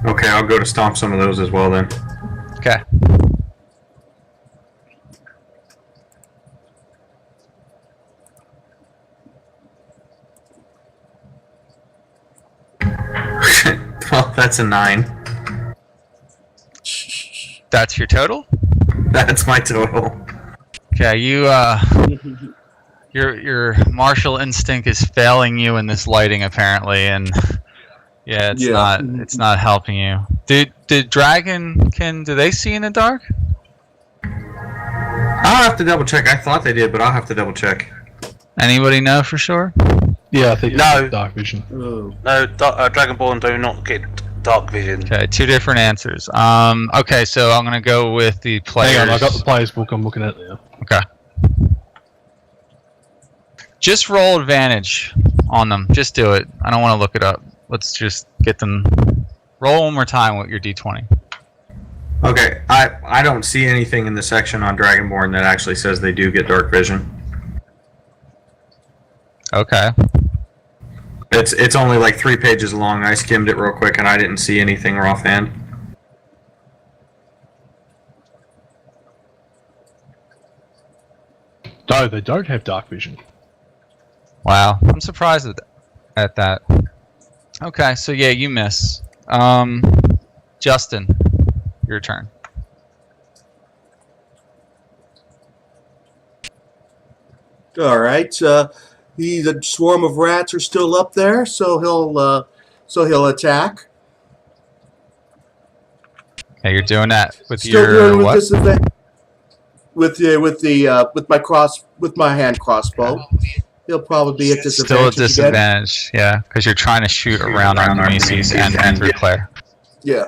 Okay, I'll go to stomp some of those as well then. Okay. Well, that's a 9. That's your total? That's my total. Okay, your martial instinct is failing you in this lighting apparently, and yeah, it's not helping you. Did Dragonkin, do they see in the dark? I'll have to double check. I thought they did, but I'll have to double check. Anybody know for sure? Yeah, I think No. it's dark vision. Oh. No, Dragonborn do not get dark vision. Okay, two different answers. Okay, so I'm gonna go with the players. Hang on, I got the players book I'm looking at now. Okay. Just roll advantage on them. Just do it. I don't want to look it up. Let's just get them. Roll one more time with your d20. Okay, I don't see anything in the section on Dragonborn that actually says they do get dark vision. Okay. It's only like 3 pages long. I skimmed it real quick and I didn't see anything offhand. No, they don't have dark vision. Wow. I'm surprised at that. Okay, so yeah, you miss. Justin, your turn. All right. The swarm of rats are still up there, so he'll attack. Okay, you're doing that with Still your doing with what? disadvantage. With my hand crossbow. He'll probably be at Still a disadvantage again. disadvantage, yeah, because you're trying to shoot around Archimedes and through Claire. Yeah.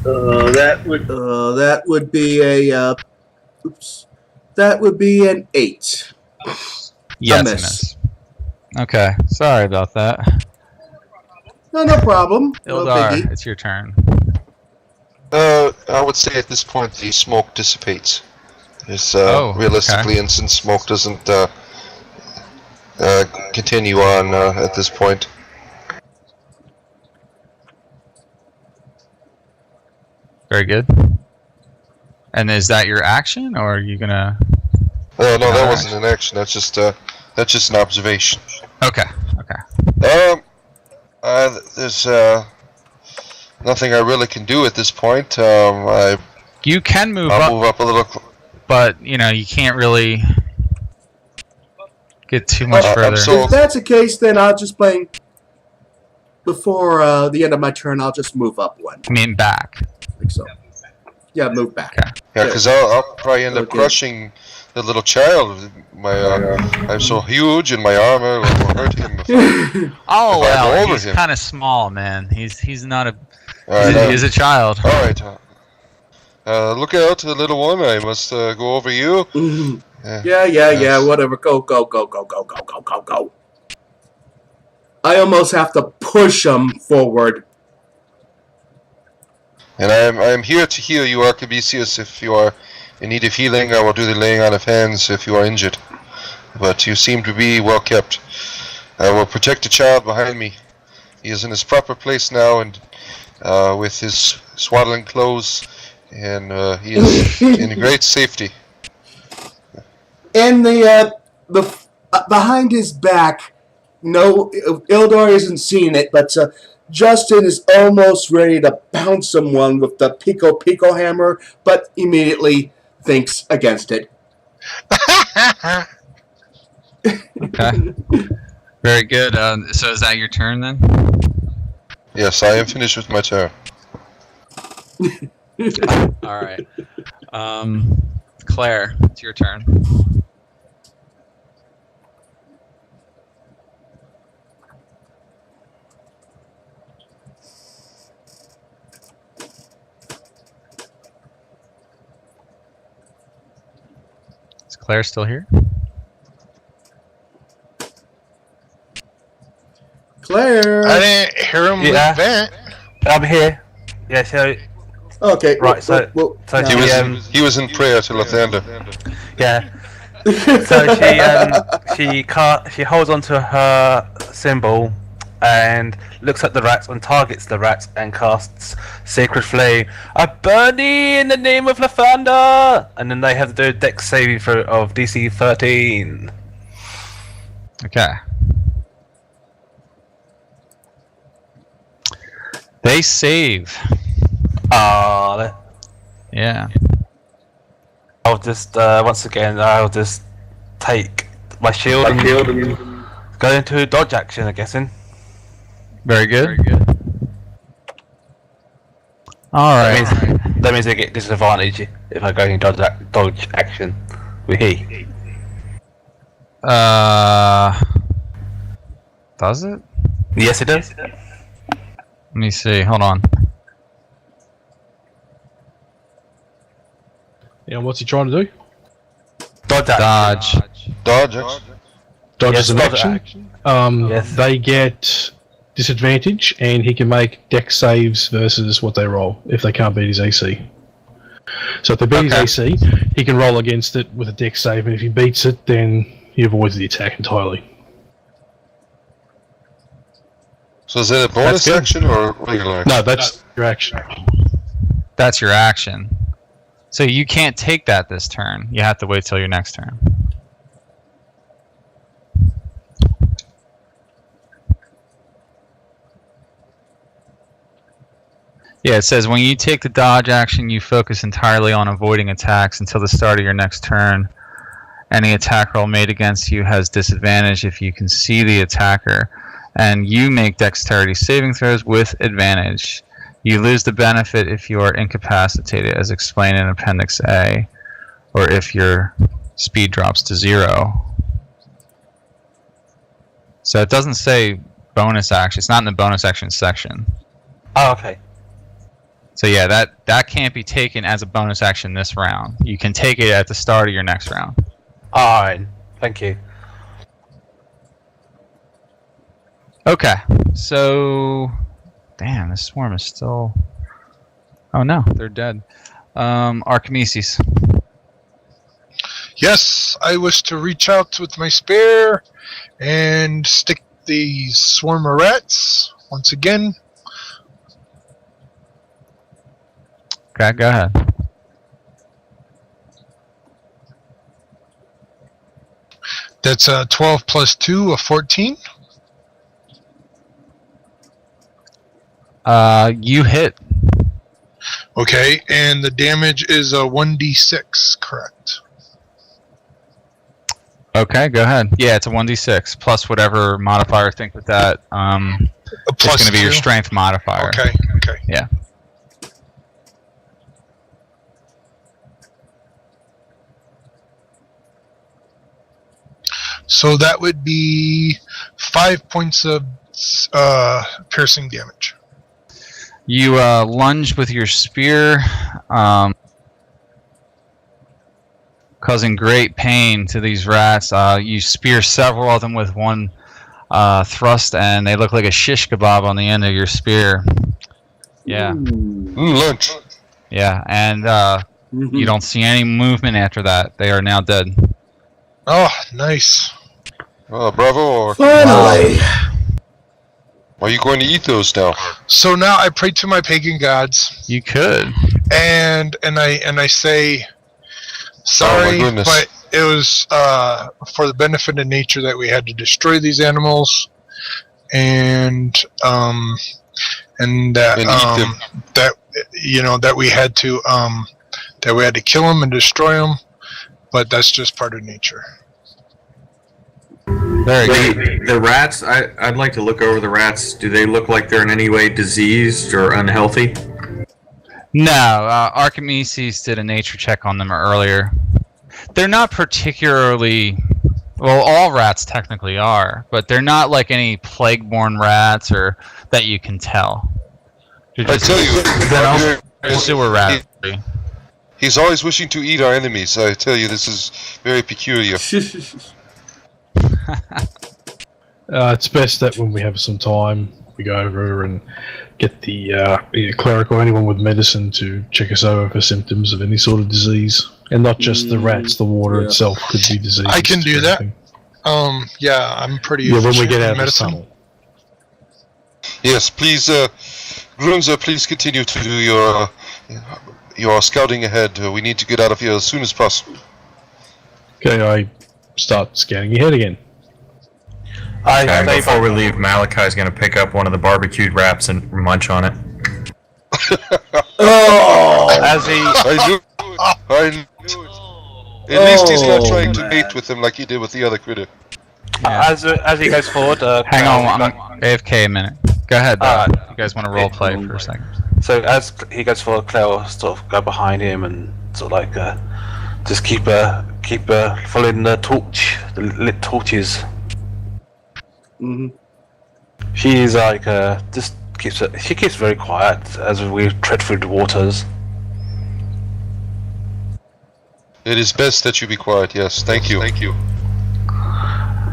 That would be a that would be an 8. Yeah, A it's a miss. miss. Okay, sorry about that. No problem. No Ildar, biggie. it's your turn. I would say at this point the smoke dissipates. It's realistically, okay. and since smoke doesn't continue on at this point. Very good. And is that your action, or are you gonna? No, that wasn't an action. That's just an observation. Okay. Okay. There's nothing I really can do at this point. You can move I'll up, move up a little. but you can't really get too much further. If that's the case, then I'll just play. Before the end of my turn, I'll just move up one. I mean, back. I think so. Yeah, move back. Okay. Yeah, because I'll probably end up crushing the little child. I'm so huge, and my armor will hurt him. Oh if I go well, over he's him. kind of small, man. He's not a. Alright, He's a child. All right. Look out, little one. I must go over you. Yeah. Whatever. Go. I almost have to push him forward. And I'm here to heal you, Archibesius. If you are in need of healing, I will do the laying on of hands if you are injured. But you seem to be well kept. I will protect the child behind me. He is in his proper place now, and with his swaddling clothes, and he is in great safety. And the behind his back, no, Ildar isn't seeing it, but Justin is almost ready to pounce someone with the Pico hammer, but immediately thinks against it. Okay. Very good. So is that your turn then? Yes, I am finished with my turn. All right. Claire, it's your turn. Is Claire still here? Claire. I didn't hear him with that. I'm here. Yeah, so Okay. right, so He was in prayer to Lathander. yeah. So she holds onto her symbol and looks at the rats and targets the rats and casts Sacred Flame. I burn thee in the name of Lathander! And then they have to do a dex saving throw of DC 13. Okay. They save. Yeah. I'll just once again I'll just take my shield and go into dodge action, I'm guessing. Very good. All right. That means I get disadvantage if I go in dodge action with he. Does it? Yes, it does. Let me see. Hold on. Yeah, what's he trying to do? Dodge action. Dodge. Dodge. Dodge Yes, is an dodge action. Yes. They get disadvantage, and he can make dex saves versus what they roll if they can't beat his AC. So if they beat his AC, he can roll against it with a dex save, and if he beats it, then he avoids the attack entirely. So is that a bonus good. action or regular action? No, that's your action. That's your action. So you can't take that this turn. You have to wait till your next turn. Yeah, it says when you take the dodge action, you focus entirely on avoiding attacks until the start of your next turn. Any attack roll made against you has disadvantage if you can see the attacker, and you make dexterity saving throws with advantage. You lose the benefit if you are incapacitated, as explained in Appendix A, or if your speed drops to 0. So it doesn't say bonus action. It's not in the bonus action section. Oh, okay. So yeah, that can't be taken as a bonus action this round. You can take it at the start of your next round. Alright, thank you. Okay, so damn, this swarm is still. Oh no, they're dead. Archimedes. Yes, I wish to reach out with my spear and stick the swarm of rats once again. Okay, go ahead. That's a 12 plus 2, a 14. You hit. Okay, and the damage is a 1d6, correct? Okay, go ahead. Yeah, it's a 1d6 plus whatever modifier. Think with that. A It's plus going to be your 2? strength modifier. Okay, okay. Yeah. So that would be 5 points of piercing damage. You lunge with your spear, causing great pain to these rats. You spear several of them with one thrust, and they look like a shish kebab on the end of your spear. Yeah. Lunch. Yeah, and you don't see any movement after that. They are now dead. Oh, nice. Oh, bravo. Finally! Are you going to eat those now? So now I pray to my pagan gods, You could. and I say, sorry, goodness. but it was for the benefit of nature that we had to destroy these animals, and that And eat them. that we had to kill them and destroy them, but that's just part of nature. Very good. The rats, I'd like to look over the rats. Do they look like they're in any way diseased or unhealthy? No, Archimedes did a nature check on them earlier. They're not particularly. Well, all rats technically are, but they're not like any plague-borne rats or that you can tell. They're I tell you, they're sewer rats. he's always wishing to eat our enemies. I tell you, this is very peculiar. It's best that when we have some time, we go over and get the either cleric or anyone with medicine to check us over for symptoms of any sort of disease. And not just the rats, the water Yeah. itself could be diseased. I can do or that. anything. Yeah, I'm pretty. Yeah, when we efficient get in out of this medicine. tunnel. Yes, please, Grunzer, please continue to do your scouting ahead. We need to get out of here as soon as possible. Okay, I start scanning your head again. I Okay, say before we leave, Malachi's going to pick up one of the barbecued wraps and munch on it. Oh! as he I knew it. I knew it. At least he's not trying to mate with him like he did with the other critter. as he goes forward. Hang on, I'm AFK a minute. Go ahead. You guys want to role play Okay. for a second? So as he goes forward, Claire will sort of go behind him and sort of like just keep following the torch, the lit torches. Mhm. She's like she keeps very quiet as we tread through the waters. It is best that you be quiet, yes. Thank you. Thank you.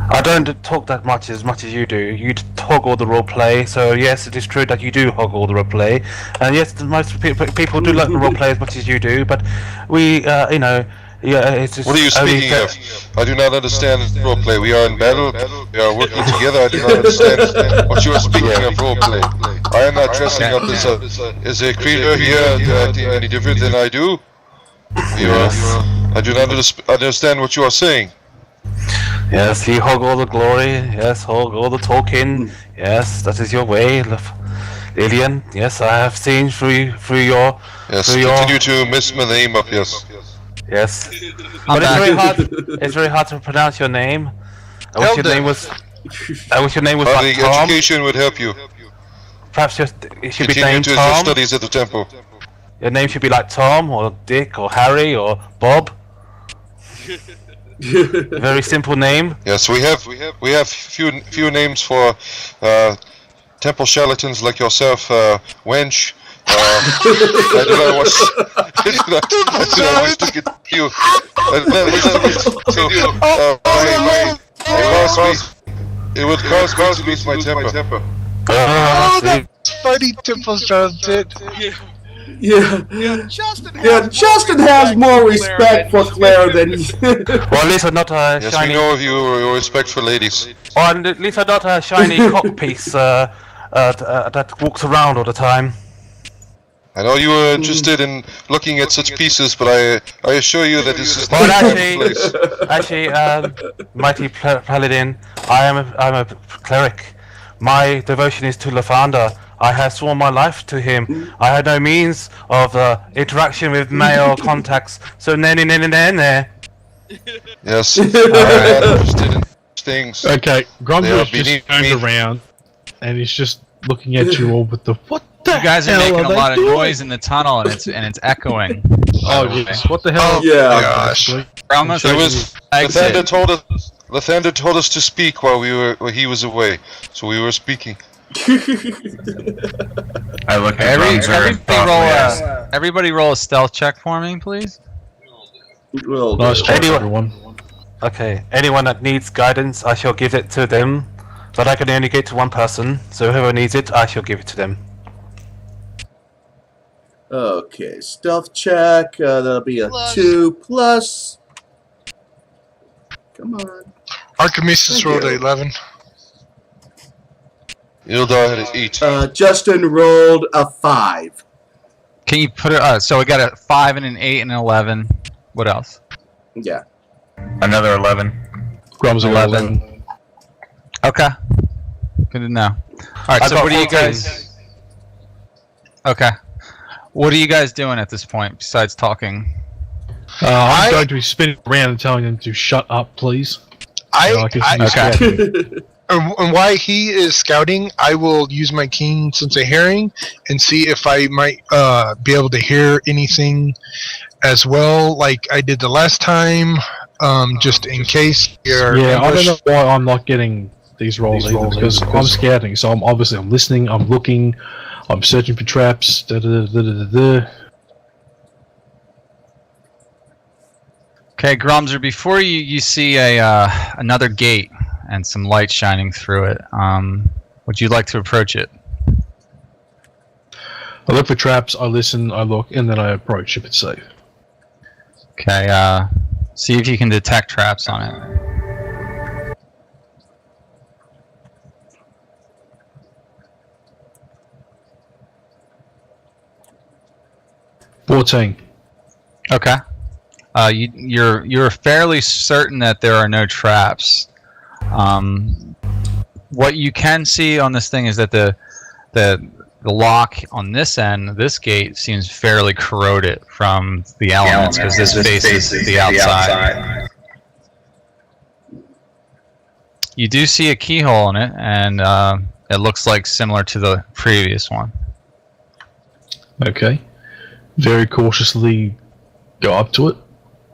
I don't talk that much as you do. You hog all the role play, so yes, it is true that you do hog all the role play, and yes, most people do like the role play as much as you do. But we, it's just. What are you only speaking that- of? I do not understand roleplay. We are in battle. We are working together. I do not understand what you are speaking of roleplay. I am not dressing up as a creature here and acting any different than I do. I do not understand what you are saying. Yes, you hog all the glory. Yes, hog all the talking. Yes, that is your way. Alien, yes, I have seen through your Yes, through your continue to mess my name up, yes. yes. I'm But it's back. very hard. It's very hard to pronounce your name. I wish Tell your them. name was. I wish your name was The like Tom. education would help you. Perhaps it should be Continue named to your Tom. studies at the temple. Your name should be like Tom or Dick or Harry or Bob. Very simple name. Yes, we have few names for temple charlatans like yourself, wench. I do not wish to get you. It would cause me to lose my temper. Oh, that's funny, Temple Charlatan. Yeah, Justin Justin has more respect for Claire than Or at least I'm not a Yes, shiny. we know of your respect for ladies. Or at least I'm not a shiny cock piece that walks around all the time. I know you were interested in looking at such pieces, but I assure you that this is Well, not the actually, place. mighty paladin, I'm a cleric. My devotion is to Lathander. I have sworn my life to him. I had no means of interaction with male contacts, so there. Yes, I'm not interested in things. Okay, Grumble They are is just beneath turned me. around, and he's just looking at you all with the what the You guys are hell making a they lot of doing? noise in the tunnel, and it's echoing. Oh yes, what the hell? Yeah. Gosh. We're almost It like was exit. Lathander told us to speak while he was away, so we were speaking. I look at Grunzer and thoughtfully ask, Everybody roll a stealth check for me, please. Well, Nice job, Anyone- everyone. Okay, anyone that needs guidance, I shall give it to them. But I can only give it to one person, so whoever needs it, I shall give it to them. okay, stealth check. That'll be a Plus. 2+. Come on. Archimedes rolled a 11. Ildar had an 8. Justin rolled a 5. Can you put it? So we got a 5 and an 8 and an 11. What else? Yeah. another 11. Grum's 11. Okay. Good to know. All right. I So got what are you 14. guys? Okay. What are you guys doing at this point besides talking? I'm going to be spinning around and telling them to shut up, please. Okay. And while he is scouting, I will use my keen sense of hearing and see if I might be able to hear anything as well, like I did the last time, just in case. Yeah, I don't know why I'm not getting these rolls either, because I'm scouting, so I'm listening, I'm looking, I'm searching for traps. Okay, Grumzer, before you see another gate and some light shining through it, would you like to approach it? I look for traps, I listen, I look, and then I approach if it's safe. Okay, see if you can detect traps on it. $14. Okay. You're fairly certain that there are no traps. What you can see on this thing is that the lock on this end, this gate, seems fairly corroded from the elements because this faces the outside. You do see a keyhole in it, and it looks like similar to the previous one. Okay. Very cautiously go up to it.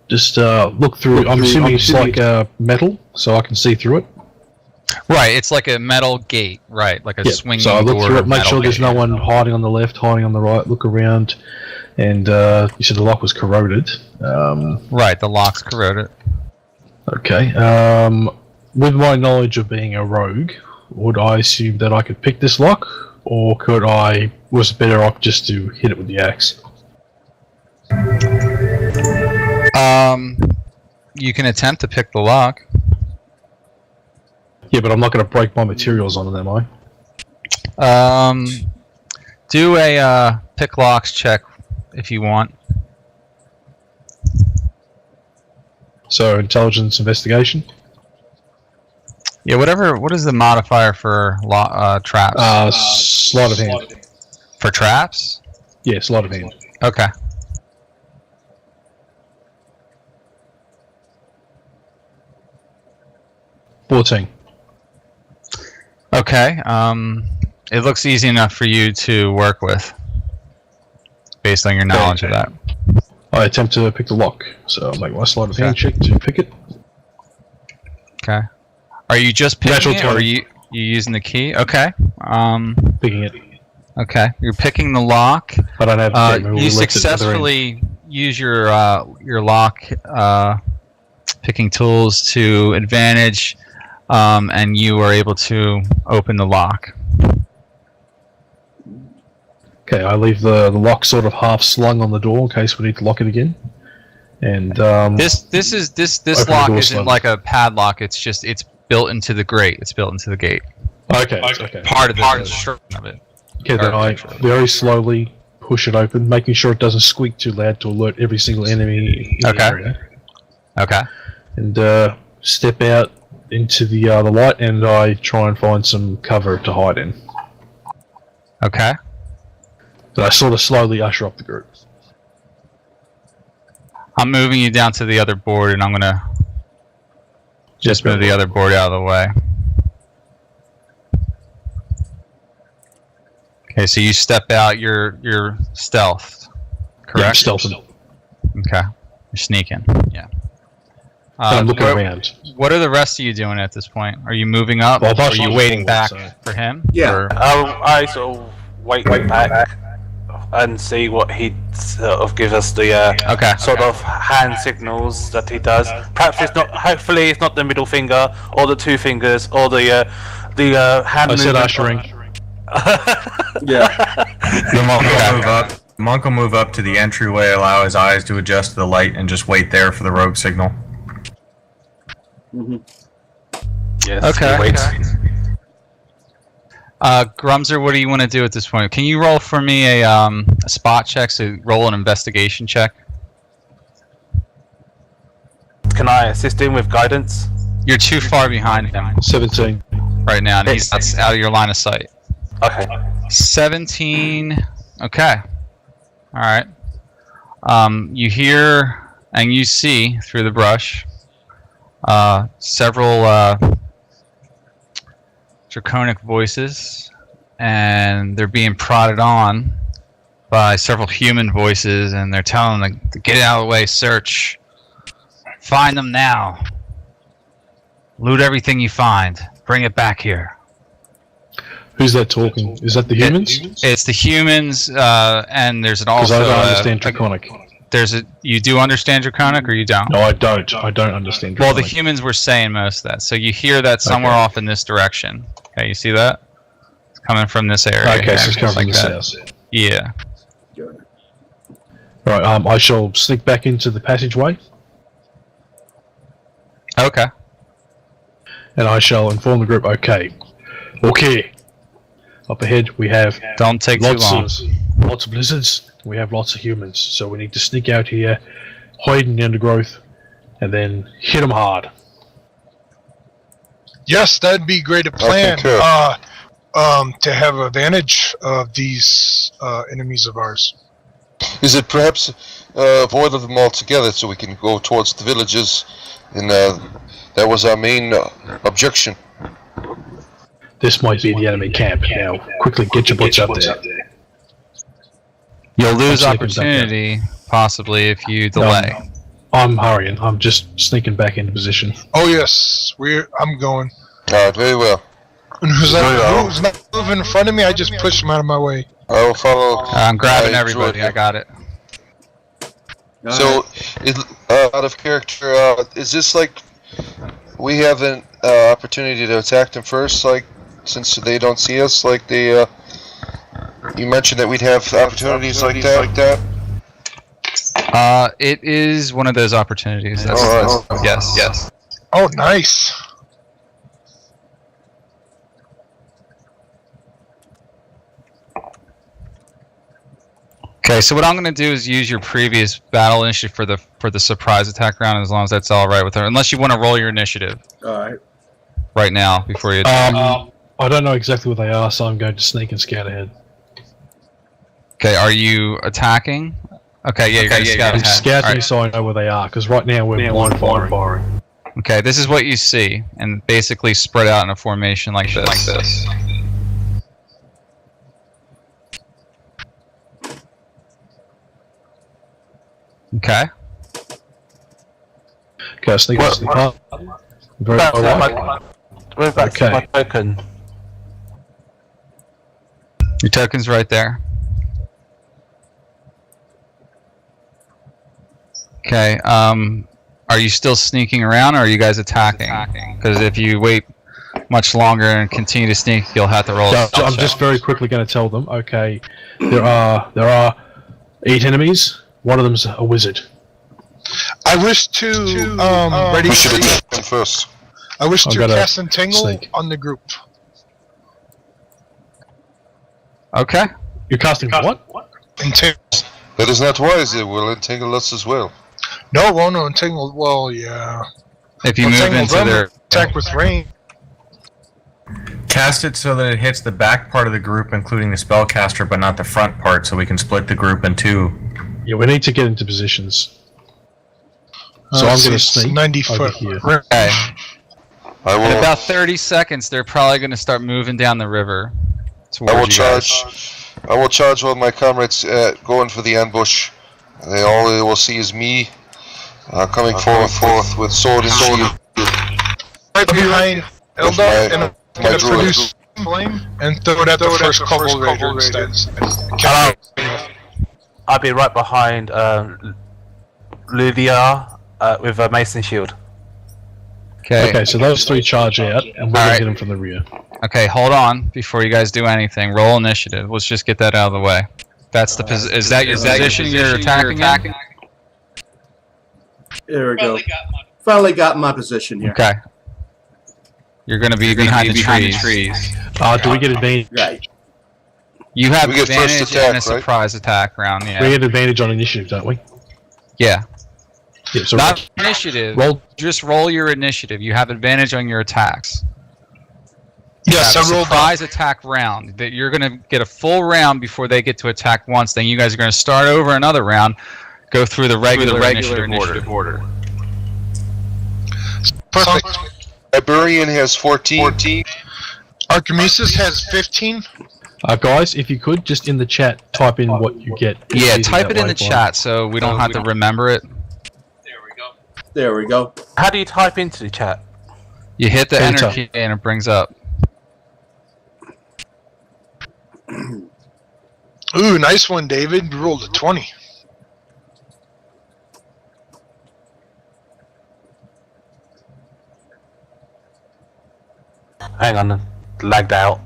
Just look through. I'm assuming it's like metal, so I can see through it. Right, it's like a metal gate, right? Like a swinging so I look door. through it, make metal sure there's gate. no one hiding on the left, hiding on the right. Look around, and you said the lock was corroded. Right, the lock's corroded. Okay. With my knowledge of being a rogue, would I assume that I could pick this lock, or was it better off just to hit it with the axe? You can attempt to pick the lock. Yeah, but I'm not going to break my materials on it, am I? Do a pick locks check if you want. So intelligence investigation. Yeah, whatever. What is the modifier for traps? Sleight of hand. For traps? Yeah, sleight of hand. Okay. $14. Okay. It looks easy enough for you to work with, based on your knowledge of that. I attempt to pick the lock, so I'll make my sleight of hand check to pick it. Okay. Are you just picking Natural it, or are 20. you using the key? Okay. Picking it. Okay. You're picking the lock. I don't have the You successfully use your lock picking tools to advantage, and you are able to open the lock. Okay, I leave the lock sort of half slung on the door in case we need to lock it again. And This Open the lock door isn't slowly. like a padlock. It's built into the grate. It's built into the gate. okay. Part of the construction of it. Okay, then I very slowly push it open, making sure it doesn't squeak too loud to alert every single enemy in the area. Okay. And step out into the light, and I try and find some cover to hide in. Okay. But I sort of slowly usher up the group. I'm moving you down to the other board, and I'm gonna just move the other board out of the way. Okay, so you step out. You're stealthed, correct? Yeah, stealthing. Okay. You're sneaking. Yeah. I'm looking what, around. What are the rest of you doing at this point? Are you moving up? Well, or are you waiting forward, back so- for him? Yeah. Or- I sort of wait back and see what he sort of gives us the Okay. sort of hand signals that he does. Perhaps it's not. Hopefully, it's not the middle finger or the two fingers or the hand. I said movement. ushering. Yeah. The monk will move up. Monk will move up to the entryway, allow his eyes to adjust to the light, and just wait there for the rogue signal. Yes. Okay. He waits. Grumzer, what do you want to do at this point? Can you roll for me a spot check? So roll an investigation check. Can I assist him with guidance? You're too far behind him 17. right now, and he's that's out of your line of sight. Okay. 17. Okay. All right. You hear and you see through the brush several draconic voices, and they're being prodded on by several human voices, and they're telling them to get out of the way, search, find them now, loot everything you find, bring it back here. Who's that talking? Is that the humans? It's the humans, and there's an Because also I don't understand Draconic. you do understand Draconic, or you don't? No, I don't. I don't understand Well, Draconic. the humans were saying most of that, so you hear that somewhere Okay. off in this direction. Okay, you see that? It's coming from this area. Okay, so it's here, coming from like the that. south. Yeah. Right, I shall sneak back into the passageway, Okay. and I shall inform the group, okay. Up ahead, we have Don't take too long. lots of lizards, we have lots of humans, so we need to sneak out here, hide in the undergrowth, and then hit them hard. Yes, that'd be great a plan. concur. To have advantage of these enemies of ours. Is it perhaps avoid them altogether so we can go towards the villages? And that was our main objection. This might be the enemy camp. Now, quickly get your butts up there. You'll lose I'm sneaking back opportunity, possibly, if you delay. I'm hurrying. I'm just sneaking back into position. Oh yes, I'm going. Alright, very well. And who's not moving in front of me? I just push him out of my way. I will follow. I'm grabbing I everybody. enjoyed I got it. So, out of character, is this like we have an opportunity to attack them first, like since they don't see us, like they? You mentioned that we'd have opportunities like that. It is one of those opportunities. That's, Alright. yes. Oh, nice. Okay, so what I'm going to do is use your previous battle initiative for the surprise attack round, as long as that's all right with her. Unless you want to roll your initiative All right. right now before you attack. I don't know exactly what they are, so I'm going to sneak and scout ahead. Okay, are you attacking? Okay, yeah, you're going to scout I'm ahead. scouting Alright. so I know where they are, because right now we're blind firing. Okay, this is what you see, and basically spread out in a formation like this. Okay. Okay, sneak up. Very Back to well. We're back to Okay. my token. Your token's right there. Okay, are you still sneaking around, or are you guys attacking? Because if you wait much longer and continue to sneak, you'll have to roll a So stealth I'm check. just very quickly going to tell them. Okay, there are 8 enemies. One of them's a wizard. I wish to ready. We should attack them first. I wish I've to got a cast Entangle snake. on the group. Okay. You're casting what? Entangle. That is not wise. It will entangle us as well. No, it won't entangle. Well, yeah. If you move Entangle into them, their... attack with rain. Cast it so that it hits the back part of the group, including the spellcaster, but not the front part, so we can split the group in two. Yeah, we need to get into positions. So I'm going to sneak 90 over foot. here. Okay. I In will. about 30 seconds, they're probably going to start moving down the river towards I will you guys. charge. I will charge while my comrades going for the ambush. All they will see is me coming forth with sword and shield. Right behind With Elda, and I'm my going to druid. produce flame and throw it at the first couple raider instead. I'll be right behind Lydia with a mason shield. Okay, so those 3 charge out, and we're going to Alright. get them from the rear. Okay, hold on before you guys do anything. Roll initiative. Let's just get that out of the way. That's the is that your position you're attacking in? There we go. Finally got my position here. Okay. You're going to be behind the trees. Do we get advantage? Right. You have We get first advantage attack, and a right? surprise attack round. We Yeah. get advantage on initiative, don't we? Yeah. Yeah, so Not initiative. roll. Just roll your initiative. You have advantage on your attacks. Yes, Have I a rolled surprise attack round. That you're going to get a full round before they get to attack once. Then you guys are going to start over another round. Go through the regular initiative order. perfect. Iberian has 14. Archimedes has 15. Guys, if you could, just in the chat, type in what you get. Yeah, Easy type that it in way, the Brian. chat so we don't have to remember it. There we go. How do you type into the chat? You hit the enter Enter. key and it brings up. Ooh, nice one, David. You rolled a 20. Hang on, lagged out.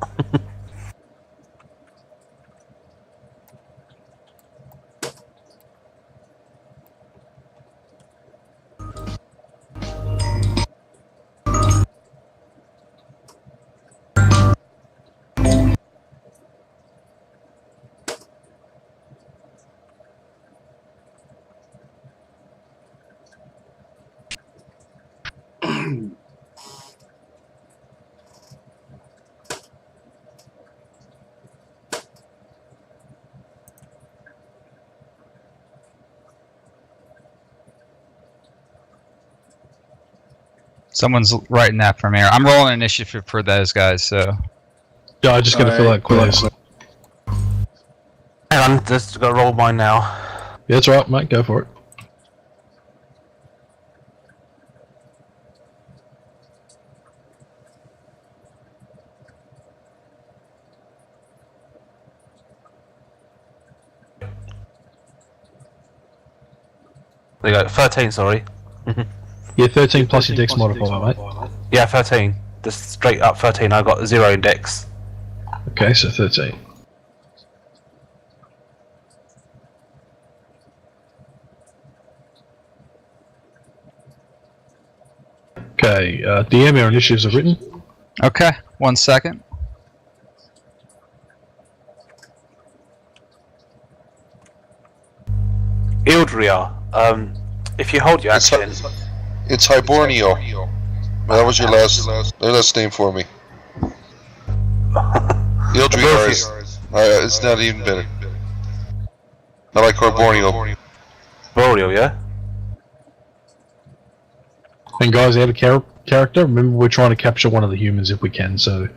Someone's writing that from here. I'm rolling initiative for those guys, so. Yeah, I just got to fill out quiz. Hang on, just gotta roll mine now. Yeah, that's right, mate. Go for it. There you go, 13, sorry. Yeah, 13 plus your dex modifier, mate. Yeah, 13. Just straight up 13, I got 0 in dex. Okay, so 13. Okay, DM, our initiatives are written. Okay, 1 second. Ildria, if you hold your It's, action, it's Hiborneo. That was your last name for me. Ildriar is, it's not even better. I like Corporeal. Boreal, yeah? And guys, out of character, remember we're trying to capture one of the humans if we can. So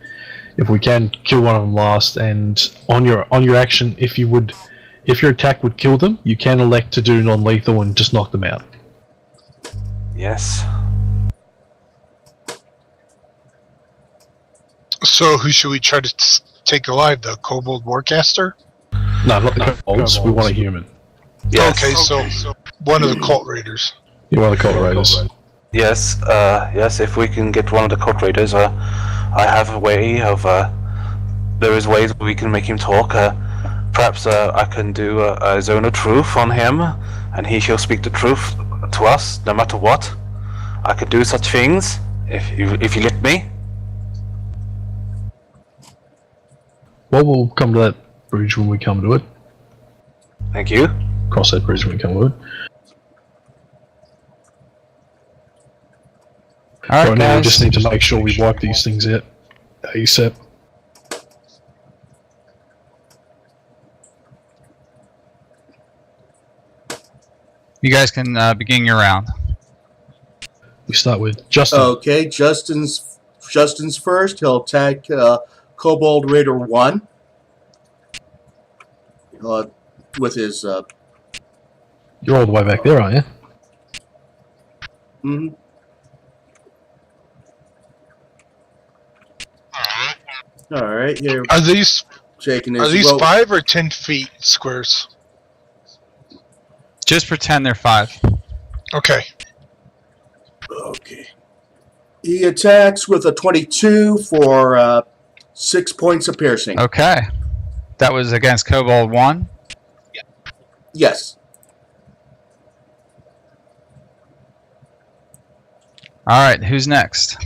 if we can, kill one of them last. And on your action, if your attack would kill them, you can elect to do non-lethal and just knock them out. Yes. So who should we try to take alive? The Kobold Warcaster? No, not the kobolds. We want a human. Yes. Okay, so one of the Cult Raiders. You want the cult raiders. Yes, yes, if we can get one of the cult raiders, I have a way of, there is ways we can make him talk, perhaps, I can do a zone of truth on him, and he shall speak the truth to us, no matter what. I could do such things, if you let me. Well, we'll come to that bridge when we come to it. Thank you. Cross that bridge when we come to it. All right, Right now, we guys. just need to make sure we wipe these things out ASAP. You guys can begin your round. We start with Justin. Okay, Justin's first. He'll attack Kobold Raider 1 with his. You're all the way back there, aren't you? Mhm. All right, here, Are these shaking his. are these well, 5 or 10 feet squares? Just pretend they're 5. Okay. Okay. He attacks with a 22 for 6 points of piercing. Okay. That was against Kobold 1. Yes. All right, who's next?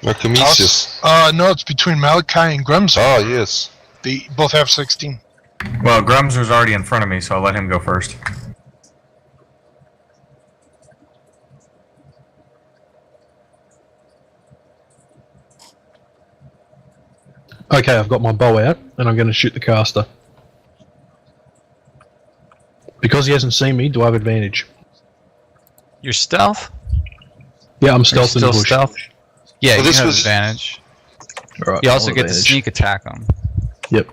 Archimesius. No, it's between Malachi and Grumzer. Ah, yes. They both have 16. Well, Grumzer's already in front of me, so I'll let him go first. Okay, I've got my bow out, and I'm going to shoot the caster. Because he hasn't seen me, do I have advantage? Your stealth? Yeah, I'm Are you stealth in the still bush. stealth? Yeah, Well, you this have was- advantage. Alright, You also I'll get to advantage. sneak attack them. Yep.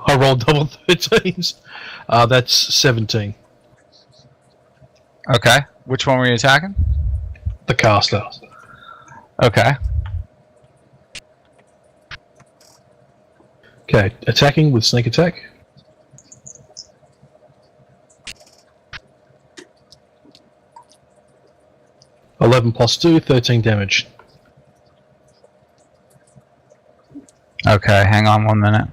I rolled double 13s. That's 17. Okay. Which one were you attacking? The caster. Okay. Okay, attacking with sneak attack. (11 plus 2, 13 damage. Okay, hang on 1 minute.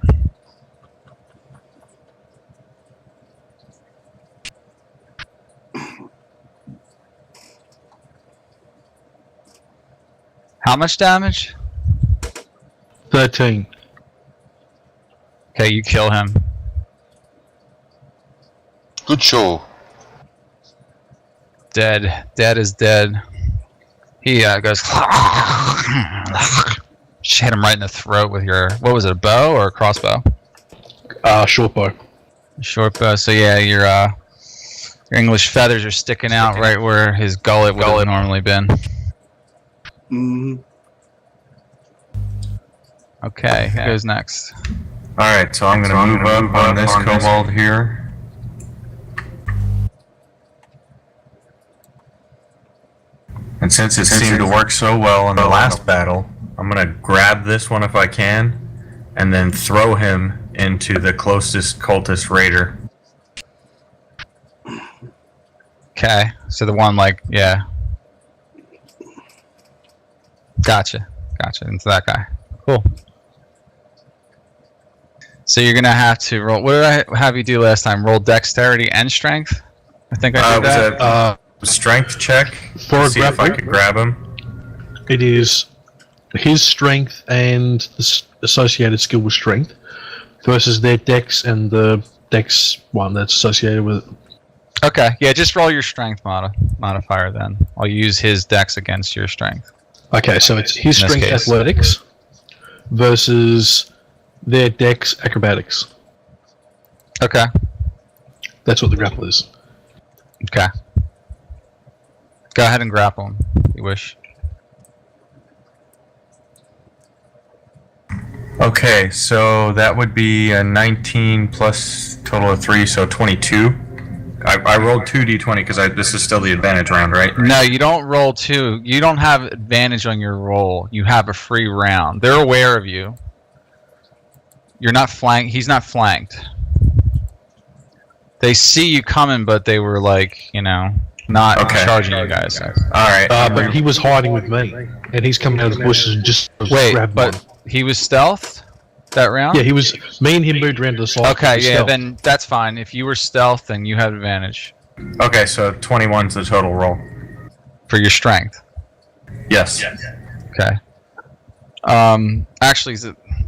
How much damage? 13. Okay, you kill him. Good show. Dead. Dead is dead. He goes. Just hit him right in the throat with your. What was it, a bow or a crossbow? Short bow. Short bow. So yeah, your English feathers are sticking out right where his gullet would have normally been. Mhm. Okay, who goes next? Alright, so I'm going to move up on this kobold here. And since it seemed to work so well in the last battle, I'm going to grab this one if I can, and then throw him into the closest cultist raider. Okay, so the one yeah. Gotcha. Into that guy. Cool. So you're gonna have to roll. What did I have you do last time? Roll dexterity and strength. I think I did that. Was a strength check For to see if I grapple? could grab him. It is his strength and the associated skill with strength versus their dex and the dex one that's associated with it. Okay, yeah, just roll your strength modifier then. I'll use his dex against your strength. Okay, so it's his In this strength case. athletics versus their dex acrobatics. Okay. That's what the grapple is. Okay. Go ahead and grapple him, if you wish. Okay, so that would be a 19 plus total of 3, so 22. I rolled 2d20 because this is still the advantage round, right? No, you don't roll 2. You don't have advantage on your roll. You have a free round. They're aware of you. You're not flanked. He's not flanked. They see you coming, but they were like, not Okay. charging you guys. All right. But he was hiding with me, and he's coming out of the bushes and just Wait, grabbed but one. he was stealthed that round? Yeah, he was. Me and him moved around to the side. Okay, He was yeah, stealth. then that's fine. If you were stealth, then you have advantage Okay, so 21's the total roll. for your strength. Yes. Okay. Actually,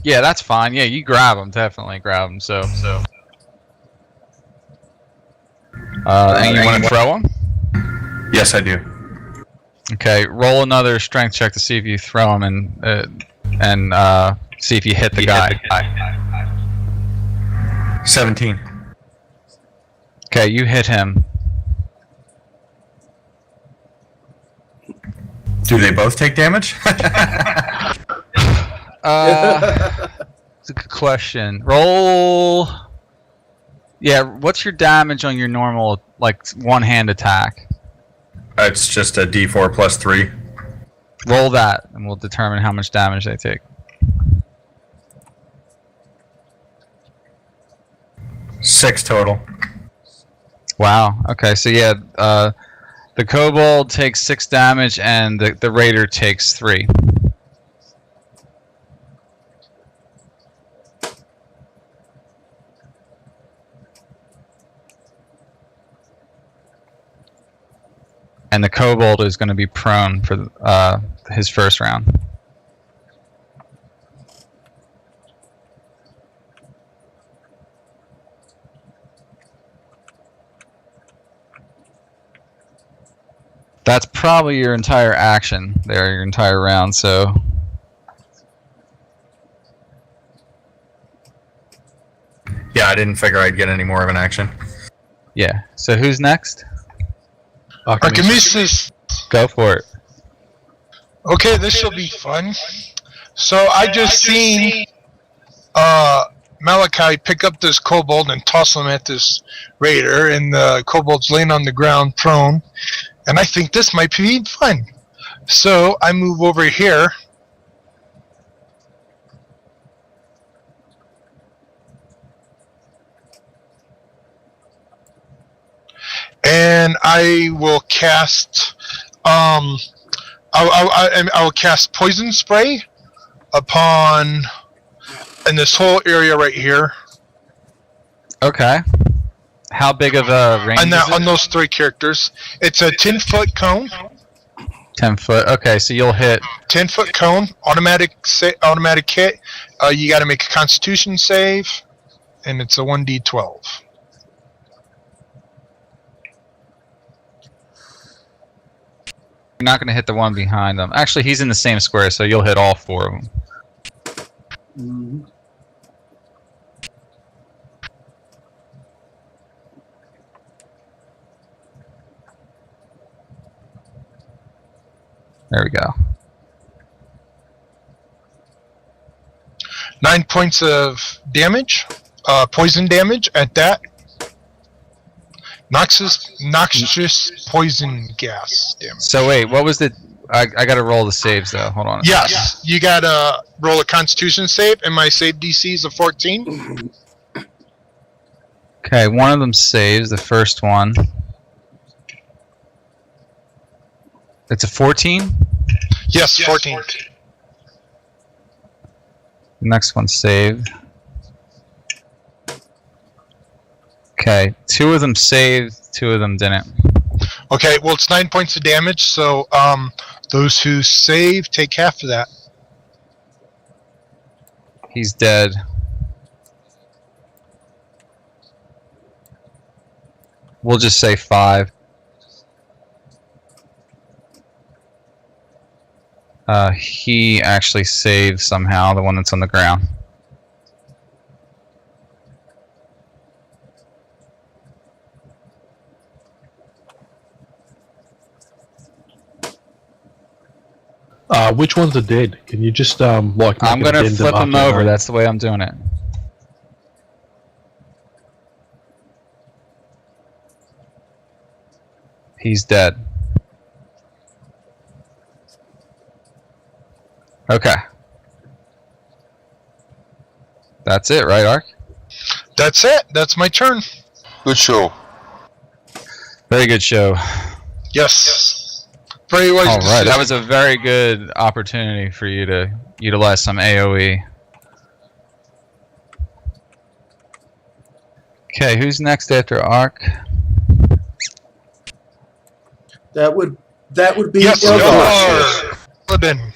yeah, that's fine. Yeah, you grab him. Definitely grab him. So. And you want to throw him? Yes, I do. Okay. Roll another strength check to see if you throw him and see if you hit the guy. 17. Okay, you hit him. Do they both take damage? It's a good question. Roll. Yeah, what's your damage on your normal, one-hand attack? It's just a d4 plus 3. Roll that, and we'll determine how much damage they take. 6 total. Wow. Okay, so yeah, the kobold takes 6 damage, and the raider takes 3. And the kobold is going to be prone for his first round. That's probably your entire action there, your entire round, so... Yeah, I didn't figure I'd get any more of an action. Yeah. So who's next? Archimedes. Go for it. Okay, this shall be fun. So I just seen Malachi pick up this kobold and toss him at this raider, and the kobold's laying on the ground prone. And I think this might be fun. So I move over here. And I will cast I will cast poison spray upon in this whole area right here. Okay. How big of a range And is it? on those 3 characters, it's a 10-foot cone. 10 foot. Okay, so you'll hit. 10-foot cone, automatic hit. You got to make a Constitution save, and it's a 1d12. You're not going to hit the one behind them. Actually, he's in the same square, so you'll hit all 4 of them. Mhm. There we go. 9 points of damage, poison damage at that. Noxious poison gas damage. So wait, what was the... I got to roll the saves, though. Hold on. Yes, you gotta roll a Constitution save, and my save DC is a 14. Okay, one of them saves, the first one. It's a 14? Yes, 14. Next one saved. Okay, 2 of them saved, 2 of them didn't. Okay, well it's 9 points of damage, so those who save take half of that. He's dead. We'll just say 5. He actually saved somehow, the one that's on the ground. Which ones are dead? Can you just like? make I'm an gonna addendum flip him after over. name? That's the way I'm doing it. He's dead. Okay. That's it, right, Ark? That's it. That's my turn. Good show. Very good show. Yes. Very wise All right, decision. that was a very good opportunity for you to utilize some AoE. Okay, who's next after Ark? That would be Yes, Ildar. Ildar. Paladin.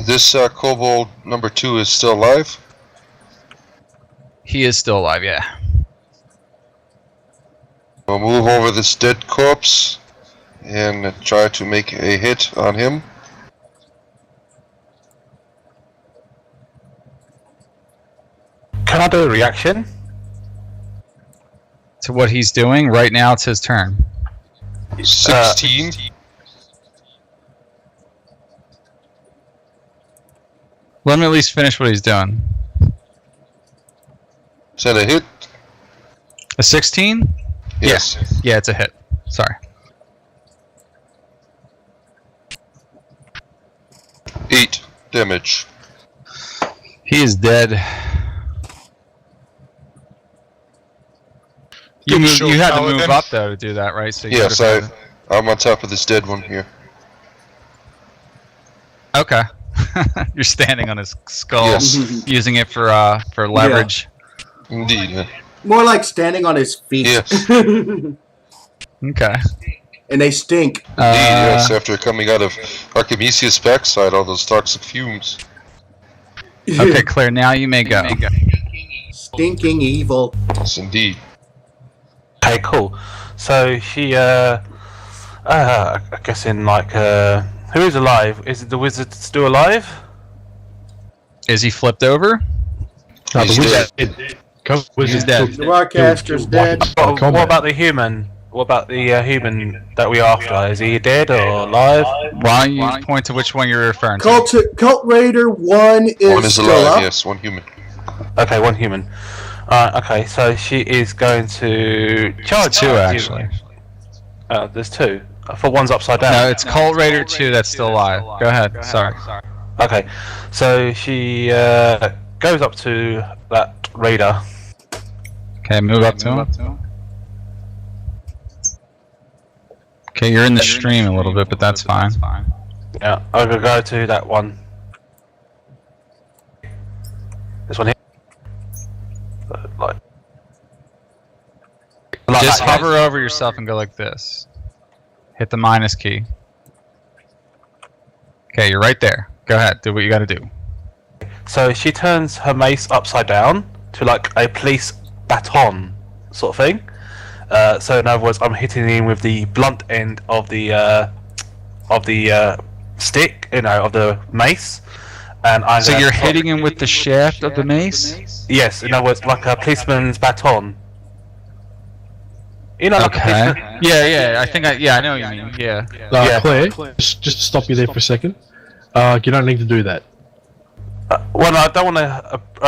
This kobold number 2 is still alive. He is still alive, yeah. We'll move over this dead corpse and try to make a hit on him. Can I do a reaction? To what he's doing right now, it's his turn. 16. Let him at least finish what he's doing. Is that a hit? A 16? Yes. Yeah, it's a hit. Sorry. 8 damage. He is dead. Good show, You had to move Paladin. up though to do that, right? So you Yes, would've had I'm on top of this dead one here. to- Okay. You're standing on his skull, Yes. using it for leverage. Indeed. More like standing on his feet. Yes. Okay. And they stink. Indeed, yes, after coming out of Archimesia's backside, all those toxic fumes. Okay, Claire. Now you may go. Stinking evil. Yes, indeed. Okay, cool. So she, I guess in like, who is alive? Is the wizard still alive? Is he flipped over? No, He's the wizard dead. dead. Wizard's dead. The Warcaster's dead. What about the human? What about the human that we after? Is he dead or alive? Why don't you point to which one you're referring to? Cult Raider 1 is, One is still alive, up. yes, one human. Okay, one human. Okay, so she is going to charge. Two, actually. There's two. I thought one's upside down. No, it's Cult Raider 2 that's still alive. Go ahead. Sorry. Okay, so she goes up to that raider. Okay, move up to him. Okay, you're in the stream a little bit, but that's fine. Yeah, I'm gonna go to that one. This one here. Like Just that, hover over yourself and go like this. Hit the minus key. Okay, you're right there. Go ahead, do what you gotta do. So she turns her mace upside down to like a police baton sort of thing. So in other words, I'm hitting him with the blunt end of the stick, of the mace, and I'm So gonna you're hitting him with the shaft of the mace? Yes, in other words, like a policeman's baton. You know, like a Okay. policeman. Yeah, I know what you mean. Yeah. Yeah. Claire, just to stop you there for a second. You don't need to do that. Well, no, I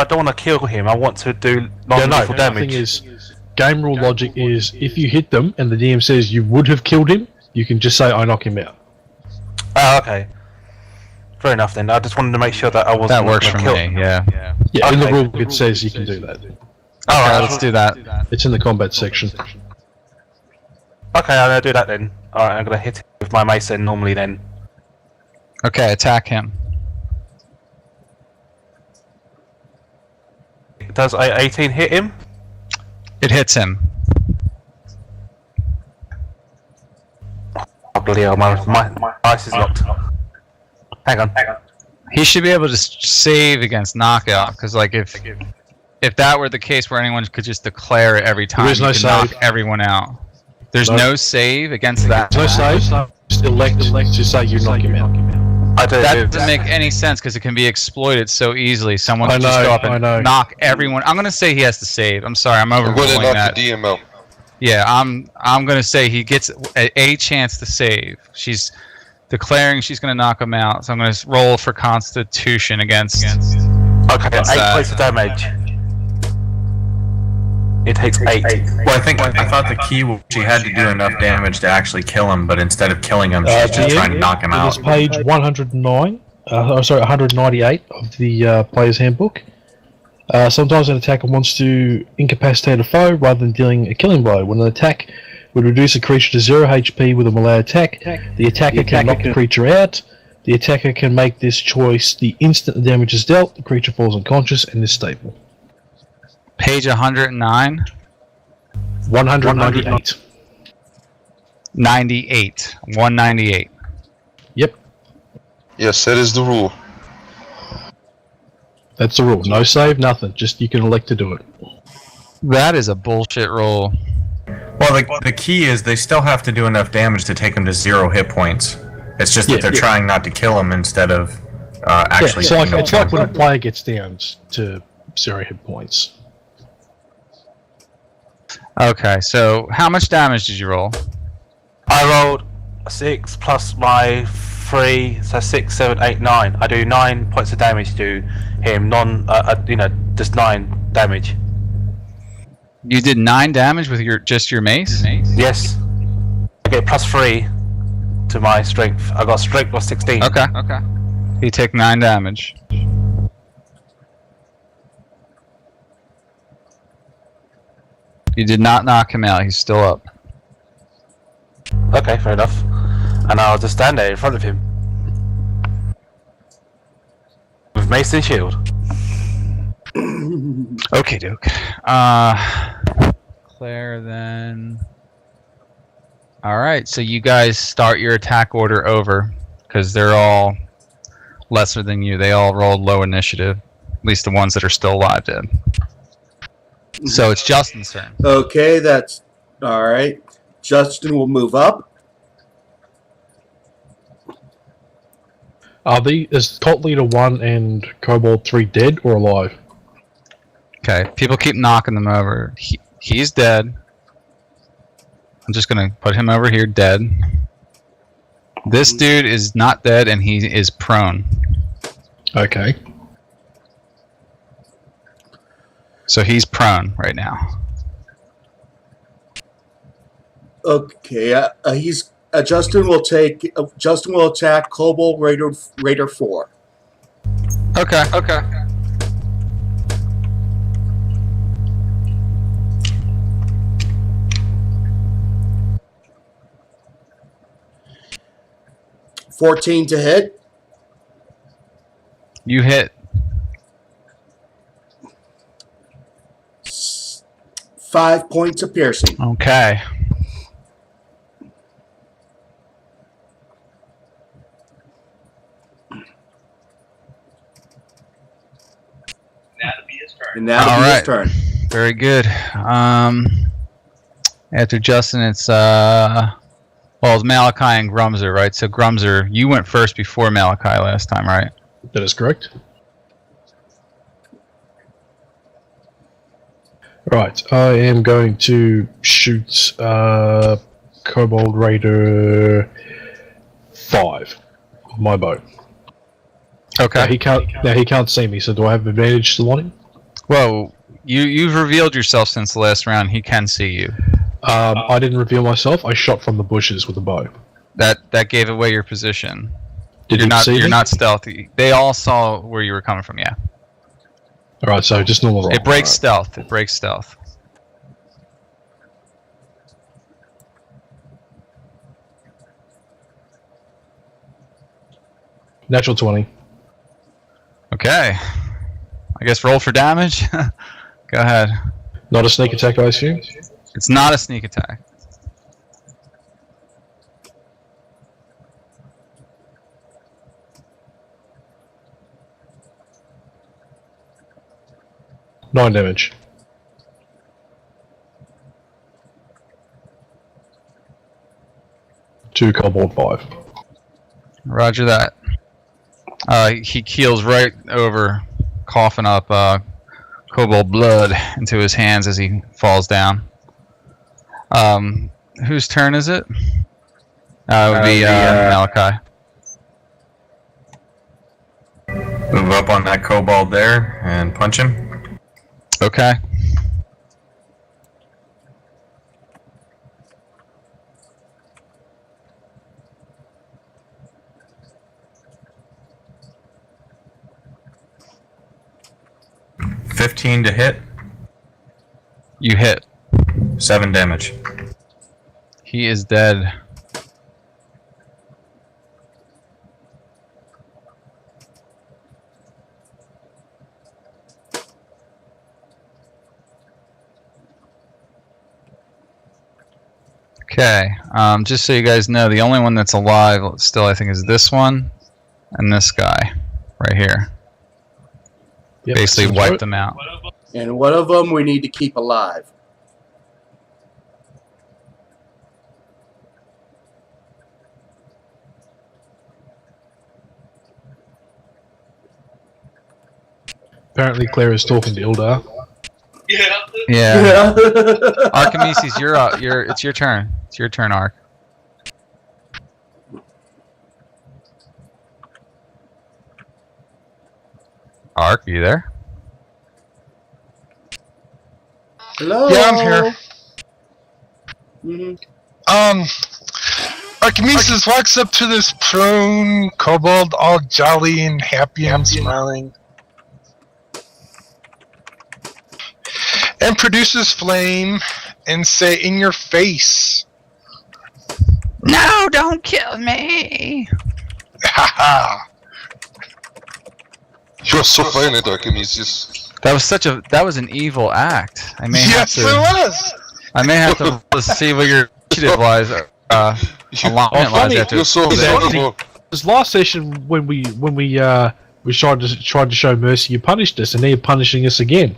don't want to kill him. I want to do non-lethal The damage. thing is, game rule logic is if you hit them and the DM says you would have killed him, you can just say I knock him out. Oh, okay. Fair enough then. I just wanted to make sure that I wasn't. That works for gonna kill me, him. yeah. Yeah, in the Okay. rule it says you can do that. Alright, let's do that. It's in the combat section. Okay, I'm gonna do that then. Alright, I'm gonna hit him with my mace then normally then. Okay, attack him. Does a 18 hit him? It hits him. Oh, bloody hell, my ice is locked. Hang on. He should be able to save against knockout, because like if that were the case where anyone could just declare it every time, There is you no could knock save. everyone out. There's No. no save against that. There's no save. just elect to say you knock him out. I don't That do doesn't make any sense because it can be exploited so easily. Someone I can just know, go up I and know. knock everyone. I'm gonna say he has to save. I'm sorry, I'm I'm going to overruling knock that. the DM out. Yeah, I'm gonna say he gets a chance to save. She's declaring she's gonna knock him out. So I'm gonna roll for Constitution against. Okay, What's 8 that? points of damage. It takes 8. Well, I thought the key was she had to do enough damage to actually kill him, but instead of killing him, she's just trying to knock him It out. is page 109. Sorry, 198 of the player's handbook. Sometimes an attacker wants to incapacitate a foe rather than dealing a killing blow. When an attack would reduce a creature to 0 HP with a melee attack, the attacker can knock the creature out. The attacker can make this choice the instant the damage is dealt, the creature falls unconscious and is stable. Page 109. 198. 98. 198. Yep, Yes, that is the rule. that's the rule. No save, nothing. Just you can elect to do it. That is a bullshit roll. Well, the key is they still have to do enough damage to take him to 0 hit points. It's just that they're trying not to kill him instead of actually. It's like taking him when a player gets down to 0 hit points. Okay, so how much damage did you roll? I rolled a 6 plus my 3, so 6, 7, 8, 9. I do 9 points of damage to him, just 9 damage. You did 9 damage with your mace? Yes. I get plus 3 to my strength. I got strength plus 16. Okay. You take 9 damage. You did not knock him out. He's still up. Okay, fair enough. And I'll just stand there in front of him. With mace and shield. Okay, Duke. Claire, then. Alright, so you guys start your attack order over. Because they're all lesser than you. They all rolled low initiative. At least the ones that are still alive did. So it's Justin's turn. Okay, that's all right. Justin will move up. Is Cult Leader 1 and Kobold 3 dead or alive? Okay, people keep knocking them over. He's dead. I'm just gonna put him over here dead. This dude is not dead and he is prone. Okay. So he's prone right now. Okay, Justin will take. Justin will attack Kobold Raider 4. Okay. 14 to hit. You hit. 5 points of piercing. Okay. And that'll be his turn. Very good. After Justin, it's Malachi and Grumzer, right? So Grumzer, you went first before Malachi last time, right? That is correct. Right, I am going to shoot Kobold Raider 5 with my bow. Okay. Now he can't see me, so do I have advantage still on him? Whoa, you've revealed yourself since the last round. He can see you. I didn't reveal myself. I shot from the bushes with a bow. That gave away your position. Did you're you not see you're me? not stealthy. They all saw where you were coming from. Yeah. All right, so just normal roll. It breaks All right. stealth. It breaks stealth. Natural 20. Okay. I guess roll for damage. Go ahead. Not a sneak attack, I assume? It's not a sneak attack. Nine damage. 2 Kobold 5. Roger that. He keels right over, coughing up kobold blood into his hands as he falls down. Whose turn is it? It would be Malachi. Move up on that kobold there and punch him. Okay. $15 to hit. You hit. 7 damage. He is dead. Okay, just so you guys know, the only one that's alive still, I think, is this one and this guy right here. Yep, Basically seems wiped right. them out. And one of them we need to keep alive. Apparently Claire is talking to Ildar. Yeah. Archimedes, you're up. It's your turn. It's your turn, Ark. Ark, are you there? Hello. Yeah, I'm here. Archimedes walks up to this prone kobold, all jolly and happy and smiling, and produces flame and say, "In your face!" No, don't kill me. Ha ha! You're so violent, Archimedes. That was an evil act. I may Yes, have it to. was. I may have to see what your initiative was. Alignment wise, after. You're so horrible. This last session when we tried to show mercy, you punished us, and now you're punishing us again.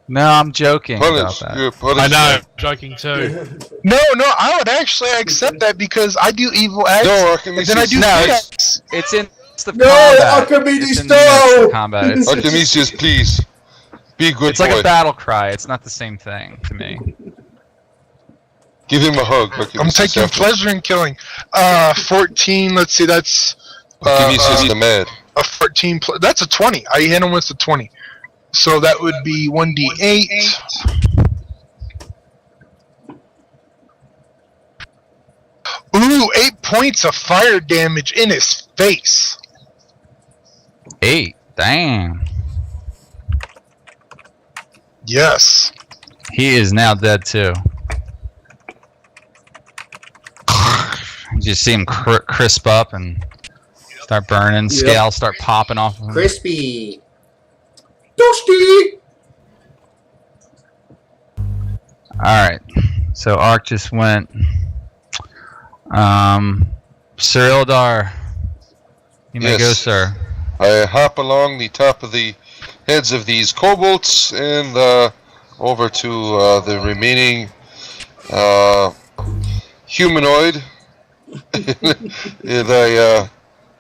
No, I'm joking Punish. about that. You're punished. I'm joking too. No, I would actually accept that because I do evil acts, No, and Archimedes. then I do No, good it's- acts. It's in the No, combat. Archimedes, It's in the midst no! of combat. Archimedes, please. Be a good It's like boy. a battle cry. It's not the same thing to me. Give him a hug, Archimedes. I'm taking after. pleasure in killing. 14. Let's see, that's Archimedes is the mad. a 14. That's a 20. I hit him with a 20. So that would be 1d8. Ooh, 8 points of fire damage in his face. 8. Dang. Yes. He is now dead too. You just see him crisp up and start burning. Yep. Scales start popping off of him. Crispy. Toasty. Alright. So Ark just went. Sir Ildar. You may Yes. go, sir. I hop along the top of the heads of these kobolds and over to the remaining humanoid. And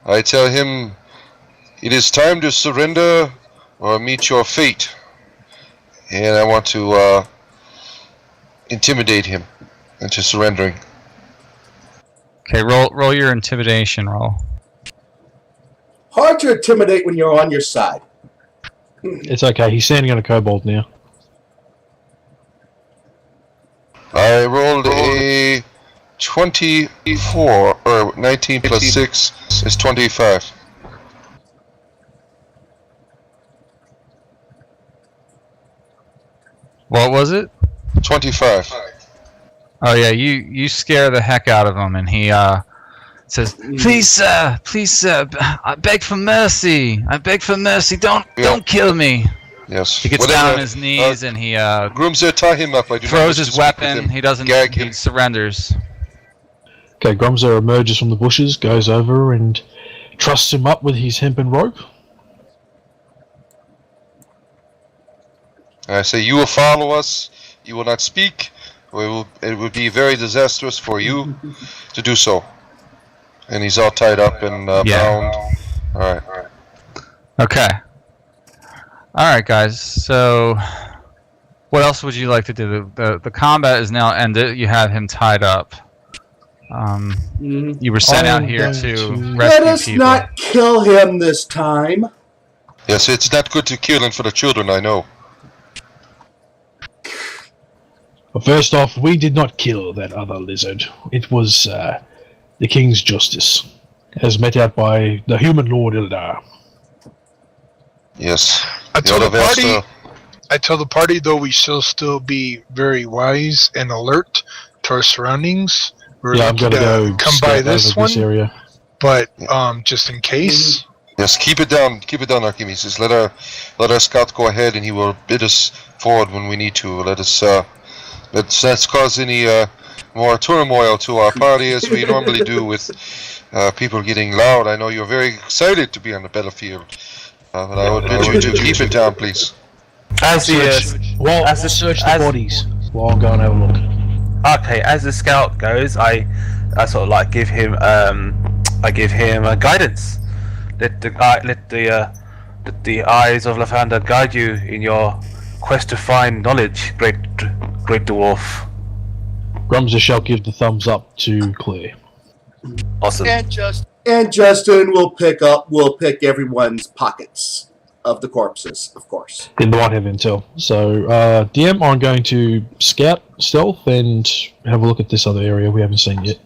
I tell him, it is time to surrender or meet your fate. And I want to intimidate him into surrendering. Okay, roll your intimidation roll. Hard to intimidate when you're on your side. It's okay. He's standing on a kobold now. I rolled a 24, or 19 plus 6 is 25. What was it? 25. Oh yeah, you scare the heck out of him, and he says, please sir, I beg for mercy. I beg for mercy. Don't kill me." Yes. He gets Whatever, down on his knees and he Grooms there, tie him up. I do not throws wish to his speak with weapon. him. He doesn't. Gag He him. surrenders. Okay, Grumzer emerges from the bushes, goes over and trusts him up with his hempen rope. I say, you will follow us. You will not speak. It will be very disastrous for you to do so. And he's all tied up and bound. Alright. Okay. Alright, guys. So, what else would you like to do? The combat is now ended. You have him tied up. You were sent out here to rescue Let us people. not kill him this time. Yes, it's not good to kill him for the children, I know. Well, first off, we did not kill that other lizard. It was the King's Justice, as met out by the human Lord Ildar. Yes. I tell the party, Elder I tell the party though we shall still be very wise and alert to our surroundings. We're Yeah, I'm lucky gonna to go come scout by over this one, area. but just in case. Yes, keep it down, Archimedes. Let our scout go ahead, and he will bid us forward when we need to. Let's cause any more turmoil to our party as we normally do with people getting loud. I know you're very excited to be on the battlefield, but I would bid you to keep it down, please. As the Search the bodies while I go and have a look. Okay, as the scout goes, I sort of like give him guidance. Let the eyes of Lathander guide you in your quest to find knowledge, great dwarf. Grumza shall give the thumbs up to Claire. Awesome. And Justin will pick everyone's pockets of the corpses, of course. In the might have intel. So, DM, I'm going to scout stealth and have a look at this other area we haven't seen yet.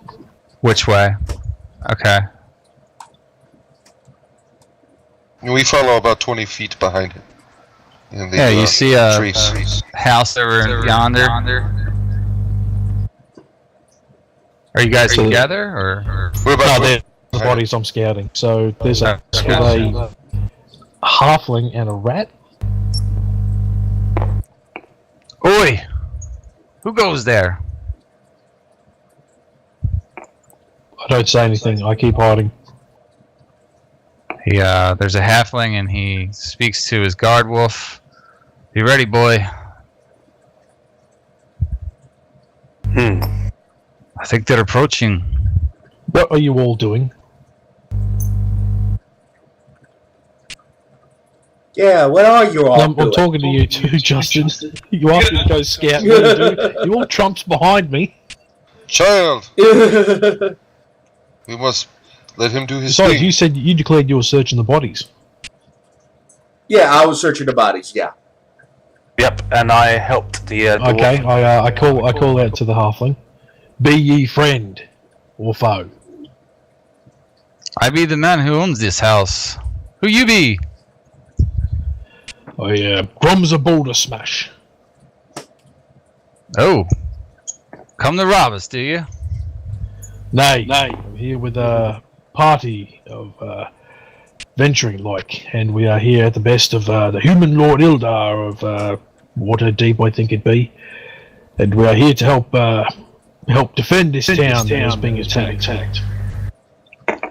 Which way? Okay. We follow about 20 feet behind him. In the, You see a trees. house over yonder. Are you guys together, or? We're about No, they're the bodies I'm scouting. So, there's a halfling and a rat. Oi! Who goes there? I don't say anything. I keep hiding. There's a halfling, and he speaks to his guard wolf. Be ready, boy. I think they're approaching. What are you all doing? Yeah, what are you all I'm talking to you too, Justin. You asked me to go scout. What do you do? You all trumps behind me. Child! doing? We must let him do his Besides, thing. you said you declared you were searching the bodies. Yeah, I was searching the bodies, yeah. Yep, and I helped the dwarf. Okay, I call out to the halfling. Be ye friend or foe? I be the man who owns this house. Who you be? Grum's a boulder smash. Oh. Come to rob us, do you? Nay, I'm here with a party of venturing like, and we are here at the best of the human Lord Ildar of Waterdeep, I think it be, and we are here to help defend this town that is being attacked.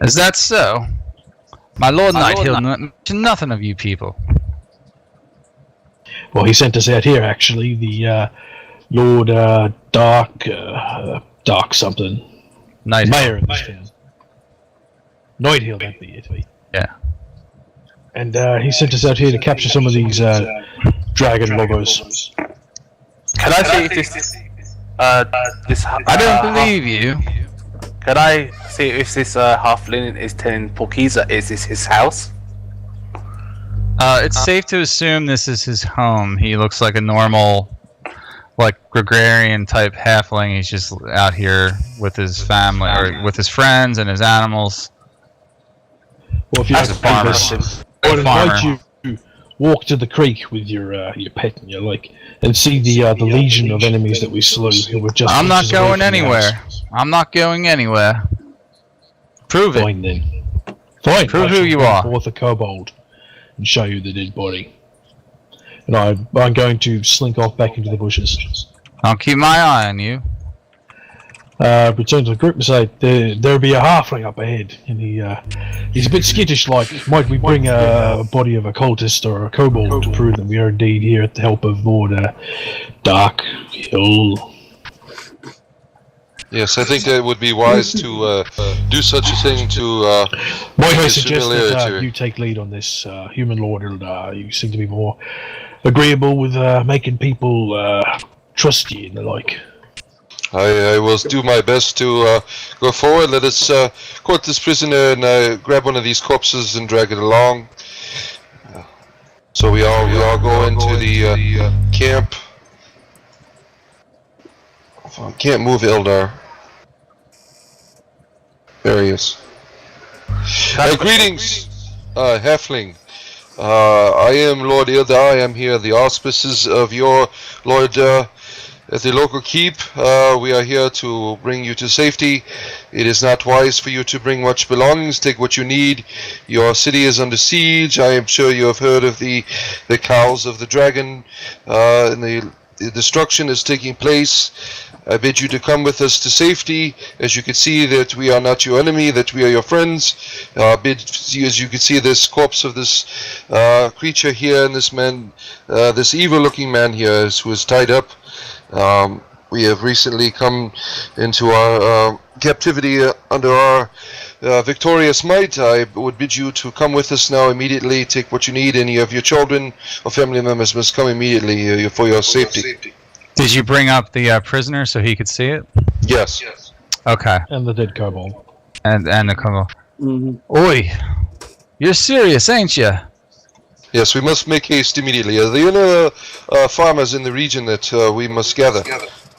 Is that so? My Lord Knight, he'll mention nothing of you people. Well, he sent us out here, actually. The Lord Dark something. Night. Mayor of this town. Nighthill, that'd be it. Yeah. And he sent us out here to capture some of these dragon robbers. Can I see if this I don't believe you. Can I see if this halfling is telling Porkiza is this his house? It's safe to assume this is his home. He looks like a normal, like Gregarian type halfling. He's just out here with his family or with his friends and his animals. Well, if you As a farmer. I would invite you to walk to the creek with your pet and your lake and see the legion of enemies that we slew. Who were just I'm not inches away going from the anywhere. house. I'm not going anywhere. Prove it. Fine then. Fine. Prove I who shall you bring are. forth a kobold and show you the dead body. And I'm going to slink off back into the bushes. I'll keep my eye on you. Return to the group and say there'll be a halfling up ahead, and he's a bit skittish. Like, might we bring a body of a cultist or a kobold to prove that we are indeed here at the help of Lord Dark Hill? Yes, I think that would be wise to do such a thing to Might I his suggest that familiarity. you take lead on this, human lord? You seem to be more agreeable with making people trust you and the like. I will do my best to go forward. Let us court this prisoner and grab one of these corpses and drag it along. So we all go into the camp. I can't move Eldar. There he is. Greetings, Halfling. I am Lord Eldar. I am here the auspices of your Lord at the local keep. We are here to bring you to safety. It is not wise for you to bring much belongings. Take what you need. Your city is under siege. I am sure you have heard of the cows of the dragon, and the destruction is taking place. I bid you to come with us to safety. As you can see, that we are not your enemy, that we are your friends. As you can see, this corpse of this creature here, and this man, this evil-looking man here, who is tied up. We have recently come into our captivity under our victorious might. I would bid you to come with us now immediately. Take what you need. Any of your children or family members must come immediately for your safety. Did you bring up the prisoner so he could see it? Yes. Okay. And the dead kobold. And the kobold. Mm-hmm. Oi, you're serious, ain't you? Yes, we must make haste immediately. The other farmers in the region that we must gather.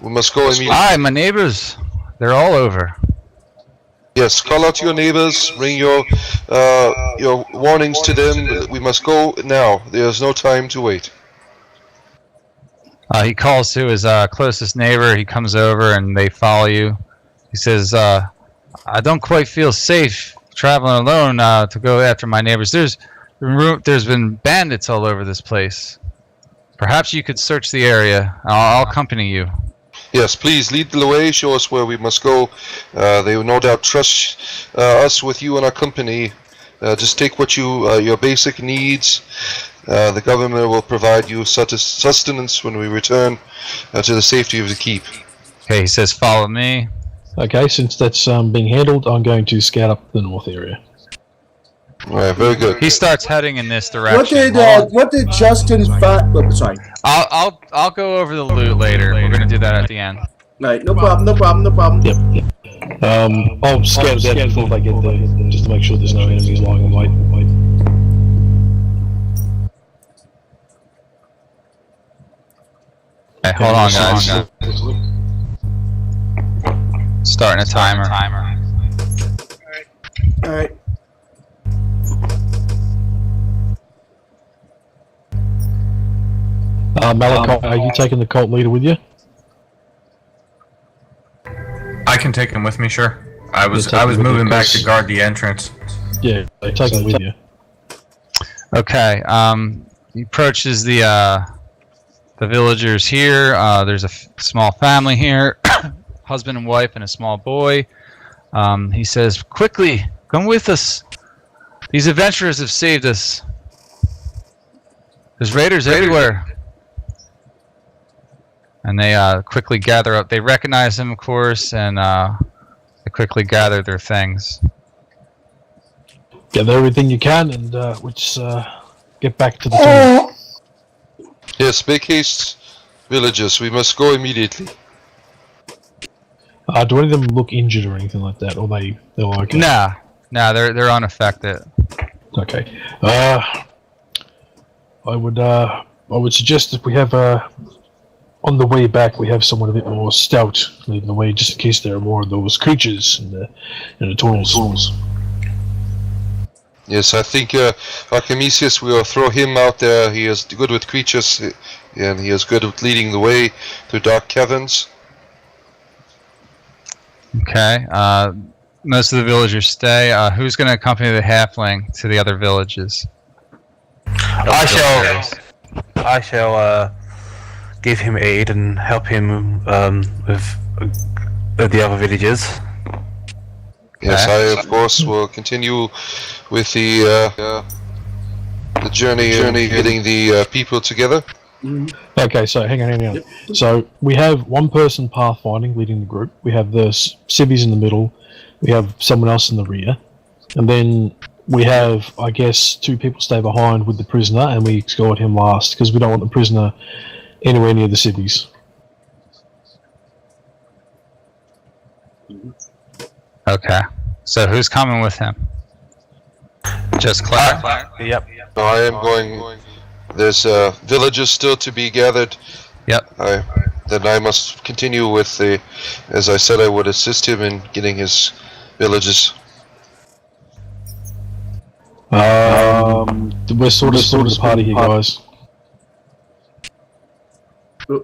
We must go immediately. Aye, my neighbors. They're all over. Yes, call out to your neighbors. Bring your warnings to them. We must go now. There's no time to wait. He calls to his closest neighbor. He comes over and they follow you. He says, I don't quite feel safe traveling alone to go after my neighbors. There's been bandits all over this place. Perhaps you could search the area. I'll accompany you. Yes, please lead the way. Show us where we must go. They will no doubt trust us with you and our company. Just take what your basic needs. The government will provide you sustenance when we return to the safety of the keep. Okay, he says, follow me. Okay, since that's being handled, I'm going to scout up the north area. All right, very good. He starts heading in this direction. What did Justin find? Oh, sorry. I'll go over the loot later. We're gonna do that at the end. Right, no problem. Yep. I'll scout it out before they get there, just to make sure there's no enemies lying in wait. Okay, hold on, guys. Starting a timer. Alright. Malachi, are you taking the cult leader with you? I can take him with me, sure. I was take him with moving you, back 'cause- to guard the entrance. Yeah, take him with you. Okay. He approaches the villagers here. There's a small family here, husband and wife and a small boy. He says, "Quickly, come with us. These adventurers have saved us. There's raiders everywhere." And they quickly gather up. They recognize him, of course, and they quickly gather their things. Gather everything you can, and let's get back to the town. Yes, make haste, villagers. We must go immediately. Do any of them look injured or anything like that, or they're okay? Nah, they're unaffected. Okay. I would suggest that we have on the way back we have someone a bit more stout leading the way, just in case there are more of those creatures in the tunnels. Yes, I think Archimesius, we will throw him out there. He is good with creatures, and he is good at leading the way through dark caverns. Okay. Most of the villagers stay. Who's going to accompany the halfling to the other villages? I shall give him aid and help him with the other villagers. Yes, I of course will continue with the journey, getting the people together. Okay, so hang on. Yep. So we have one person pathfinding leading the group. We have the civvies in the middle. We have someone else in the rear. And then we have, I guess, 2 people stay behind with the prisoner, and we escort him last because we don't want the prisoner anywhere near the civvies. Okay. So who's coming with him? Just Claire? Yep. No, I am going. There's villages still to be gathered. Yep. Then I must continue with the. As I said, I would assist him in getting his villages. We're sort of the party here, guys. We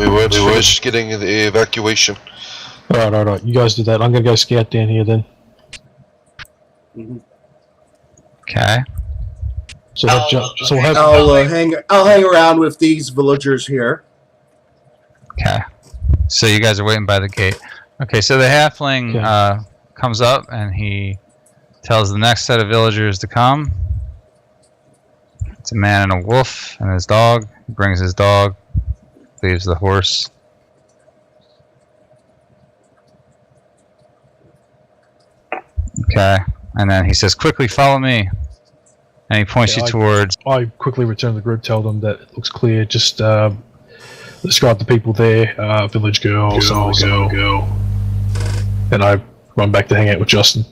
were just getting the evacuation. All right. You guys do that. I'm gonna go scout down here then. Okay. So we'll have. I'll hang around with these villagers here. Okay. So you guys are waiting by the gate. Okay, so the halfling comes up and he tells the next set of villagers to come. It's a man and a wolf and his dog. He brings his dog, leaves the horse. Okay, and then he says, "Quickly follow me." And he points you towards. I quickly return to the group, tell them that it looks clear. Just describe the people there. Village girl, girl. And I run back to hang out with Justin.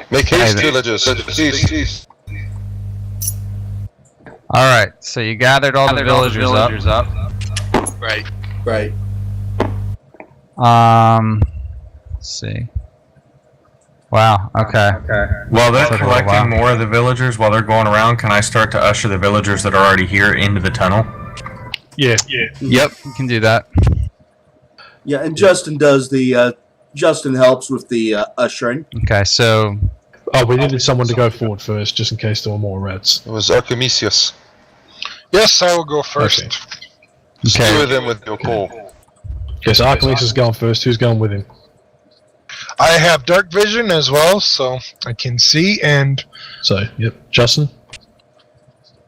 Make haste, villagers. Please. All right, so you gathered all the villagers up. Right. Let's see. Wow. Okay. While they're Took a collecting while. more of the villagers, while they're going around, can I start to usher the villagers that are already here into the tunnel? Yeah. Yep, you can do that. Yeah, and Justin does the. Justin helps with the ushering. Okay, so Oh, we needed someone to go forward first, just in case there were more rats. It was Archimisius. Yes, I will go first. Okay. Steer them with your pole. Okay, so Archimedes is going first. Who's going with him? I have dark vision as well, so I can see. And So, yep, Justin.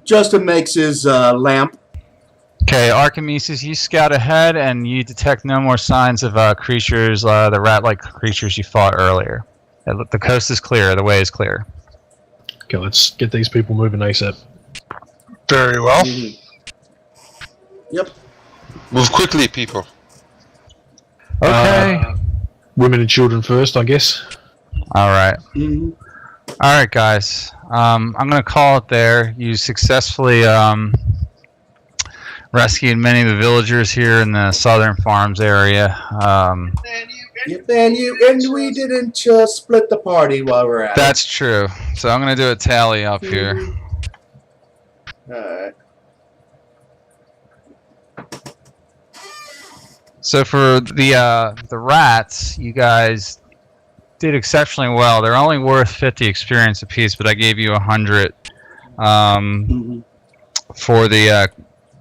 Justin makes his lamp. okay, Archimedes, you scout ahead and you detect no more signs of creatures, the rat-like creatures you fought earlier. The coast is clear. The way is clear. Okay, let's get these people moving ASAP. very well. Yep. Move quickly, people. Okay. Women and children first, I guess. All right. Mm-hmm. All right, guys. I'm going to call it there. You successfully rescued many of the villagers here in the Southern Farms area. Yep, and we didn't split the party while we're at That's true. So I'm going to do a tally up here. it. Alright. So for the rats, you guys did exceptionally well. They're only worth 50 experience apiece, but I gave you 100 for the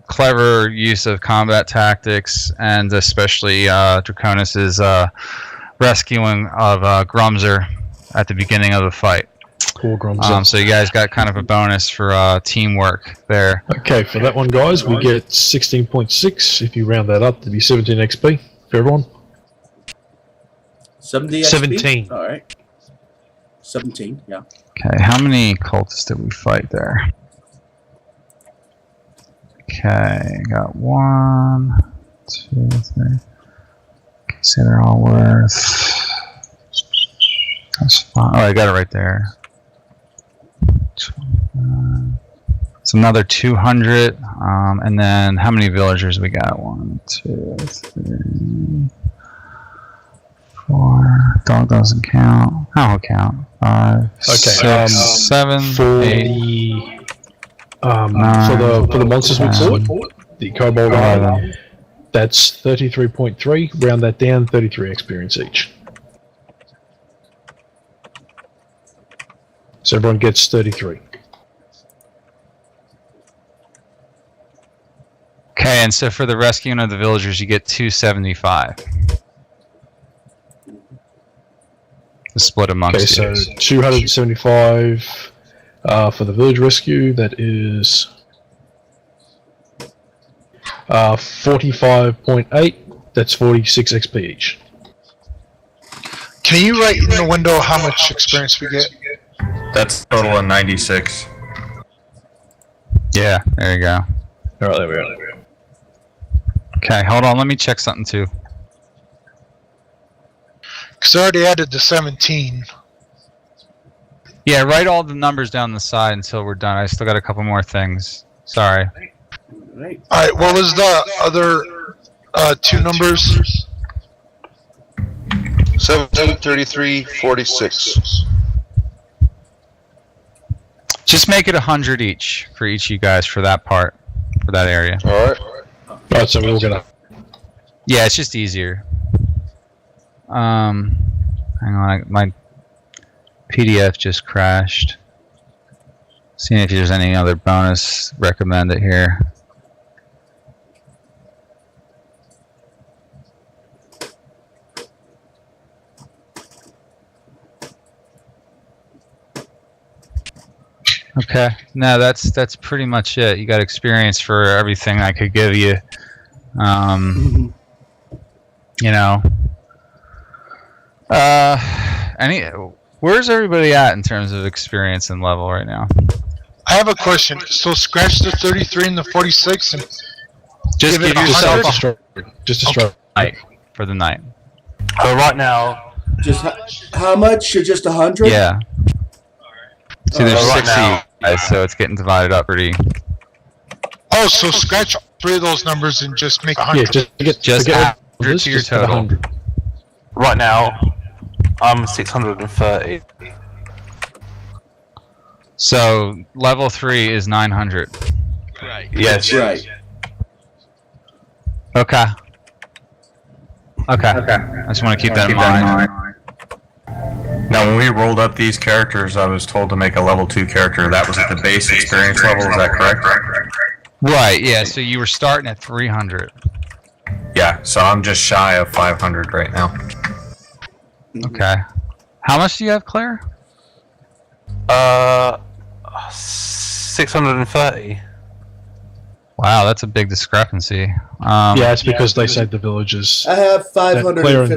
clever use of combat tactics, and especially Draconis's rescuing of Grumzer at the beginning of the fight. Poor Grumzer. So you guys got kind of a bonus for teamwork there. Okay, for that one, guys, we get 16.6. If you round that up, to be 17 XP for everyone. 70 XP? 17. Alright. 17, yeah. Okay, how many cultists did we fight there? Okay, got 1, 2, 3. Okay, so they're all worth. That's fine. Oh, I got it right there. 25. It's another 200. And then how many villagers we got? 1, 2, 3, 4. Dog doesn't count. How will count? 5, 6, 7, for 8. For the monsters we fought, the Kobold Island, that's 33.3. Round that down, 33 experience each. So everyone gets 33. Okay, and so for the rescuing of the villagers, you get 275. split Okay, amongst so you. 275 for the village rescue. That is 45.8. That's 46 XP each. Can you write in the window how much experience we get? That's a total of 96. Yeah, there you go. All right, there we go. Okay, hold on. Let me check something too. Because I already added the 17. Yeah, write all the numbers down the side until we're done. I still got a couple more things. Sorry. Right. All right. What was the other two numbers? 733.46. Just make it 100 each for each of you guys for that part, for that area. All right. All right, so we're all gonna. Yeah, it's just easier. Hang on, my PDF just crashed. Seeing if there's any other bonus recommended here. Okay, no, that's pretty much it. You got experience for everything I could give you. You know. Where's everybody at in terms of experience and level right now? I have a question. So scratch the 33 and the 46 and Just give it give yourself 100? Just a stroke. night for the night. Right now, Just how much? Just 100? Yeah. See, there's Right 6 of now. you guys, so it's getting divided up pretty. Oh, so scratch all three of those numbers and just make 100. Yeah, Just forget add all this, to your just put total. 100. right now, I'm 630. So level 3 is 900. Yes. Right. Okay. Okay. I just want to keep that in mind. Now, when we rolled up these characters, I was told to make a level 2 character. That was at the base experience level, is that correct? Right. Yeah. So you were starting at 300. Yeah, so I'm just shy of 500 right now. Okay. How much do you have, Claire? 630. Wow, that's a big discrepancy. Yeah, it's because they saved the villagers. I have Claire and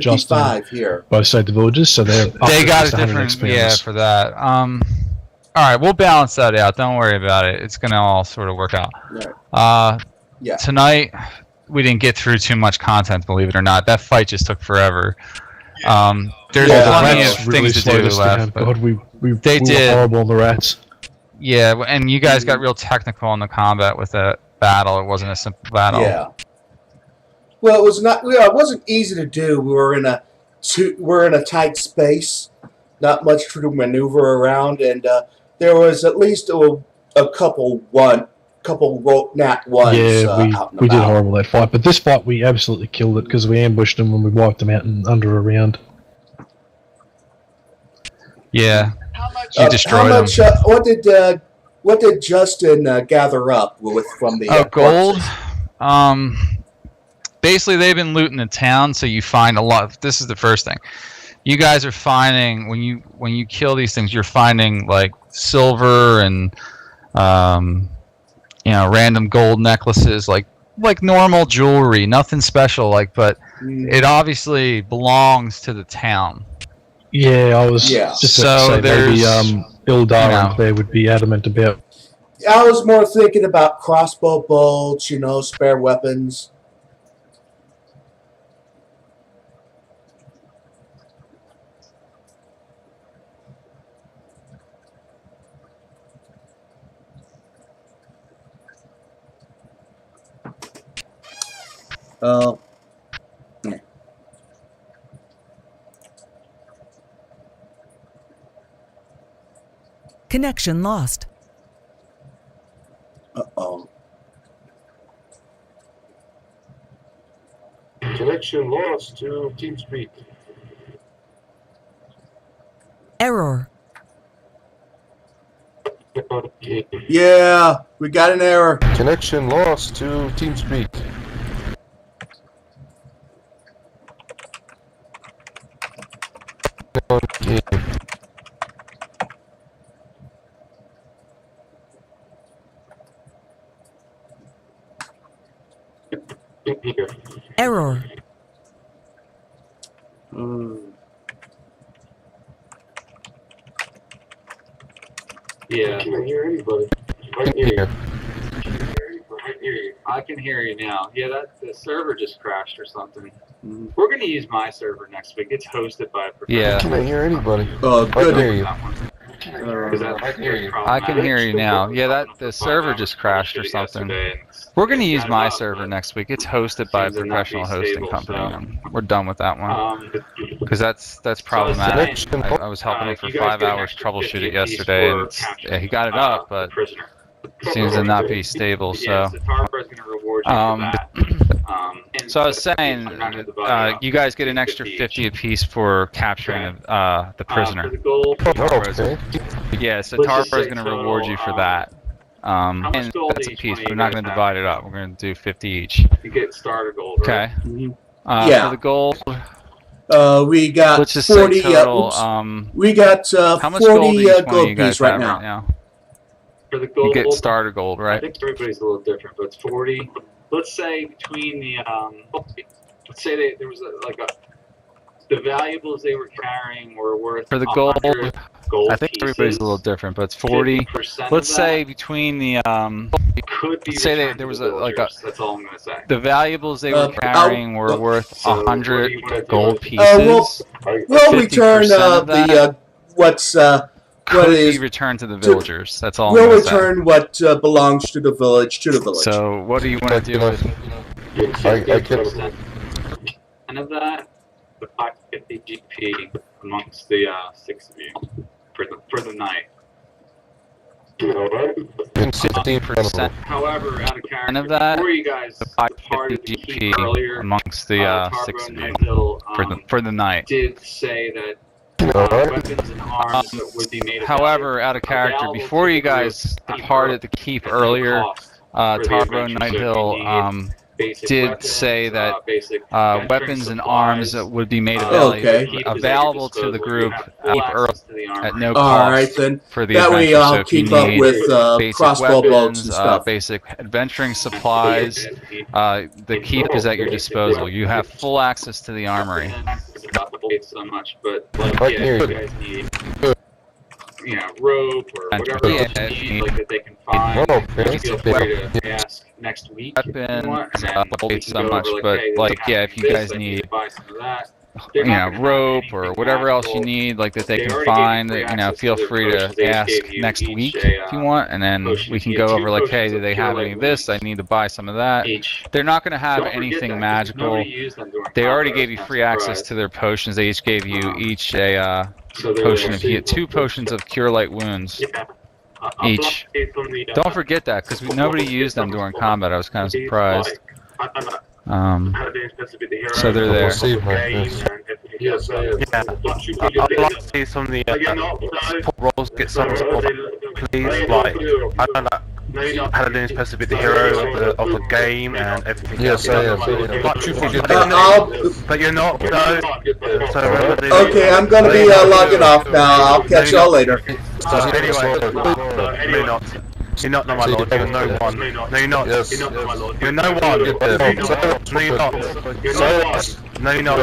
555 here. Both saved the villagers, so they're up They to got just a 100 different, experience. for that. All right, we'll balance that out. Don't worry about it. It's gonna all sort of work out. Right. Yeah. Tonight we didn't get through too much content, believe it or not. That fight just took forever. There's Yeah, plenty of rats really things to slowed do us left. down. but- God, we They were did. horrible on the rats. Yeah, and you guys got real technical in the combat with that battle. It wasn't a simple battle. Yeah. Well, it was not. It wasn't easy to do. We're in a tight space, not much to maneuver around, and there was at least a couple nat ones. Yeah, out and we did about. horrible that fight. But this fight, we absolutely killed it because we ambushed them and we wiped them out in under a round. Yeah. You destroyed how them. much? What did Justin gather up from the? Gold. corpses? Basically, they've been looting the town, so you find a lot. This is the first thing. You guys are finding when you kill these things, you're finding like silver and random gold necklaces, like normal jewelry, nothing special. But it obviously belongs to the town. Yeah, I was Yeah. just So about to say maybe there's, Ildar you know. and Claire would be adamant about. I was more thinking about crossbow bolts, spare weapons. Yeah. Connection lost. Uh-oh. Connection lost to TeamSpeak. Error. Okay. Yeah, we got an error. Connection lost to TeamSpeak. Here. Error. Yeah. I can't hear anybody. I can hear you. I can hear you. I can hear you now. Yeah, the server just crashed or something. We're going to use my server next week. It's hosted by a professional. Yeah. I can't hear anybody. Oh, I can hear good. you. I can hear you. I can hear you now. Yeah, the server just crashed or something. We're going to use my server next week. It's hosted by a professional hosting company, and we're done with that one. Because that's problematic. I was helping him for 5 hours troubleshoot it yesterday, and yeah, he got it up, but it seems to not be stable. So, so I was saying, you guys get an extra 50 apiece for capturing the prisoner. Okay. Yeah, so Tarboro is going to reward you for that. And that's a piece, but we're not going to divide it up. We're going to do 50 each. You get starter gold, right? Okay. Yeah. For the gold, We got let's just 40. say total. We got How much gold 40 do each one of gold you guys piece right have now. right now? For the gold, You get starter gold, I right? think everybody's a little different, but it's 40. Let's say between the let's say there was the valuables they were carrying were worth For the gold, 100 gold I think everybody's a little different, but it's 40. 50% Let's of say that between the could be let's say returned there to was the a villagers. That's all I'm gonna say. the valuables they were carrying were worth So what do 100 you wanna do? gold we'll pieces. we'll return 50% of that the what's what Could is be returned to the villagers. That's all. we'll I'm gonna return what belongs to the village say. So what do you want to do with? I can. And of that, the 550 GP amongst the 6 of you for the night. In 16%. However, out of character, And of that, before you guys the departed the 550 keep earlier, amongst the Tarboro 6 of and you Nighthill, for the night. did say that Alright. weapons and arms would be made However, out of character, available before to you the guys group departed the keep at no earlier, cost for the Tarboro adventure. So if you Nighthill need basic did weapons, say that basic weapons and arms supplies, would be made Okay. available to the group at no All cost right then. for the That way adventure. So I'll if you keep up need with basic crossbow bolts weapons, and stuff. basic adventuring supplies, the keep is at your disposal. You have full access to the armory. So much, but I yeah, can hear if you. you guys need, rope or whatever else you need, that they can find. Okay. Feel free to ask next week. if you Weapons, want, and then we bolts can so go much, over, but hey, they like, have yeah, if you this, guys I need, to buy some of that. you know, rope or whatever else you need, like that they can find, you know, feel free to ask next week if you want, and then we can go over like, hey, do they have any of this? I need to buy some of that. They're not going to have anything magical. They already gave you free access to their potions. They each gave you each a potion of heal, 2 potions of cure light wounds each. Don't forget that, because nobody used them during combat. I was kind of surprised. So they're We'll there. see, yes. Yes, I am. Yeah, I'd like to see some of the support roles get some support, please. Like, I don't know. Paladin's supposed to be the hero of the game and everything. Yes, I am. But you're not. No. So Okay, I'm gonna be logging off now. I'll catch y'all later. Anyway, you're not. You're not, no, my lord. You're no one. No, you're not. Yes. You're no one. No, you're not. No, you're not.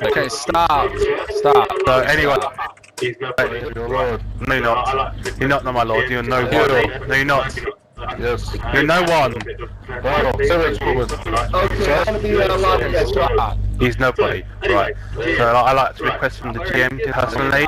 Okay, stop. Stop. So anyway, Your lord. no, you're not. You're not, no, my lord. You're no one. No, you're not. Yes. You're no one. Wow. Sarah's woman. Okay, I'm gonna be logging. Stop. He's nobody. Right. So I like to request from the GM personally.